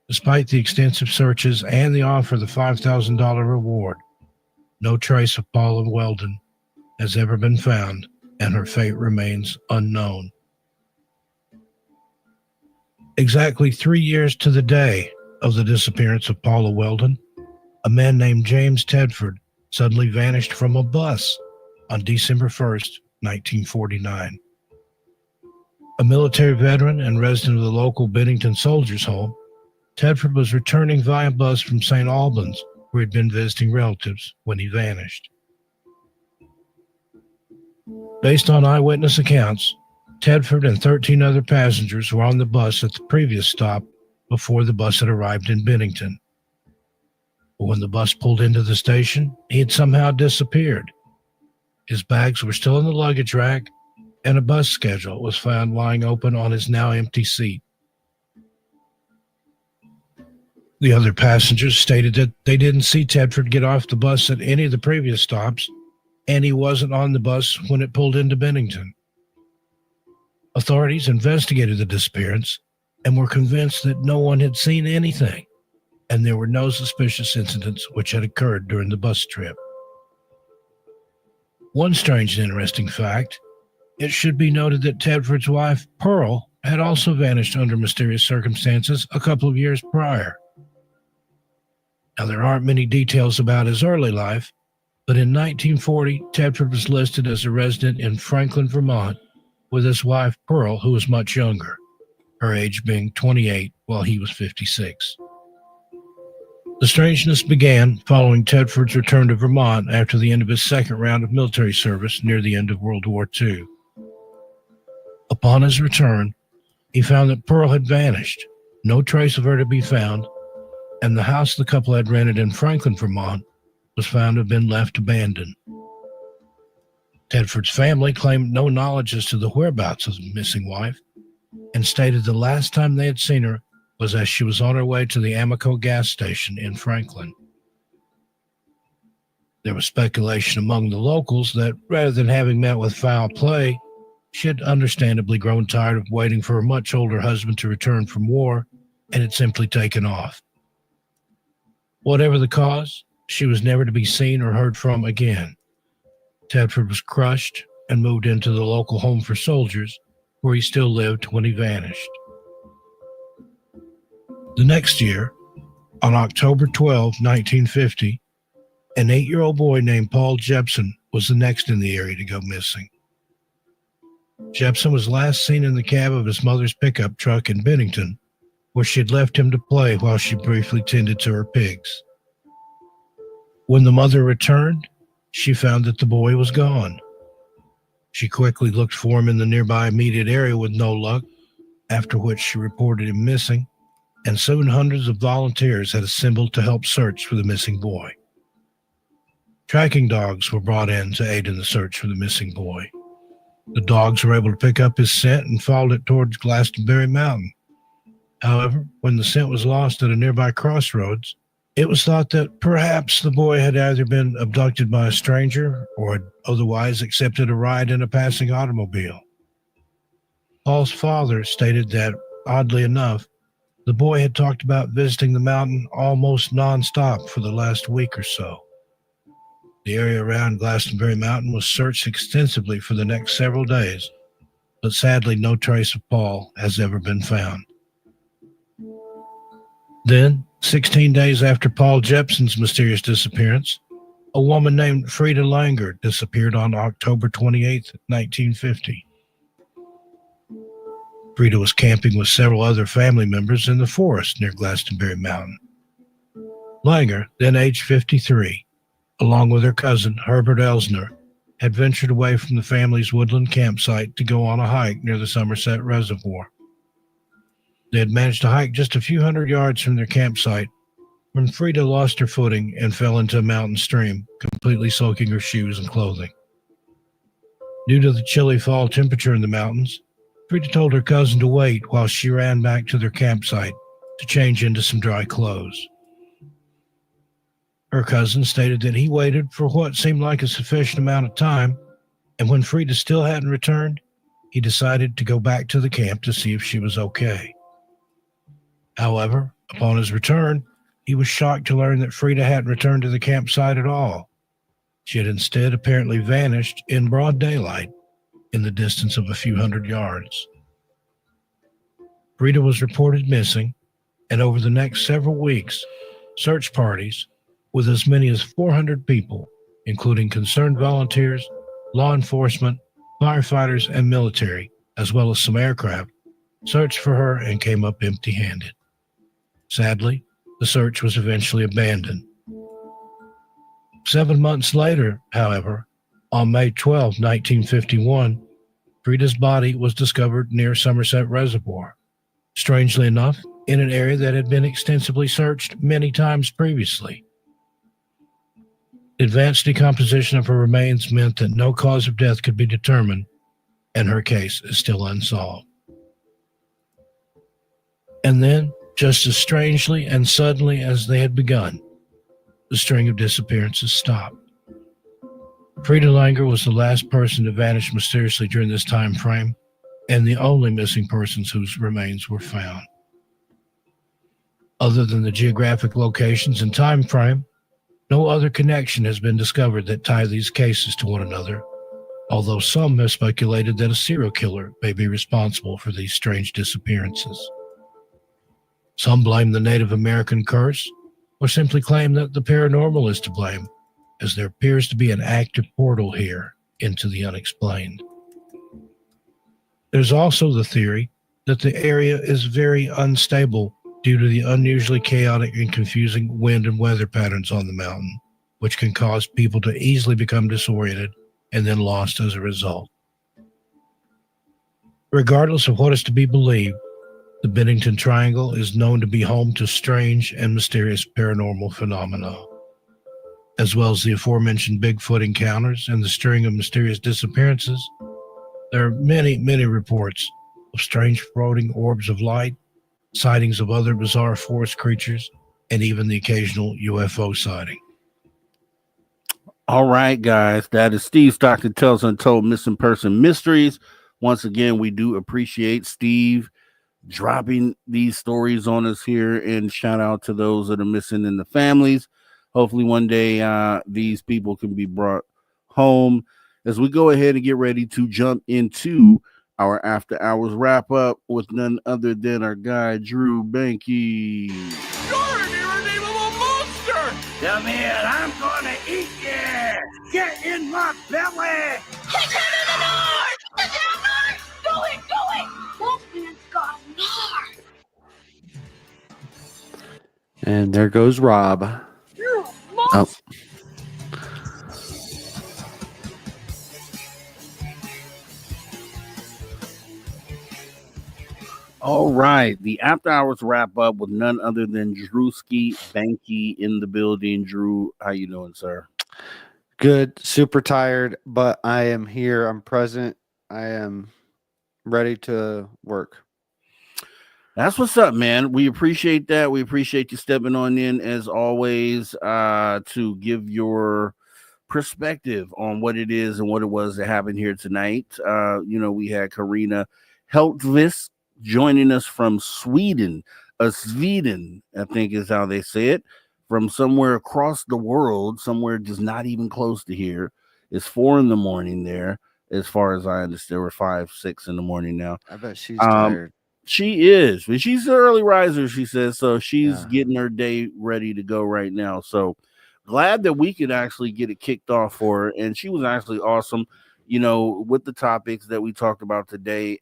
Despite the extensive searches and the offer of the $5,000 reward, no trace of Paula Weldon has ever been found, and her fate remains unknown. Exactly 3 years to the day of the disappearance of Paula Weldon, a man named James Tedford suddenly vanished from a bus on December 1st, 1949. A military veteran and resident of the local Bennington Soldiers' Home, Tedford was returning via bus from St. Albans, where he'd been visiting relatives when he vanished. Based on eyewitness accounts, Tedford and 13 other passengers were on the bus at the previous stop before the bus had arrived in Bennington. But when the bus pulled into the station, he had somehow disappeared. His bags were still in the luggage rack, and a bus schedule was found lying open on his now empty seat. The other passengers stated that they didn't see Tedford get off the bus at any of the previous stops, and he wasn't on the bus when it pulled into Bennington. Authorities investigated the disappearance and were convinced that no one had seen anything, and there were no suspicious incidents which had occurred during the bus trip. One strange and interesting fact, it should be noted that Tedford's wife, Pearl, had also vanished under mysterious circumstances a couple of years prior. Now, there aren't many details about his early life, but in 1940, Tedford was listed as a resident in Franklin, Vermont, with his wife, Pearl, who was much younger, her age being 28 while he was 56. The strangeness began following Tedford's return to Vermont after the end of his second round of military service near the end of World War II. Upon his return, he found that Pearl had vanished, no trace of her to be found, and the house the couple had rented in Franklin, Vermont, was found to have been left abandoned. Tedford's family claimed no knowledge as to the whereabouts of the missing wife, and stated the last time they had seen her was as she was on her way to the Amoco gas station in Franklin. There was speculation among the locals that rather than having met with foul play, she had understandably grown tired of waiting for her much older husband to return from war and had simply taken off. Whatever the cause, she was never to be seen or heard from again. Tedford was crushed and moved into the local home for soldiers, where he still lived when he vanished. The next year, on October 12, 1950, an 8-year-old boy named Paul Jepson was the next in the area to go missing. Jepson was last seen in the cab of his mother's pickup truck in Bennington, where she had left him to play while she briefly tended to her pigs. When the mother returned, she found that the boy was gone. She quickly looked for him in the nearby immediate area with no luck, after which she reported him missing, and soon hundreds of volunteers had assembled to help search for the missing boy. Tracking dogs were brought in to aid in the search for the missing boy. The dogs were able to pick up his scent and followed it towards Glastonbury Mountain. However, when the scent was lost at a nearby crossroads, it was thought that perhaps the boy had either been abducted by a stranger or had otherwise accepted a ride in a passing automobile. Paul's father stated that, oddly enough, the boy had talked about visiting the mountain almost nonstop for the last week or so. The area around Glastonbury Mountain was searched extensively for the next several days, but sadly no trace of Paul has ever been found. Then, 16 days after Paul Jepson's mysterious disappearance, a woman named Freda Langanger disappeared on October 28, 1950. Freda was camping with several other family members in the forest near Glastonbury Mountain. Langer, then aged 53, along with her cousin Herbert Elsner, had ventured away from the family's woodland campsite to go on a hike near the Somerset Reservoir. They had managed to hike just a few hundred yards from their campsite when Freda lost her footing and fell into a mountain stream, completely soaking her shoes and clothing. Due to the chilly fall temperature in the mountains, Freda told her cousin to wait while she ran back to their campsite to change into some dry clothes. Her cousin stated that he waited for what seemed like a sufficient amount of time, and when Freda still hadn't returned, he decided to go back to the camp to see if she was okay. However, upon his return, he was shocked to learn that Freda hadn't returned to the campsite at all. She had instead apparently vanished in broad daylight in the distance of a few hundred yards. Freda was reported missing, and over the next several weeks, search parties with as many as 400 people, including concerned volunteers, law enforcement, firefighters, and military, as well as some aircraft, searched for her and came up empty-handed. Sadly, the search was eventually abandoned. 7 months later, however, on May 12, 1951, Freda's body was discovered near Somerset Reservoir, strangely enough, in an area that had been extensively searched many times previously. Advanced decomposition of her remains meant that no cause of death could be determined, and her case is still unsolved. And then, just as strangely and suddenly as they had begun, the string of disappearances stopped. Freda Langanger was the last person to vanish mysteriously during this time frame, and the only missing persons whose remains were found. Other than the geographic locations and time frame, no other connection has been discovered that tie these cases to one another, although some have speculated that a serial killer may be responsible for these strange disappearances. Some blame the Native American curse, or simply claim that the paranormal is to blame, as there appears to be an active portal here into the unexplained. There's also the theory that the area is very unstable due to the unusually chaotic and confusing wind and weather patterns on the mountain, which can cause people to easily become disoriented and then lost as a result. Regardless of what is to be believed, the Bennington Triangle is known to be home to strange and mysterious paranormal phenomena. As well as the aforementioned Bigfoot encounters and the string of mysterious disappearances, there are many, many reports of strange floating orbs of light, sightings of other bizarre forest creatures, and even the occasional UFO sighting. All right, guys, that is Steve Stockton Tells Untold Missing Person Mysteries. Once again, we do appreciate Steve dropping these stories on us here, and shout out to those that are missing in the families. Hopefully one day these people can be brought home. As we go ahead and get ready to jump into our after hours wrap up with none other than our guy Drew Banky. You're an irredeemable monster! Come here, I'm gonna eat you! Get in my belly! He's headed to the north! The damn north! Go it, go it! Wolfman's gone north! And there goes Rob. You monster! All right, the after hours wrap up with none other than Drewski Banky in the building. Drew, how you doing, sir? Good, super tired, but I am here. I'm present. I am ready to work. That's what's up, man. We appreciate that. We appreciate you stepping on in as always to give your perspective on what it is and what it was that happened here tonight. We had Carina Hultqvist joining us from Sweden, I think is how they say it, from somewhere across the world, somewhere just not even close to here. It's 4 a.m. there, as far as I understand, or 5, 6 a.m. now. I bet she's tired. She is, but she's an early riser, she says, so she's getting her day ready to go right now. So glad that we could actually get it kicked off for her, and she was actually awesome, with the topics that we talked about today.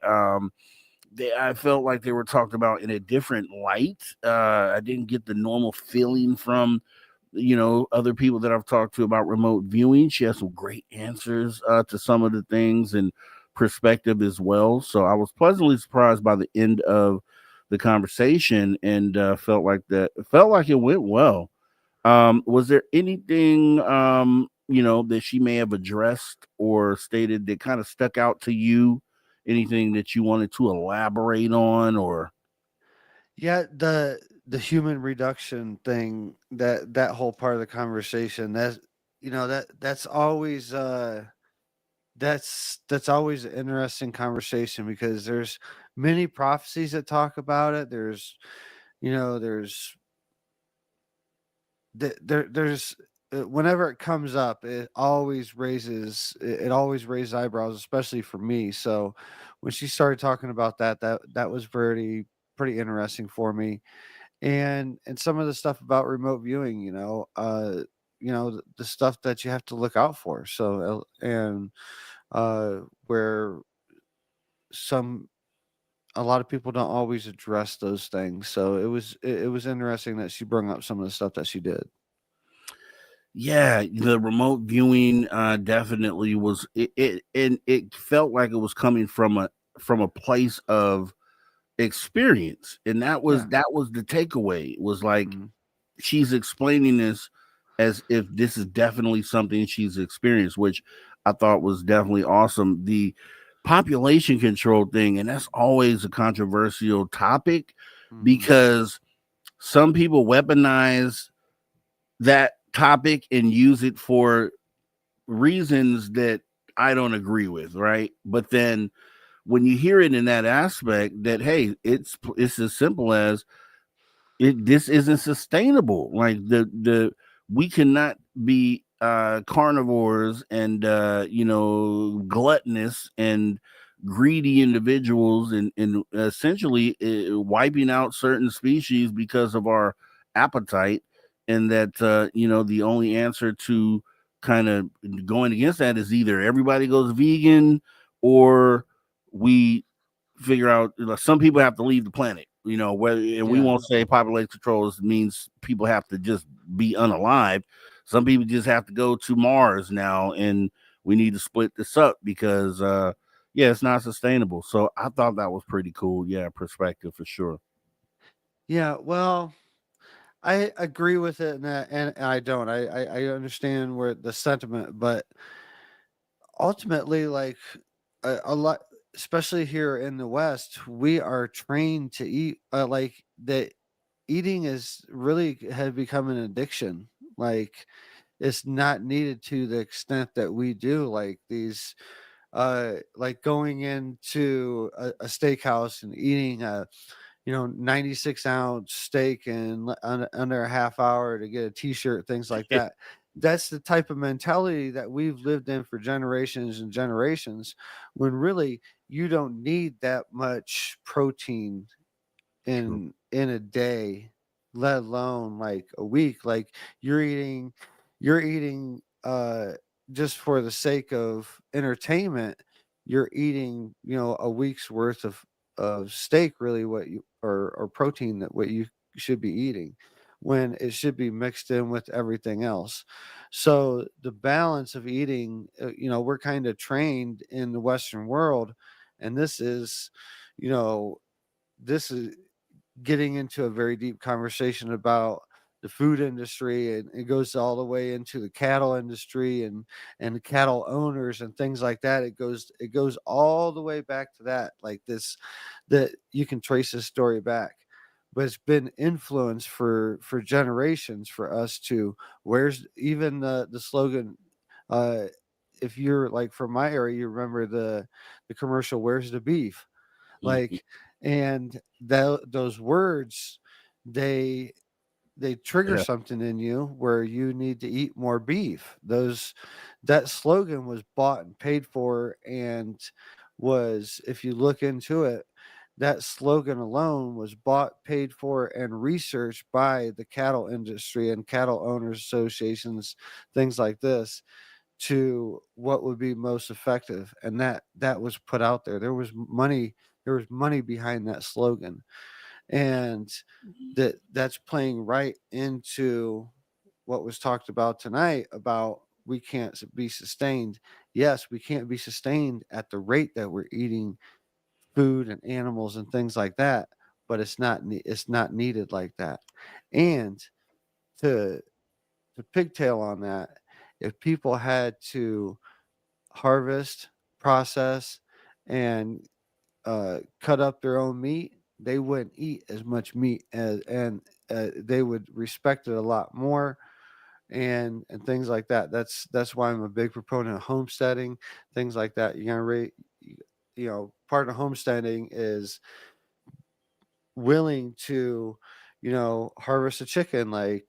I felt like they were talked about in a different light. I didn't get the normal feeling from, other people that I've talked to about remote viewing. She has some great answers to some of the things and perspective as well. So I was pleasantly surprised by the end of the conversation, and felt like it went well. Was there anything, that she may have addressed or stated that kind of stuck out to you? Anything that you wanted to elaborate on, or? Yeah, the human reduction thing, that whole part of the conversation, that's always that's always an interesting conversation, because there's many prophecies that talk about it. There's whenever it comes up, it always raises eyebrows, especially for me. So when she started talking about that was pretty interesting for me. And some of the stuff about remote viewing, the stuff that you have to look out for. So and where a lot of people don't always address those things. So it was interesting that she brought up some of the stuff that she did. Yeah, the remote viewing definitely was it felt like it was coming from a place of experience, and that was the takeaway. It was like she's explaining this as if this is definitely something she's experienced, which I thought was definitely awesome. The population control thing, and that's always a controversial topic because some people weaponize that topic and use it for reasons that I don't agree with, right? But then when you hear it in that aspect that, hey, it's as simple as this isn't sustainable. Like we cannot be carnivores and gluttonous and greedy individuals, and essentially wiping out certain species because of our appetite, and that the only answer to kind of going against that is either everybody goes vegan or we figure out, some people have to leave the planet, whether, and we won't say population control means people have to just be unalive. Some people just have to go to Mars now, and we need to split this up because it's not sustainable. So I thought that was pretty cool. Yeah, perspective for sure. Yeah, well, I agree with it, and I don't. I understand where the sentiment, but ultimately, like a lot, especially here in the West, we are trained to eat. Like that, eating is really had become an addiction. Like it's not needed to the extent that we do. Like these, like going into a steakhouse and eating a 96-ounce steak in under a half hour to get a t-shirt, things like that. That's the type of mentality that we've lived in for generations and generations, when really you don't need that much protein in a day, let alone like a week. Like you're eating just for the sake of entertainment. You're eating a week's worth of steak, really, what you or protein, that what you should be eating, when it should be mixed in with everything else. So the balance of eating, we're kind of trained in the Western world, and you know this is getting into a very deep conversation about the food industry, and it goes all the way into the cattle industry and the cattle owners and things like that. It goes all the way back to that, like this, that you can trace this story back, but it's been influenced for generations for us to, where's even the slogan, uh if you're like from my area, you remember the commercial, where's the beef? Like, and those words, they trigger Yeah. something in you where you need to eat more beef. That slogan was bought and paid for, and was, if you look into it, that slogan alone was bought, paid for, and researched by the cattle industry and cattle owners associations, things like this, to what would be most effective. And that was put out there. There was money behind that slogan, and that's playing right into what was talked about tonight, about we can't be sustained. Yes, we can't be sustained at the rate that we're eating food and animals and things like that, but it's not needed like that. And to pigtail on that, if people had to harvest, process, and cut up their own meat, they wouldn't eat as much meat and they would respect it a lot more, and things like that. That's why I'm a big proponent of homesteading, things like that. You're gonna part of homesteading is willing to, harvest a chicken, like,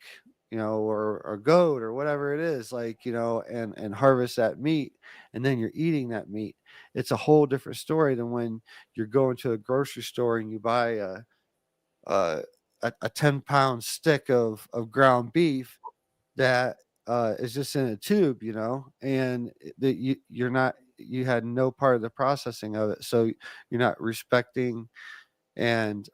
or a goat or whatever it is, like, and harvest that meat, and then you're eating that meat. It's a whole different story than when you're going to a grocery store and you buy a, a 10-pound stick of ground beef that is just in a tube, and that you had no part of the processing of it, so you're not respecting and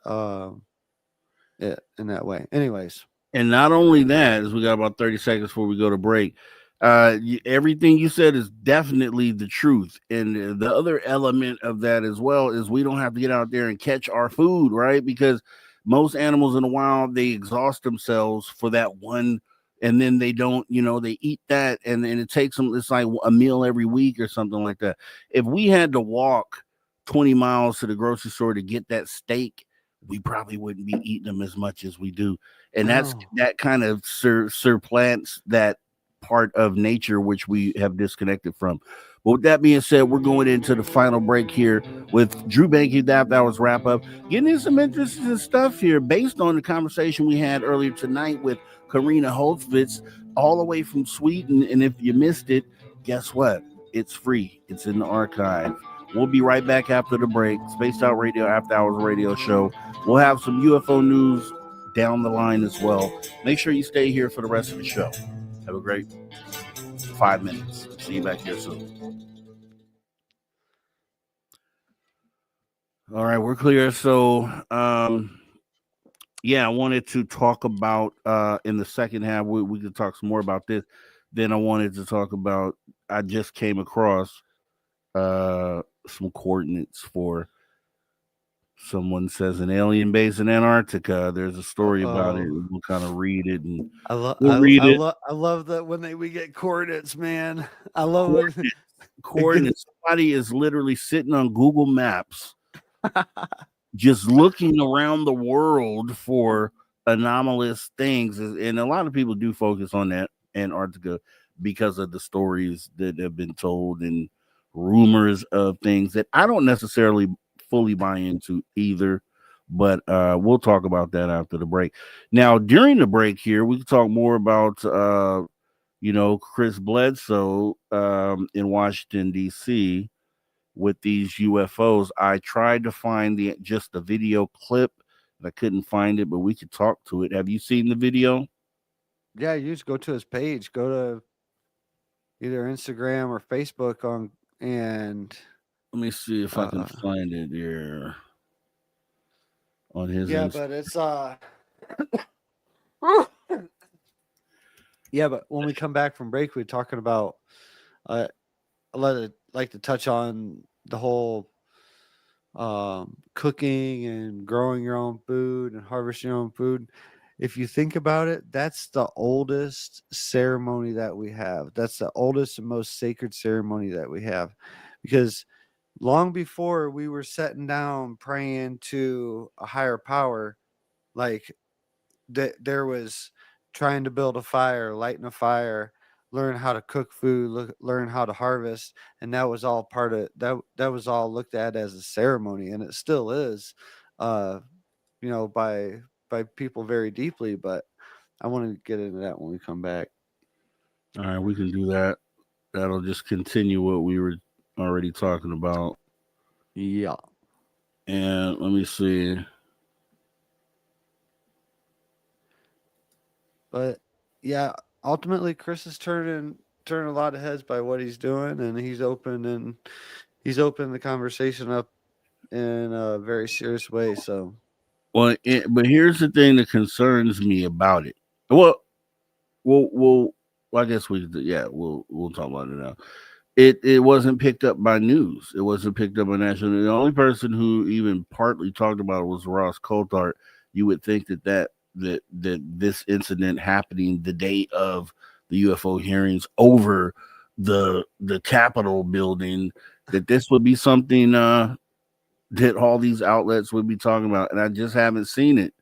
it in that way. Anyways, And not only that, as we got about 30 seconds before we go to break, everything you said is definitely the truth. And the other element of that as well is we don't have to get out there and catch our food, right? Because most animals in the wild, they exhaust themselves for that one, and then they don't, they eat that, and then it takes them, it's like a meal every week or something like that. If we had to walk 20 miles to the grocery store to get that steak, we probably wouldn't be eating them as much as we do. And Oh. that kind of surplants that part of nature which we have disconnected from. But with that being said, we're going into the final break here with Drew Banky. That was wrap up. Getting in some interesting stuff here based on the conversation we had earlier tonight with Carina Hultqvist, all the way from Sweden. And if you missed it, guess what? It's free. It's in the archive. We'll be right back after the break. Spaced Out Radio After Hours Radio Show. We'll have some UFO news down the line as well. Make sure you stay here for the rest of the show. Have a great 5 minutes. See you back here soon. All right, we're clear. So, I wanted to talk about in the second half. We could talk some more about this. Then I wanted to talk about. I just came across some coordinates for. Someone says an alien base in Antarctica. There's a story about it. We'll kind of read it, and I love that when we get coordinates, man. I love coordinates. Somebody is literally sitting on Google Maps, just looking around the world for anomalous things. And a lot of people do focus on that Antarctica because of the stories that have been told and rumors of things that I don't necessarily fully buy into either, but we'll talk about that after the break. Now, during the break here, we can talk more about Chris Bledsoe in Washington D.C. with these UFOs. I tried to find the video clip, and I couldn't find it, but we could talk to it. Have you seen the video? Yeah, you just go to his page, go to either Instagram or Facebook and let me see if I can find it here on his. Yeah, but it's yeah, but when we come back from break, we're talking about. I like to touch on the whole cooking and growing your own food and harvesting your own food. If you think about it, that's the oldest ceremony that we have. That's the oldest and most sacred ceremony that we have, because long before we were sitting down praying to a higher power, like there was trying to build a fire, lighting a fire, learn how to cook food, learn how to harvest, and that was all part of that. That was all looked at as a ceremony, and it still is, by people very deeply. But I want to get into that when we come back. All right, we can do that. That'll just continue what we were already talking about. Yeah. And let me see. But yeah, ultimately Chris is turning a lot of heads by what he's doing, and he's opening the conversation up in a very serious way. So but here's the thing that concerns me about it. Well, I guess we'll talk about it now. It wasn't picked up by news. It wasn't picked up by national. The only person who even partly talked about it was Ross Coulthard. You would think that this incident happening the day of the UFO hearings over the Capitol building, that this would be something that all these outlets would be talking about, and I just haven't seen it.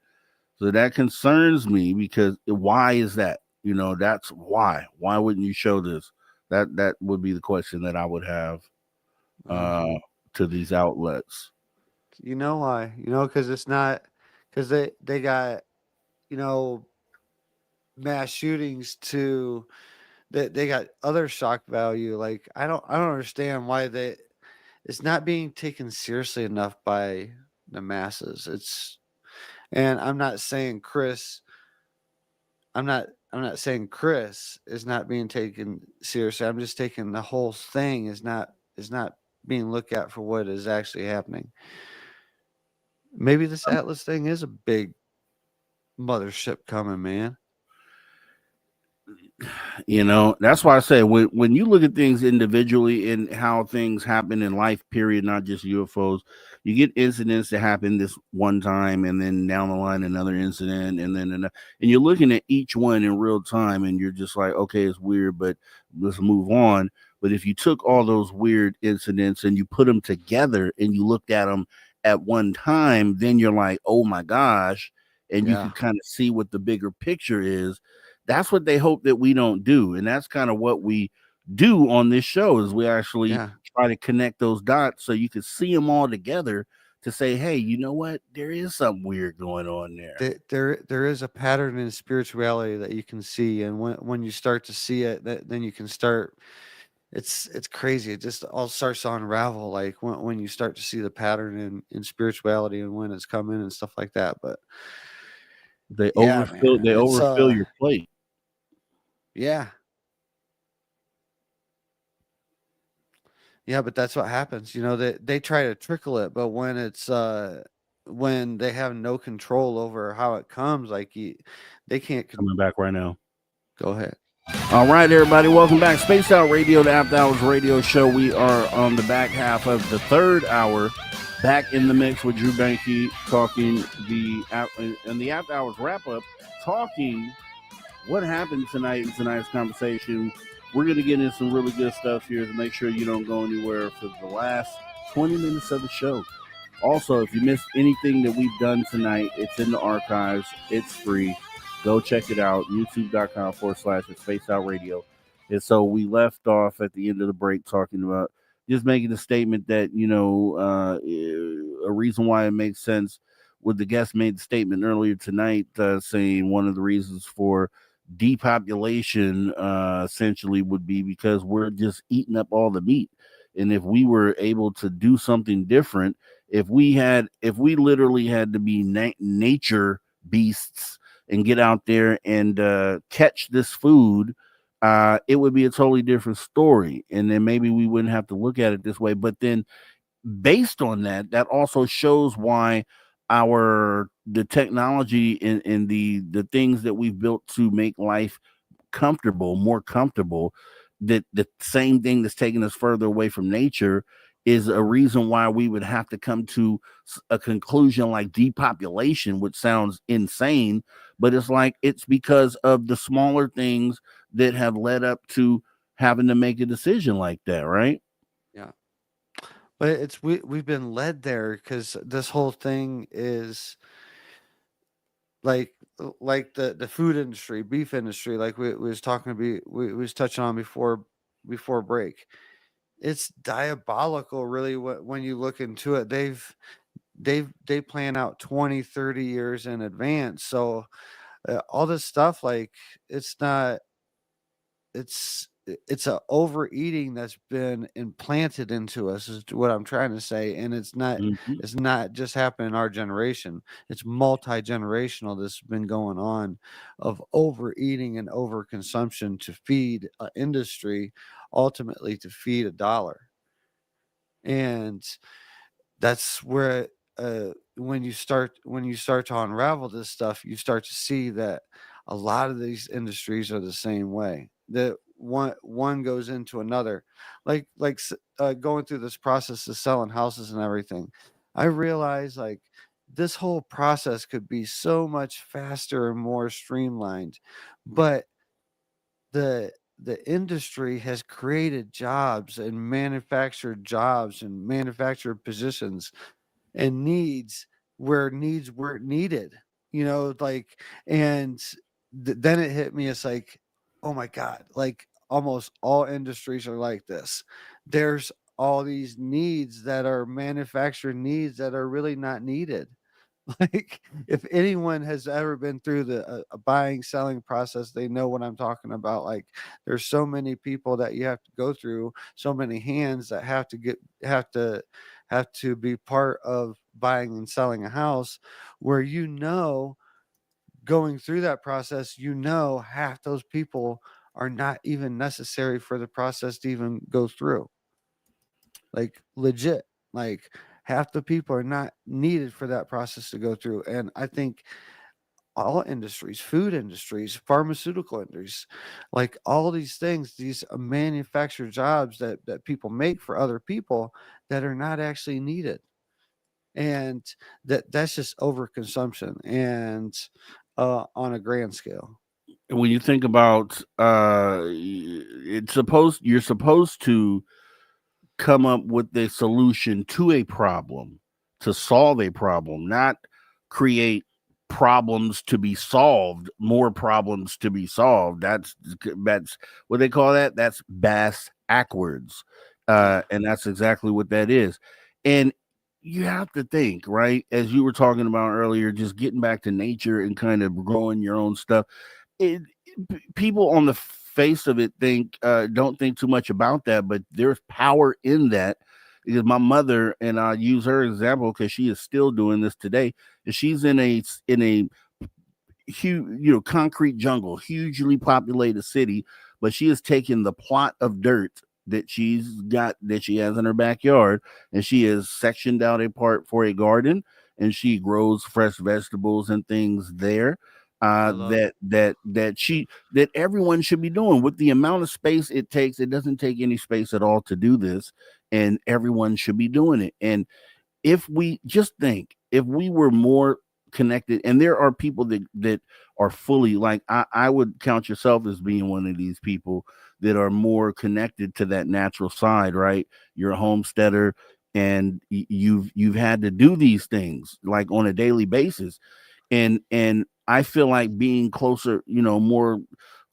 So that concerns me, because why is that? That's why. Why wouldn't you show this? That would be the question that I would have to these outlets. You know why? Because it's not, because they got, mass shootings to, they got other shock value. Like I don't understand why it's not being taken seriously enough by the masses. And I'm not saying Chris is not being taken seriously. I'm just taking the whole thing is not being looked at for what is actually happening. Maybe this Atlas thing is a big mothership coming, man. That's why I say when you look at things individually and how things happen in life, period, not just UFOs, you get incidents that happen this one time, and then down the line another incident, and then and you're looking at each one in real time, and you're just like, okay, it's weird, but let's move on. But if you took all those weird incidents and you put them together and you looked at them at one time, then you're like, oh my gosh, and you can kind of see what the bigger picture is. That's what they hope that we don't do. And that's kind of what we do on this show, is we actually try to connect those dots so you can see them all together to say, hey, you know what? There is something weird going on there. There is a pattern in spirituality that you can see, and when you start to see it, then you can start. It's crazy. It just all starts to unravel, like when you start to see the pattern in spirituality and when it's coming and stuff like that. But they overfill your plate. Yeah. Yeah, but that's what happens. You know, they try to trickle it, but when it's when they have no control over how it comes, like they can't. Coming back right now. Go ahead. All right, everybody, welcome back. Spaced Out Radio, the After Hours radio show. We are on the back half of the third hour, back in the mix with Drew Banky, talking the After Hours wrap up, talking what happened tonight in tonight's conversation. We're going to get into some really good stuff here to make sure you don't go anywhere for the last 20 minutes of the show. Also, if you missed anything that we've done tonight, it's in the archives. It's free. Go check it out, youtube.com/spacedoutradio. And so we left off at the end of the break talking about just making a statement that, you know, a reason why it makes sense. With the guest made the statement earlier tonight saying one of the reasons for depopulation essentially would be because we're just eating up all the meat. And if we were able to do something different, if we literally had to be nature beasts and get out there and catch this food, it would be a totally different story. And then maybe we wouldn't have to look at it this way. But then based on that, that also shows why the technology and the things that we've built to make life more comfortable, that the same thing that's taking us further away from nature is a reason why we would have to come to a conclusion like depopulation, which sounds insane, but it's because of the smaller things that have led up to having to make a decision like that, right? Yeah. But we've been led there because this whole thing is like the food industry, beef industry, like we was touching on before break. It's diabolical, really. When you look into it, they plan out 20, 30 years in advance. So all this stuff, like it's a overeating that's been implanted into us, is what I'm trying to say. And it's not just happening in our generation. It's multi-generational. This has been going on of overeating and overconsumption to feed an industry, ultimately to feed a dollar. And that's where when you start to unravel this stuff, you start to see that a lot of these industries are the same way. That one goes into another, like going through this process of selling houses and everything. I realize like this whole process could be so much faster and more streamlined, but the industry has created jobs and manufactured positions and needs where needs weren't needed, you know, like, and then it hit me. It's like, oh my God, like almost all industries are like this. There's all these needs that are manufactured needs that are really not needed. Like if anyone has ever been through the buying selling process, they know what I'm talking about. Like there's so many people that you have to go through, so many hands that have to be part of buying and selling a house, where, you know, going through that process, you know, half those people are not even necessary for the process to even go through. Like legit, like half the people are not needed for that process to go through. And I think all industries, food industries, pharmaceutical industries, like all these things, these manufactured jobs that people make for other people that are not actually needed. And that's just overconsumption and on a grand scale. When you think about you're supposed to come up with a solution to a problem, to solve a problem, not create problems to be solved, more problems to be solved. That's what they call that. That's bass backwards. And that's exactly what that is. And you have to think, right? As you were talking about earlier, just getting back to nature and kind of growing your own stuff. People on the face of it don't think too much about that, but there's power in that. Because my mother, and I use her example because she is still doing this today. She's in a huge, concrete jungle, hugely populated city, but she has taken the plot of dirt that she has in her backyard, and she has sectioned out a part for a garden, and she grows fresh vegetables and things there. That everyone should be doing with the amount of space it takes. It doesn't take any space at all to do this, and everyone should be doing it. And if we were more connected, and there are people that are fully, like, I would count yourself as being one of these people that are more connected to that natural side, right? You're a homesteader, and you've had to do these things like on a daily basis, and I feel like being closer, more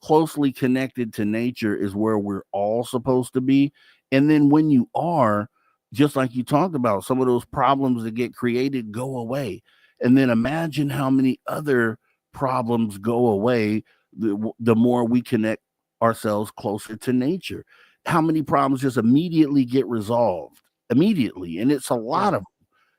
closely connected to nature is where we're all supposed to be. And then when you are, just like you talked about, some of those problems that get created go away. And then imagine how many other problems go away the more we connect ourselves closer to nature. How many problems just immediately get resolved immediately? And it's a lot of,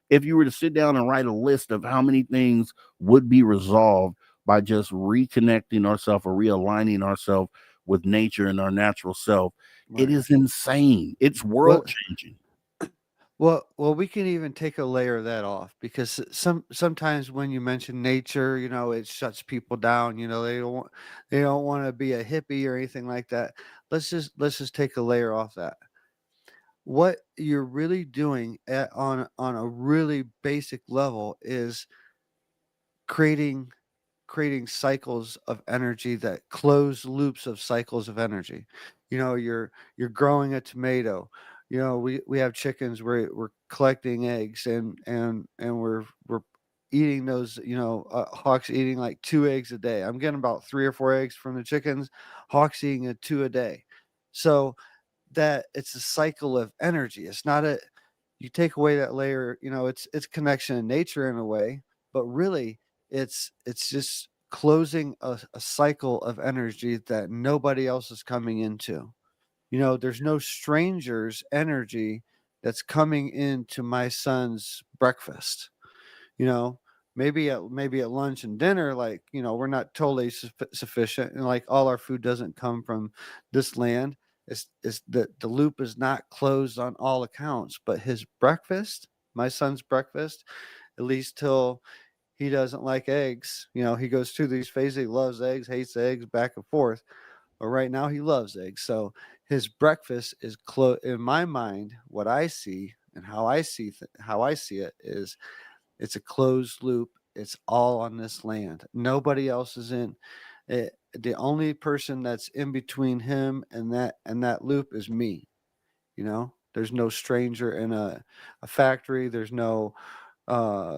if you were to sit down and write a list of how many things would be resolved by just reconnecting ourselves or realigning ourselves with nature and our natural self, it is insane. It's world changing. Well, we can even take a layer of that off, because sometimes when you mention nature, it shuts people down. They don't want to be a hippie or anything like that. Let's just take a layer off that. What you're really doing on a really basic level is creating cycles of energy, that closed loops of cycles of energy. You're growing a tomato. We have chickens, we're collecting eggs, and we're eating those. Hawks eating like 2 eggs a day. I'm getting about 3 or 4 eggs from the chickens. Hawks eating 2 a day. So that it's a cycle of energy. It's not you take away that layer, it's connection in nature in a way, but really it's just closing a cycle of energy that nobody else is coming into. There's no stranger's energy that's coming into my son's breakfast. Maybe at lunch and dinner, like, we're not totally sufficient, and like all our food doesn't come from this land. It's the loop is not closed on all accounts, but his breakfast, my son's breakfast, at least till he doesn't like eggs. He goes through these phases. He loves eggs, hates eggs, back and forth. But right now he loves eggs. So his breakfast is in my mind. What I see and how I see it is, it's a closed loop. It's all on this land. Nobody else is in it. The only person that's in between him and that loop is me. There's no stranger in a factory. There's no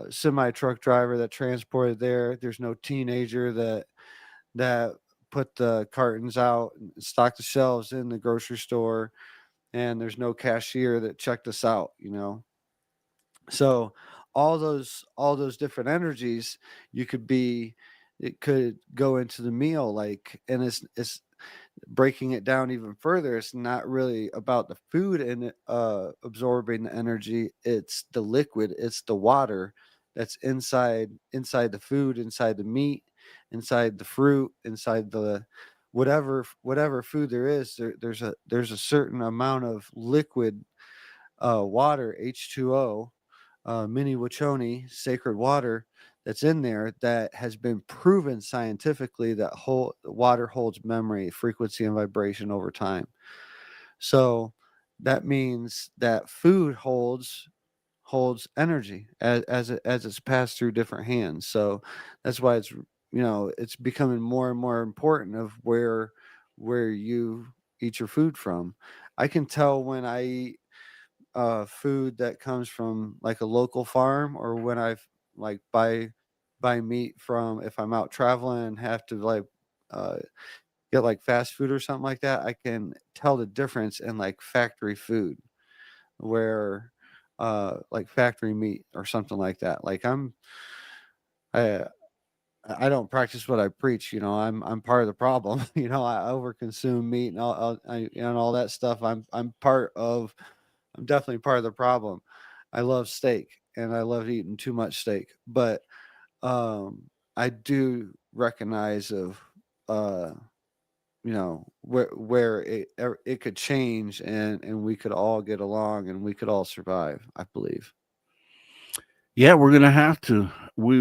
semi truck driver that transported there. There's no teenager that put the cartons out and stocked the shelves in the grocery store, and there's no cashier that checked us out. So all those different energies, it could go into the meal, like, and it's breaking it down even further. It's not really about the food and absorbing the energy. It's the liquid, it's the water that's inside the food, inside the meat, inside the fruit, inside the whatever food there is. There's a certain amount of liquid water, H2O, mini Wachoni, sacred water, that's in there, that has been proven scientifically that water holds memory, frequency, and vibration over time. So that means that food holds energy as it's passed through different hands. So that's why it's becoming more and more important of where you eat your food from. I can tell when I eat food that comes from like a local farm, or when I like buy buy meat from, if I'm out traveling and have to like get like fast food or something like that, I can tell the difference in like factory food, where like factory meat or something like that. Like I I don't practice what I preach. I'm part of the problem. I overconsume meat and all that stuff. I'm definitely part of the problem. I love steak and I love eating too much steak, but I do recognize of uh where it could change, and we could all get along and we could all survive, I believe. Yeah, we're gonna have to. We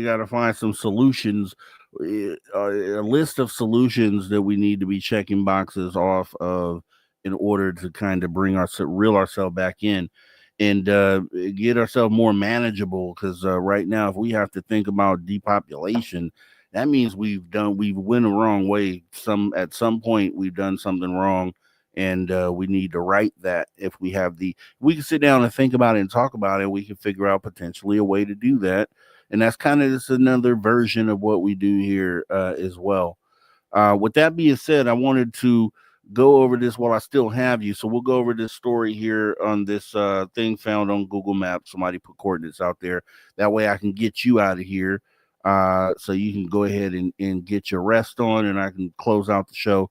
got to find some solutions, a list of solutions that we need to be checking boxes off of in order to kind of reel ourselves back in and get ourselves more manageable. Because right now, if we have to think about depopulation, that means we've went the wrong way. At some point we've done something wrong, and we need to right that. If we can sit down and think about it and talk about it, we can figure out potentially a way to do that. And that's kind of just another version of what we do here as well. With that being said, I wanted to go over this while I still have you. So we'll go over this story here on this thing found on Google Maps. Somebody put coordinates out there. That way I can get you out of here. So you can go ahead and get your rest on, and I can close out the show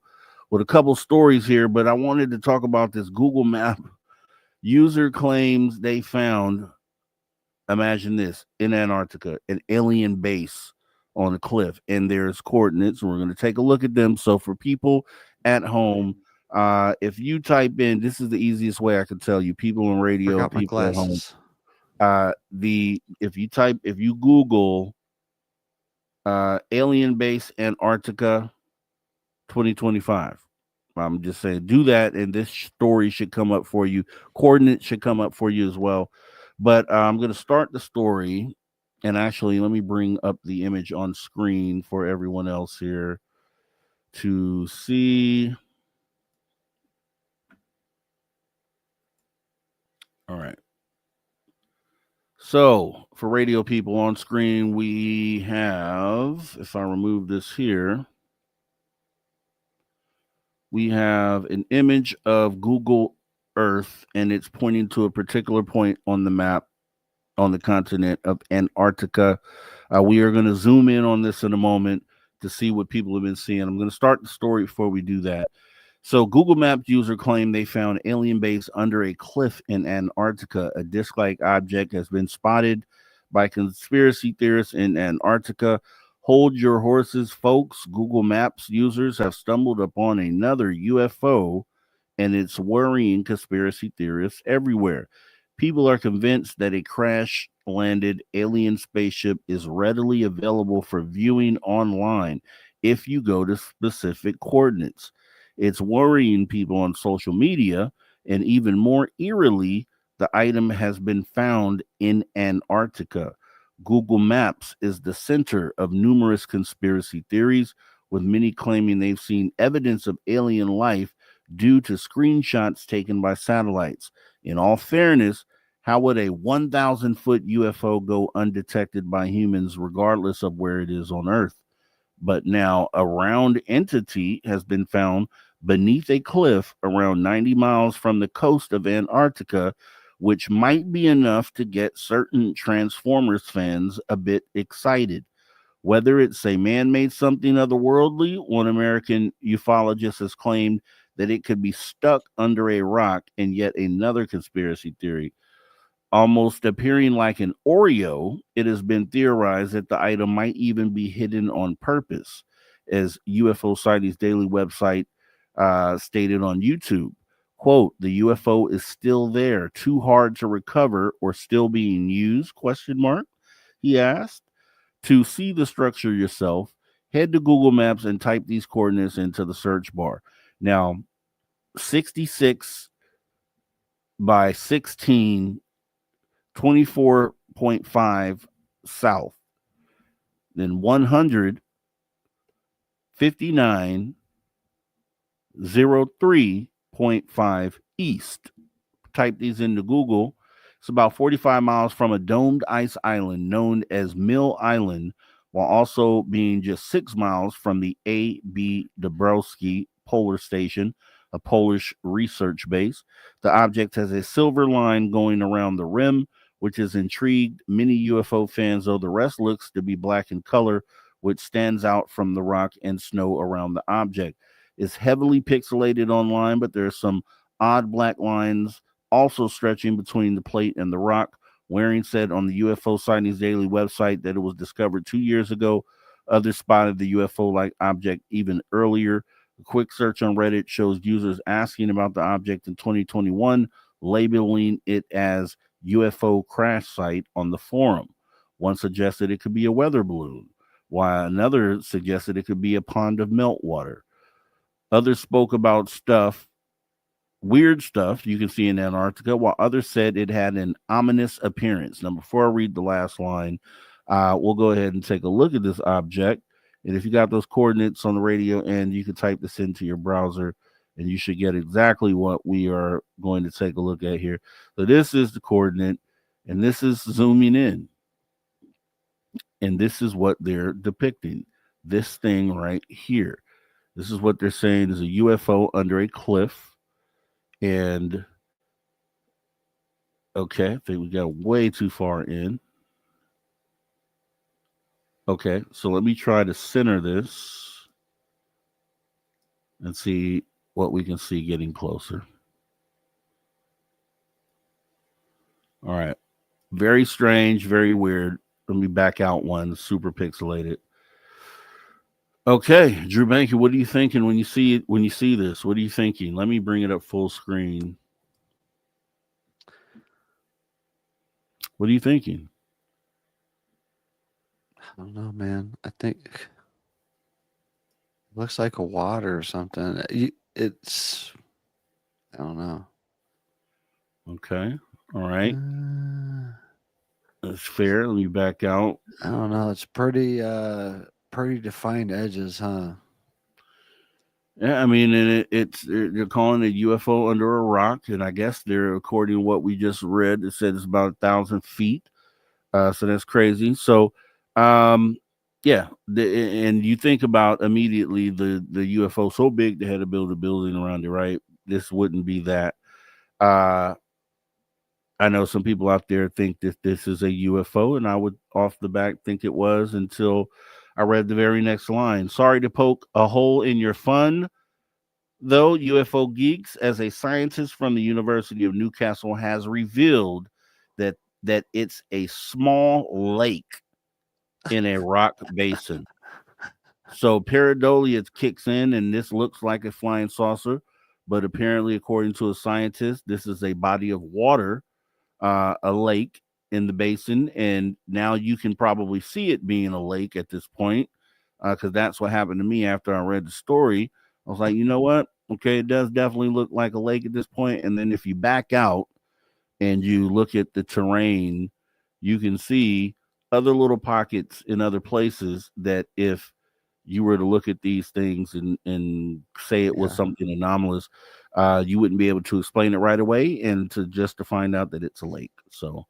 with a couple stories here. But I wanted to talk about this Google Map user claims they found, imagine this, in Antarctica, an alien base on a cliff, and there's coordinates, and we're going to take a look at them. So for people at home, if you type in, this is the easiest way I can tell you, people on radio, Forgot my people at home. glasses. If you Google alien base Antarctica 2025, I'm just saying, do that, and this story should come up for you. Coordinates should come up for you as well. But I'm going to start the story, and actually, let me bring up the image on screen for everyone else here to see. All right. So for radio people on screen, we have, if I remove this here, we have an image of Google Earth, and it's pointing to a particular point on the map on the continent of Antarctica. We are going to zoom in on this in a moment to see what people have been seeing. I'm going to start the story before we do that. So Google Maps user claimed they found alien base under a cliff in Antarctica. A disc-like object has been spotted by conspiracy theorists in Antarctica. Hold your horses, folks. Google Maps users have stumbled upon another UFO, and it's worrying conspiracy theorists everywhere. People are convinced that a crash-landed alien spaceship is readily available for viewing online if you go to specific coordinates. It's worrying people on social media, and even more eerily, the item has been found in Antarctica. Google Maps is the center of numerous conspiracy theories, with many claiming they've seen evidence of alien life due to screenshots taken by satellites. In all fairness, how would a 1,000-foot UFO go undetected by humans, regardless of where it is on Earth? But now a round entity has been found beneath a cliff around 90 miles from the coast of Antarctica, which might be enough to get certain Transformers fans a bit excited. Whether it's a man-made something otherworldly, one American ufologist has claimed that it could be stuck under a rock, and yet another conspiracy theory, almost appearing like an Oreo, it has been theorized that the item might even be hidden on purpose, as UFO Sightings Daily website stated on YouTube. Quote, the UFO is still there, too hard to recover, or still being used, question mark, he asked. To see the structure yourself, head to Google Maps and type these coordinates into the search bar. Now, 66 by 16, 24.5 south, then 159, 03.5 east. Type these into Google, It's about 45 miles from a domed ice island known as Mill Island, while also being just 6 miles from the A.B. Dabrowski Polar Station, a Polish research base. The object has a silver line going around the rim, which has intrigued many UFO fans, though the rest looks to be black in color, which stands out from the rock and snow around the object. It's heavily pixelated online, but there are some odd black lines also stretching between the plate and the rock. Waring said on the UFO Sightings Daily website that it was discovered 2 years ago. Others spotted the UFO-like object even earlier. A quick search on Reddit shows users asking about the object in 2021, labeling it as UFO crash site on the forum. One suggested it could be a weather balloon, while another suggested it could be a pond of meltwater. Others spoke about weird stuff you can see in Antarctica, while others said it had an ominous appearance. Now, before I read the last line, we'll go ahead and take a look at this object. And if you got those coordinates on the radio end, you can type this into your browser, and you should get exactly what we are going to take a look at here. So this is the coordinate, and this is zooming in. And this is what they're depicting. This thing right here. This is what they're saying is a UFO under a cliff. And okay, I think we got way too far in. Okay, so let me try to center this and see what we can see getting closer. All right. Very strange, very weird. Let me back out one, super pixelated. Okay, Drew Banky, what are you thinking when you see this? What are you thinking? Let me bring it up full screen. What are you thinking? I don't know, man. I think it looks like a water or something. It's, I don't know. Okay, all right. That's fair. Let me back out. I don't know. It's pretty defined edges, huh? Yeah, I mean, and they're calling it UFO under a rock, and I guess they're, according to what we just read, it said it's about 1,000 feet. So that's crazy. So, yeah, and you think about immediately the UFO so big they had to build a building around it, right? This wouldn't be that. I know some people out there think that this is a UFO, and I would off the back think it was until I read the very next line. Sorry to poke a hole in your fun, though, UFO geeks, as a scientist from the University of Newcastle has revealed that it's a small lake in a rock basin. So pareidolia kicks in, and this looks like a flying saucer, but apparently, according to a scientist, this is a body of water, a lake in the basin, and now you can probably see it being a lake at this point, because that's what happened to me after I read the story. I was like, you know what? Okay, it does definitely look like a lake at this point. And then if you back out and you look at the terrain, you can see other little pockets in other places that if you were to look at these things and say it was something anomalous, you wouldn't be able to explain it right away, and to find out that it's a lake. So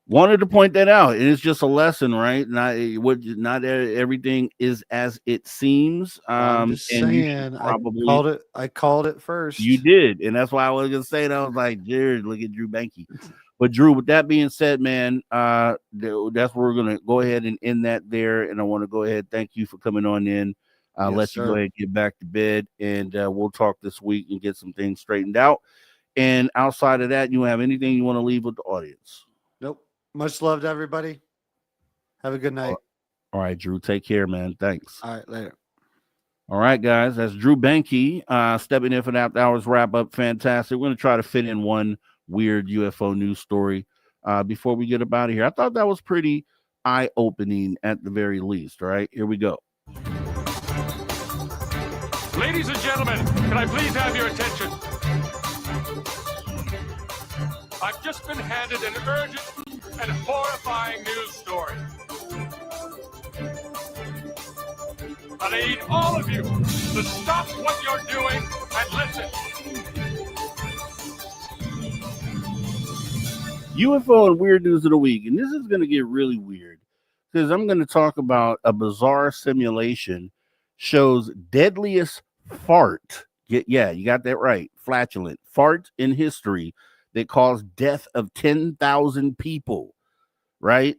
wanted to point that out. It's just a lesson, right? Not everything is as it seems. I'm just saying, I called it first. You did, and that's why I was gonna say that. I was like, Jared, look at Drew Banky. But Drew, with that being said, man, that's where we're gonna go ahead and end that there. And I want to go ahead, thank you for coming on in. Let you go ahead and get back to bed, and we'll talk this week and get some things straightened out. And outside of that, you have anything you want to leave with the audience? Nope. Much love to everybody. Have a good night. All right, Drew. Take care, man. Thanks. All right, later. All right, guys. That's Drew Banky stepping in for the After Hours wrap up. Fantastic. We're going to try to fit in one weird UFO news story before we get up out of here. I thought that was pretty eye-opening at the very least. All right, here we go. Ladies and gentlemen, can I please have your attention? I've just been handed an urgent and horrifying news story. I need all of you to stop what you're doing and listen. UFO and weird news of the week. And this is going to get really weird because I'm going to talk about a bizarre simulation shows deadliest fart. Yeah, you got that right. Flatulent fart in history that caused death of 10,000 people, right?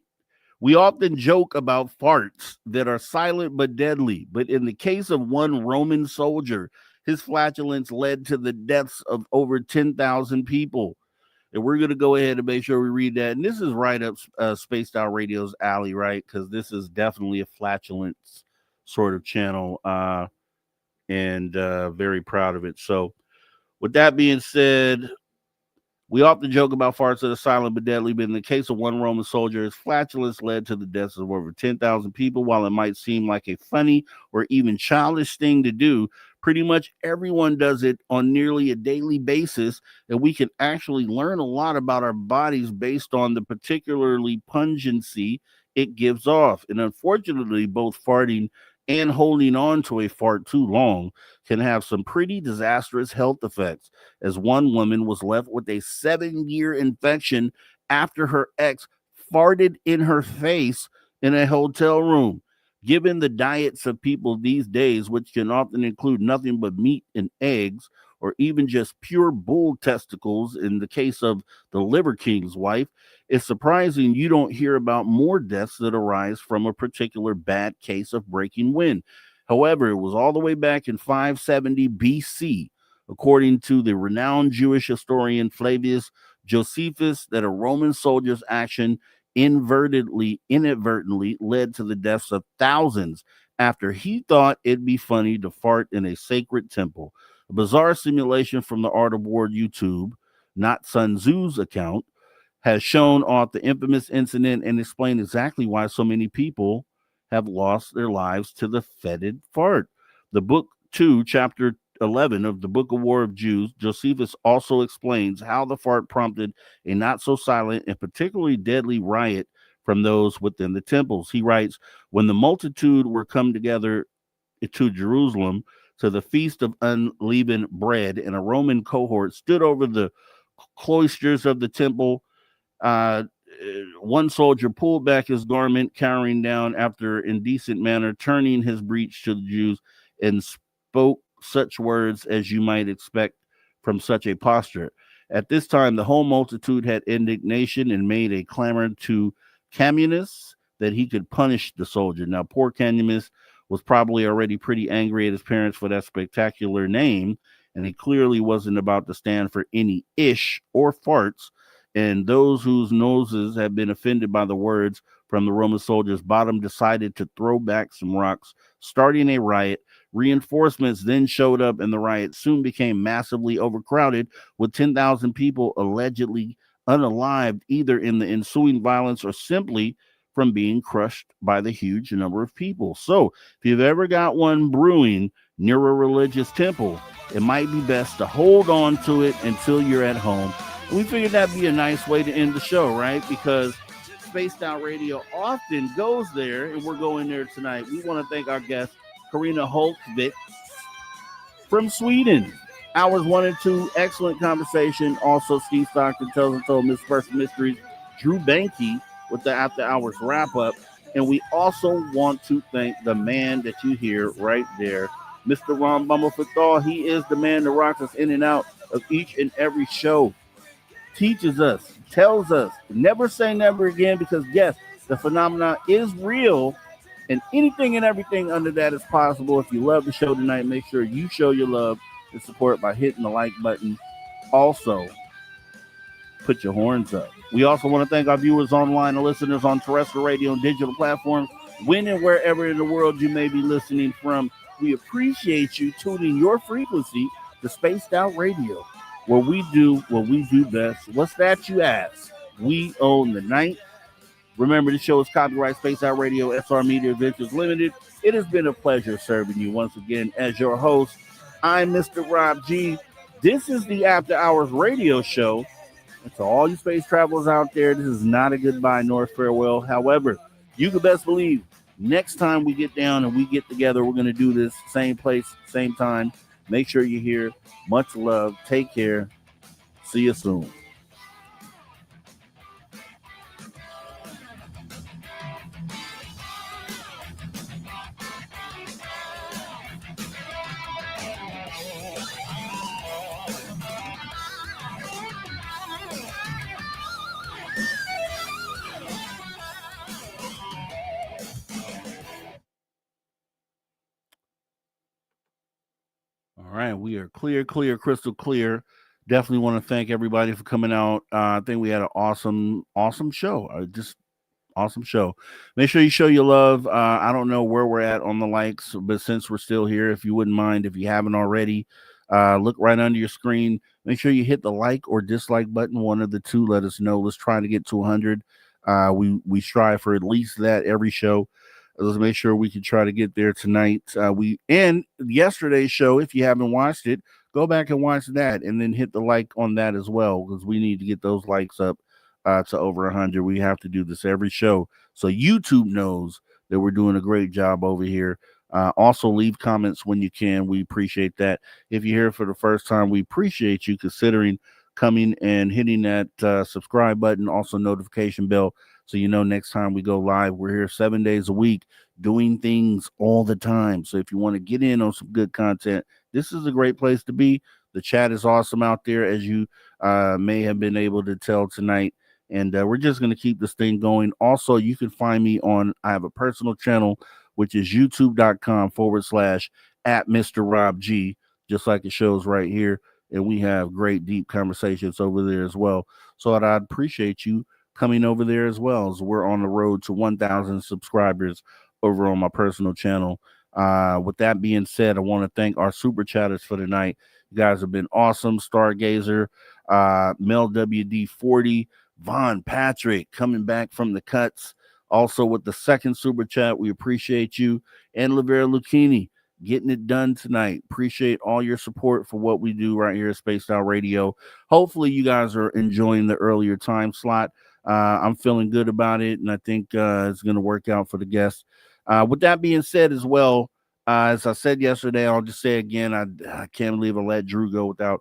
We often joke about farts that are silent but deadly, but in the case of one Roman soldier, his flatulence led to the deaths of over 10,000 people. And we're going to go ahead and make sure we read that. And this is right up Spaced Out Radio's alley, right? Because this is definitely a flatulence sort of channel, and very proud of it. So with that being said, we often joke about farts that are silent but deadly, but in the case of one Roman soldier, his flatulence led to the deaths of over 10,000 people. While it might seem like a funny or even childish thing to do, pretty much everyone does it on nearly a daily basis, and we can actually learn a lot about our bodies based on the particularly pungency it gives off. And unfortunately, both farting and holding on to a fart too long can have some pretty disastrous health effects, as one woman was left with a 7-year infection after her ex farted in her face in a hotel room. Given the diets of people these days, which can often include nothing but meat and eggs, or even just pure bull testicles in the case of the Liver King's wife, it's surprising you don't hear about more deaths that arise from a particular bad case of breaking wind. However, it was all the way back in 570 BC, according to the renowned Jewish historian Flavius Josephus, that a Roman soldier's action inadvertently led to the deaths of thousands after he thought it'd be funny to fart in a sacred temple. A bizarre simulation from the Art of War YouTube, not Sun Tzu's account, has shown off the infamous incident and explained exactly why so many people have lost their lives to the fetid fart. The book 2, chapter 11 of the Book of War of Jews, Josephus also explains how the fart prompted a not so silent and particularly deadly riot from those within the temples. He writes, when the multitude were come together to Jerusalem to the feast of unleavened bread, and a Roman cohort stood over the cloisters of the temple, one soldier pulled back his garment, cowering down after indecent manner, turning his breech to the Jews, and spoke such words as you might expect from such a posture. At this time, the whole multitude had indignation and made a clamor to Camillus that he could punish the soldier. Now, poor Camillus was probably already pretty angry at his parents for that spectacular name, and he clearly wasn't about to stand for any ish or farts. And those whose noses had been offended by the words from the Roman soldiers' bottom decided to throw back some rocks, starting a riot. Reinforcements then showed up, and the riot soon became massively overcrowded, with 10,000 people allegedly unalived, either in the ensuing violence or simply from being crushed by the huge number of people. So, if you've ever got one brewing near a religious temple, it might be best to hold on to it until you're at home. We figured that'd be a nice way to end the show, right? Because Spaced Out Radio often goes there, and we're going there tonight. We want to thank our guest, Carina Hultqvist from Sweden. Hours 1 and 2, excellent conversation. Also, Steve Stockton tells and told Miss Person Mysteries, Drew Banky with the After Hours wrap up. And we also want to thank the man that you hear right there, Mr. Ron Bumblefoot. He is the man that rocks us in and out of each and every show. Teaches us, tells us, never say never again, because yes, the phenomena is real, and anything and everything under that is possible. If you love the show tonight, make sure you show your love and support by hitting the like button. Also, put your horns up. We also want to thank our viewers online and listeners on terrestrial radio and digital platforms, when and wherever in the world you may be listening from. We appreciate you tuning your frequency to Spaced Out Radio, where we do what we do best. What's that, you ask? We own the night. Remember, the show is copyright Spaced Out Radio, SR Media Ventures Limited. It has been a pleasure serving you once again as your host. I'm Mr. Rob G. This is the After Hours Radio Show. And to all you space travelers out there, this is not a goodbye nor farewell. However, you can best believe next time we get down and we get together, we're going to do this same place, same time. Make sure you're here. Much love. Take care. See you soon. right, we are clear, crystal clear. Definitely want to thank everybody for coming out. I think we had an awesome show. Just awesome show. Make sure you show your love. I don't know where we're at on the likes, but since we're still here, if you wouldn't mind, if you haven't already, look right under your screen. Make sure you hit the like or dislike button, one of the two. Let us know. Let's try to get to 100. We strive for at least that every show. Let's make sure we can try to get there tonight. And yesterday's show, if you haven't watched it, go back and watch that, and then hit the like on that as well, because we need to get those likes up to over 100. We have to do this every show so YouTube knows that we're doing a great job over here. Also, leave comments when you can. We appreciate that. If you're here for the first time, we appreciate you considering coming and hitting that subscribe button, also notification bell, so you know next time we go live. We're here 7 days a week doing things all the time. So if you want to get in on some good content, this is a great place to be. The chat is awesome out there, as you may have been able to tell tonight. And we're just going to keep this thing going. Also, you can find me I have a personal channel, which is youtube.com/@MrRobG, just like it shows right here. And we have great deep conversations over there as well. So I'd appreciate you coming over there as well, as we're on the road to 1,000 subscribers over on my personal channel. With that being said, I want to thank our super chatters for tonight. You guys have been awesome. Stargazer, Mel WD40, Von Patrick coming back from the cuts. Also with the second super chat, we appreciate you. And Lavera Lucchini getting it done tonight. Appreciate all your support for what we do right here at Spaced Out Radio. Hopefully you guys are enjoying the earlier time slot. I'm feeling good about it, and I think it's going to work out for the guests. With that being said as well, as I said yesterday, I'll just say again, I can't believe I let Drew go without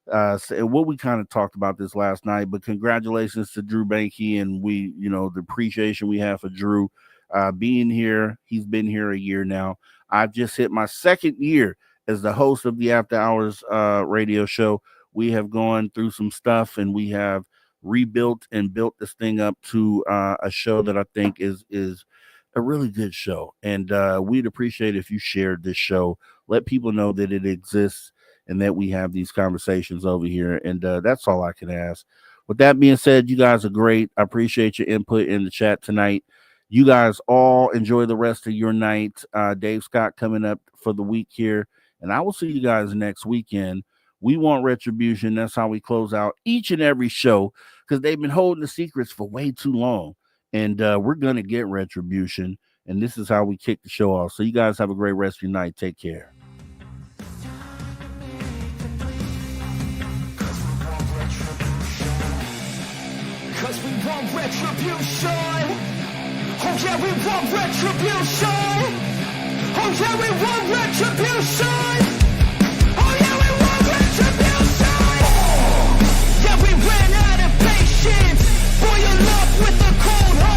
what we kind of talked about this last night, but congratulations to Drew Banky, and the appreciation we have for Drew being here. He's been here a year now. I've just hit my second year as the host of the After Hours radio show. We have gone through some stuff, and we have rebuilt and built this thing up to a show that I think is a really good show. And we'd appreciate if you shared this show, let people know that it exists and that we have these conversations over here. And that's all I can ask. With that being said, you guys are great. I appreciate your input in the chat tonight. You guys all enjoy the rest of your night. Dave Scott coming up for the week here, and I will see you guys next weekend. We want retribution. That's how we close out each and every show, because they've been holding the secrets for way too long, and we're going to get retribution, and this is how we kick the show off. So you guys have a great rest of your night. Take care. Cause we want retribution. Oh yeah, we want retribution. Oh yeah, we want retribution. Oh yeah, we want retribution. Yeah, we ran out of patience. Boil up with the cold heart.